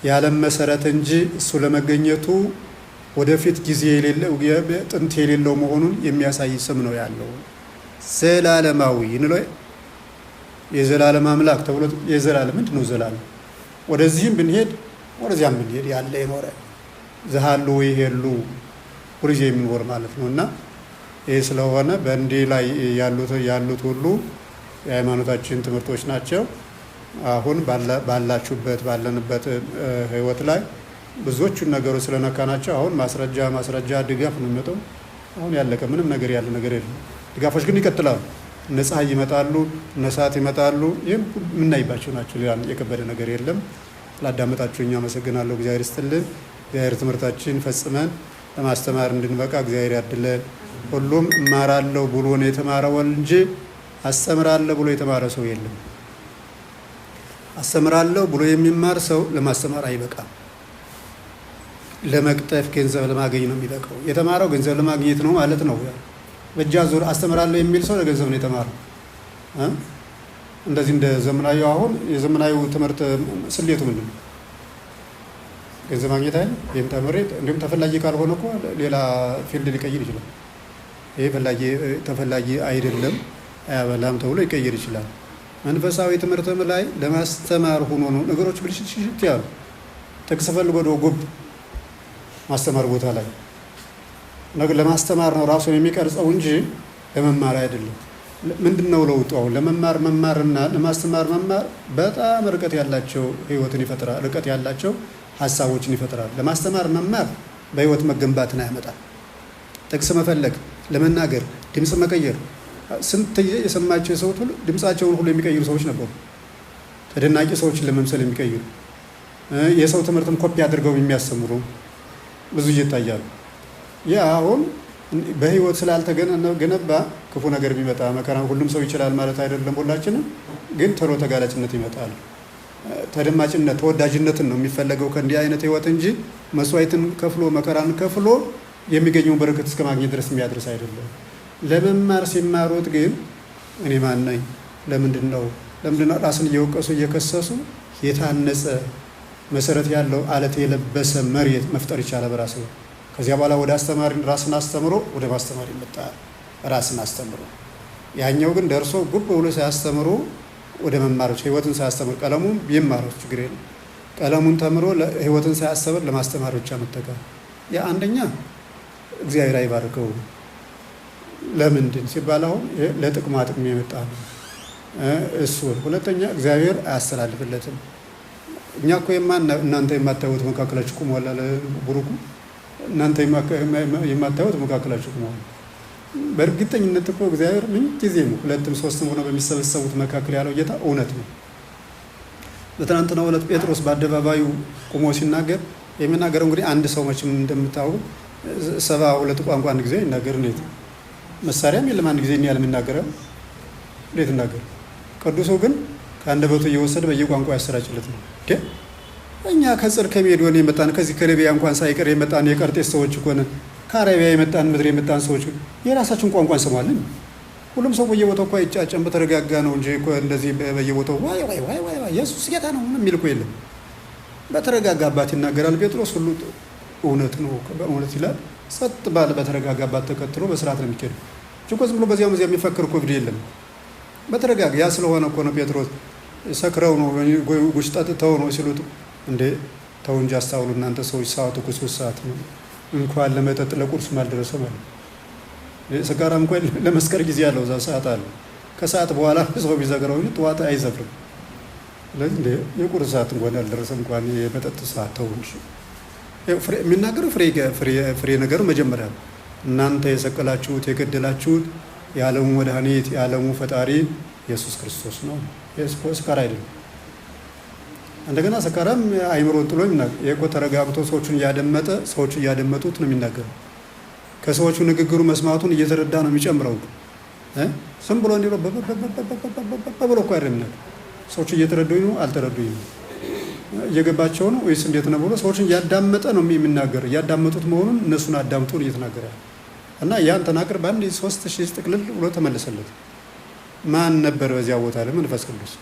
የዓለም መሰረት እንጂ እሱ ለመገኘቱ ወደፊት ጊዜ የሌለው ጥንት የሌለው መሆኑን የሚያሳይ ስም ነው ያለው። ዘላለማዊ እንሎ የዘላለም አምላክ ተብሎ የዘላለም ምንድን ነው? ዘላለም ወደዚህም ብንሄድ ወደዚያም ብንሄድ ያለ የኖረ ዘሃሉ ይሄሉ ሁልጊዜ የሚኖር ማለት ነው። እና ይህ ስለሆነ በእንዲህ ላይ ያሉት ሁሉ የሃይማኖታችን ትምህርቶች ናቸው። አሁን ባላችሁበት ባለንበት ህይወት ላይ ብዙዎቹን ነገሮች ስለነካናቸው አሁን ማስረጃ ድጋፍ ነው የሚመጣው። አሁን ያለቀ ምንም ነገር ያለ ነገር የለም። ድጋፎች ግን ይቀጥላሉ። እነ ፀሐይ ይመጣሉ፣ እነ ሰዓት ይመጣሉ። ይህም የምናይባቸው ናቸው። ሌላ የከበደ ነገር የለም። ስላዳመጣችሁኝ አመሰግናለሁ። እግዚአብሔር ይስጥልን። እግዚአብሔር ትምህርታችን ፈጽመን ለማስተማር እንድንበቃ እግዚአብሔር ያድለን። ሁሉም እማራለሁ ብሎ ነው የተማረው እንጂ አስተምራለሁ ብሎ የተማረ ሰው የለም። አስተምራለሁ ብሎ የሚማር ሰው ለማስተማር አይበቃም። ለመቅጠፍ ገንዘብ ለማግኘት ነው የሚበቃው። የተማረው ገንዘብ ለማግኘት ነው ማለት ነው። በእጅ አዙር አስተምራለሁ የሚል ሰው ለገንዘብ ነው የተማረው። እንደዚህ እንደ ዘመናዊ አሁን የዘመናዊ ትምህርት ስሌቱ ምንድን ነው? ገንዘብ ማግኘት አይደል? ይሄም ተምሬ እንዲሁም ተፈላጊ ካልሆነ እኮ ሌላ ፊልድ ሊቀይር ይችላል። ይሄ ተፈላጊ አይደለም አያበላም ተብሎ ይቀይር ይችላል። መንፈሳዊ ትምህርትም ላይ ለማስተማር ሆኖ ነው ነገሮች ብልሽት ያሉ ጥቅስ ፈልጎ ጉብ ማስተማር ቦታ ላይ ነገር ለማስተማር ነው ራሱን የሚቀርጸው እንጂ ለመማር አይደለም። ምንድነው ለውጡ? አሁን መማርና ለማስተማር መማር በጣም ርቀት ያላቸው ህይወትን ይፈጥራል። ርቀት ያላቸው ሀሳቦችን ይፈጥራል። ለማስተማር መማር በህይወት መገንባትን ያመጣል። ጥቅስ መፈለግ፣ ለመናገር፣ ድምጽ መቀየር። ስንት የሰማቸው ሰዎች ሁሉ ድምጻቸውን ሁሉ የሚቀይሩ ሰዎች ነበሩ። ተደናቂ ሰዎችን ለመምሰል የሚቀይሩ የሰው ትምህርትም ኮፒ አድርገው የሚያስተምሩ ብዙ ይታያሉ። ያ አሁን በህይወት ስላልተገነባ ክፉ ነገር ቢመጣ መከራ ሁሉም ሰው ይችላል ማለት አይደለም። ሁላችንም ግን ቶሎ ተጋላጭነት ይመጣል። ተደማጭነት ተወዳጅነትን ነው የሚፈለገው ከእንዲህ አይነት ህይወት እንጂ መስዋዕትን ከፍሎ መከራን ከፍሎ የሚገኘውን በረከት እስከ ማግኘት ድረስ የሚያደርስ አይደለም። ለመማር ሲማሩት ግን እኔ ማን ነኝ? ለምንድን ነው ራስን እየወቀሱ እየከሰሱ የታነጸ መሰረት ያለው አለት የለበሰ መሬት መፍጠር ይቻላል በራስ። ከዚያ በኋላ ወደ አስተማሪ ራስን አስተምሮ ወደ ማስተማር ይመጣል። ራስን አስተምሮ ያኛው ግን ደርሶ ጉብ ብሎ ሳያስተምሩ ወደ መማሮች ህይወትን ሳያስተምር ቀለሙን ቢማረው ችግር የለም። ቀለሙን ተምሮ ህይወትን ሳያስተምር ለማስተማር ብቻ መጠቀም ያ አንደኛ እግዚአብሔር አይባርከው። ለምንድን ሲባል አሁን ለጥቅማ ጥቅም የመጣ ነው እሱ። ሁለተኛ እግዚአብሔር አያስተላልፍለትም። እኛ እኮ እናንተ የማታዩት መካከላችሁ ቁሟል አለ ቡሩኩ። እናንተ የማታዩት መካከላችሁ ቁሟል። በእርግጠኝነት እኮ እግዚአብሔር ምን ጊዜም ሁለትም ሶስትም ሆነው በሚሰበሰቡት መካከል ያለው ጌታ እውነት ነው። በትናንትናው ዕለት ጴጥሮስ በአደባባዩ ቆሞ ሲናገር የሚናገረው እንግዲህ አንድ ሰው መቼም እንደምታውቁ 72 ቋንቋ አንድ ጊዜ ይናገር ነው። መሳሪያም የለም አንድ ጊዜ ያለ የሚናገረው እንዴት ይናገር? ቅዱሱ ግን ከአንደበቱ እየወሰደ በየቋንቋ ያሰራጭለት ነው። እኛ ከጽር ከሜዶን የመጣን ከዚህ ከሊቢያ እንኳን ሳይቀር የመጣን የቀርጤስ ሰዎች እኮ ነን። ከአረቢያ የመጣን ምድር የመጣን ሰዎች የራሳችን ቋንቋ እንሰማለን። ሁሉም ሰው በየቦታው እኮ አይጫጨም፣ በተረጋጋ ነው እንጂ እኮ እንደዚህ በየቦታው ዋይ ዋይ ዋይ ዋይ ኢየሱስ ጌታ ነው የሚል እኮ የለም። በተረጋጋባት ይናገራል ጴጥሮስ። ሁሉ እውነት ነው በእውነት ይላል። ጸጥ ባለ በተረጋጋባት ተከትሎ በስርዓት ነው የሚካሄደው እንጂ እኮ ዝም ብሎ በዚያ የሚፈክር እኮ ቪዲዮ የለም። በተረጋጋ ያ ስለሆነ እኮ ነው ጴጥሮስ ሰክረው ነው ጉሽ ጠጥተው ነው ሲሉት፣ እንዴ ተው እንጂ አስታውሉ እናንተ ሰዎች፣ ሰዓቱ እኮ 3 ሰዓት ነው፣ እንኳን ለመጠጥ ለቁርስም አልደረሰም አለ። ሰካራም እንኳን ለመስከር ጊዜ ያለው እዛ ሰዓት አለ። ከሰዓት በኋላ ሰው ቢዘግረው ጠዋት አይዘፍርም። ስለዚህ እንደ የቁርስ ሰዓት እንኳን አልደረሰም፣ እንኳን የመጠጥ ሰዓት ተው እንጂ። የሚናገረው ፍሬ ነገር መጀመሪያ ነው። እናንተ የሰቀላችሁት የገደላችሁት የዓለሙ መድኃኒት የዓለሙ ፈጣሪ ኢየሱስ ክርስቶስ ነው። ሰካራ አይደለም። እንደገና ሰካራም አይምሮን ጥሎ የሚናገር ይሄ እኮ ተረጋግቶ ሰዎችን እያደመጠ ሰዎች እያደመጡት ነው የሚናገረው። ከሰዎቹ ንግግሩ መስማቱን እየተረዳ ነው የሚጨምረው። ዝም ብሎ እንዲሮ በብሎ እኮ አይደለም። ሰዎች እየተረዱኝ ነው አልተረዱኝ ነው እየገባቸው ነው ወይስ እንዴት ነው ብሎ ሰዎችን እያዳመጠ ነው የሚናገር። እያዳመጡት መሆኑን እነሱን አዳምጦ እየተናገረ እና ያን ተናገር በአንድ 3000 ጥቅልል ብሎ ተመለሰለት። ማን ነበር በዚያ ቦታ ላይ? መንፈስ ቅዱስ።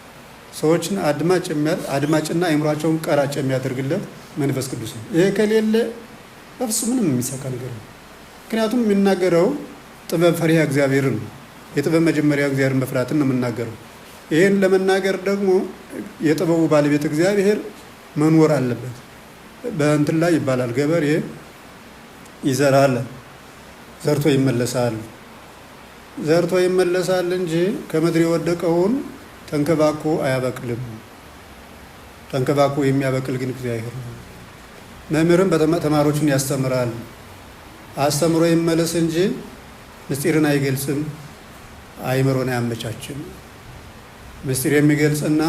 ሰዎችን አድማጭና አይምሯቸውን ቀራጭ የሚያደርግለት መንፈስ ቅዱስ ነው። ይሄ ከሌለ በፍጹም ምንም የሚሳካ ነገር ነው። ምክንያቱም የሚናገረው ጥበብ ፈሪሃ እግዚአብሔርን ነው። የጥበብ መጀመሪያ እግዚአብሔርን መፍራትን ነው የምናገረው። ይህን ለመናገር ደግሞ የጥበቡ ባለቤት እግዚአብሔር መኖር አለበት። በእንትን ላይ ይባላል ገበሬ ይዘራል፣ ዘርቶ ይመለሳል። ዘርቶ ይመለሳል እንጂ ከምድር የወደቀውን ተንከባኮ አያበቅልም። ተንከባኮ የሚያበቅል ግን እግዚአብሔር ነው። መምህርም ተማሪዎችን ያስተምራል። አስተምሮ ይመለስ እንጂ ምስጢርን አይገልጽም፣ አይምሮን አያመቻችም። ምስጢር የሚገልጽና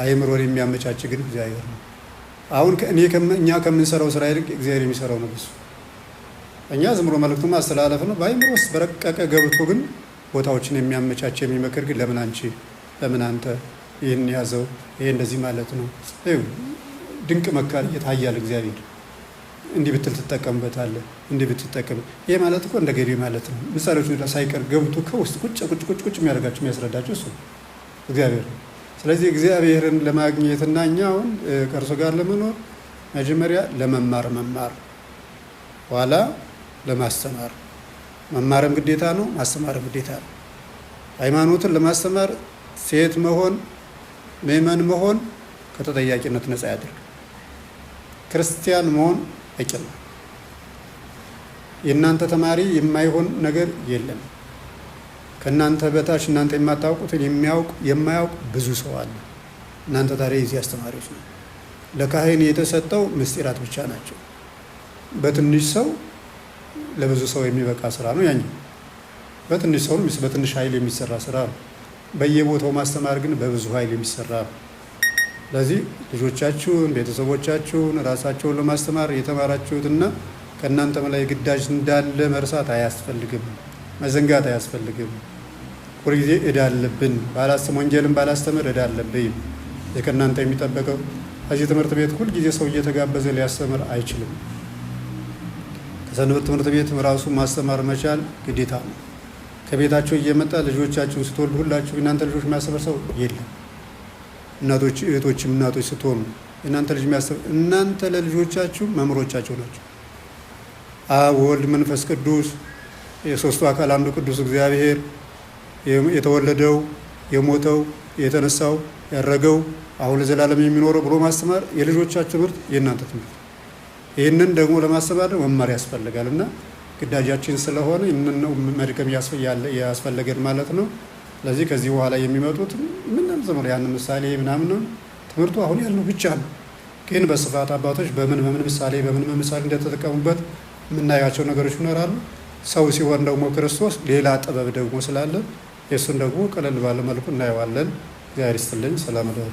አይምሮን የሚያመቻች ግን እግዚአብሔር ነው። አሁን እኛ ከምንሰራው ስራ ይልቅ እግዚአብሔር የሚሰራው ነው። እሱ እኛ ዝም ብሎ መልእክቱን ማስተላለፍ ነው። በአይምሮ ውስጥ በረቀቀ ገብቶ ግን ቦታዎችን የሚያመቻች የሚመክር ግን ለምን አንቺ ለምን አንተ ይህን ያዘው ይሄ እንደዚህ ማለት ነው። ድንቅ መካር ይታያል እግዚአብሔር። እንዲህ ብትል ትጠቀምበታለህ፣ እንዲህ ብትጠቀም ይሄ ማለት እኮ እንደ ገቢ ማለት ነው። ምሳሌዎቹን ሳይቀር ገብቶ ከውስጥ ቁጭ የሚያደርጋቸው የሚያስረዳቸው እሱ እግዚአብሔር ነው። ስለዚህ እግዚአብሔርን ለማግኘትና እኛ አሁን ከእርሱ ጋር ለመኖር መጀመሪያ ለመማር ኋላ ለማስተማር። መማርም ግዴታ ነው፣ ማስተማርም ግዴታ ነው። ሃይማኖትን ለማስተማር ሴት መሆን ምእመን መሆን ከተጠያቂነት ነፃ ያደርግ። ክርስቲያን መሆን አይችልም። የእናንተ ተማሪ የማይሆን ነገር የለም። ከእናንተ በታች እናንተ የማታውቁትን የማያውቅ ብዙ ሰው አለ። እናንተ ታዲያ የዚህ አስተማሪዎች ነው። ለካህን የተሰጠው ምስጢራት ብቻ ናቸው። በትንሽ ሰው ለብዙ ሰው የሚበቃ ስራ ነው ያኛው። በትንሽ ሰው በትንሽ ኃይል የሚሰራ ስራ ነው። በየቦታው ማስተማር ግን በብዙ ኃይል የሚሰራ ነው። ስለዚህ ልጆቻችሁን፣ ቤተሰቦቻችሁን፣ ራሳቸውን ለማስተማር የተማራችሁትና ከእናንተም ላይ ግዳጅ እንዳለ መርሳት አያስፈልግም፣ መዘንጋት አያስፈልግም። ሁልጊዜ ዕዳ አለብን። ወንጌልን ባላስተምር ዕዳ አለብኝ። ከእናንተ የሚጠበቀው ከዚህ ትምህርት ቤት ሁልጊዜ ሰው እየተጋበዘ ሊያስተምር አይችልም። ከሰንበት ትምህርት ቤት ራሱ ማስተማር መቻል ግዴታ ነው። ከቤታቸው እየመጣ ልጆቻችሁን ስትወልዱ ሁላችሁ እናንተ ልጆች የሚያስተምር ሰው የለም። እናቶች እህቶችም እናቶች ስትሆኑ እናንተ ልጅ እናንተ ለልጆቻችሁ መምህሮቻቸው ናቸው። አብ ወልድ መንፈስ ቅዱስ የሶስቱ አካል አንዱ ቅዱስ እግዚአብሔር የተወለደው የሞተው የተነሳው ያረገው አሁን ለዘላለም የሚኖረው ብሎ ማስተማር የልጆቻችሁ ትምህርት የእናንተ ትምህርት። ይህንን ደግሞ ለማስተማር መማር ያስፈልጋል እና ግዳጃችን ስለሆነ ይህንን ነው መድከም ያስፈልገን ማለት ነው። ስለዚህ ከዚህ በኋላ የሚመጡት ምንም ዘመር ያን ምሳሌ ምናምን ነው ትምህርቱ አሁን ያለው ብቻ ነው። ግን በስፋት አባቶች በምን ምሳሌ እንደተጠቀሙበት የምናያቸው ነገሮች ይኖራሉ። ሰው ሲሆን ደግሞ ክርስቶስ ሌላ ጥበብ ደግሞ ስላለ የእሱን ደግሞ ቀለል ባለ መልኩ እናየዋለን። እግዚአብሔር ይስጥልኝ። ሰላም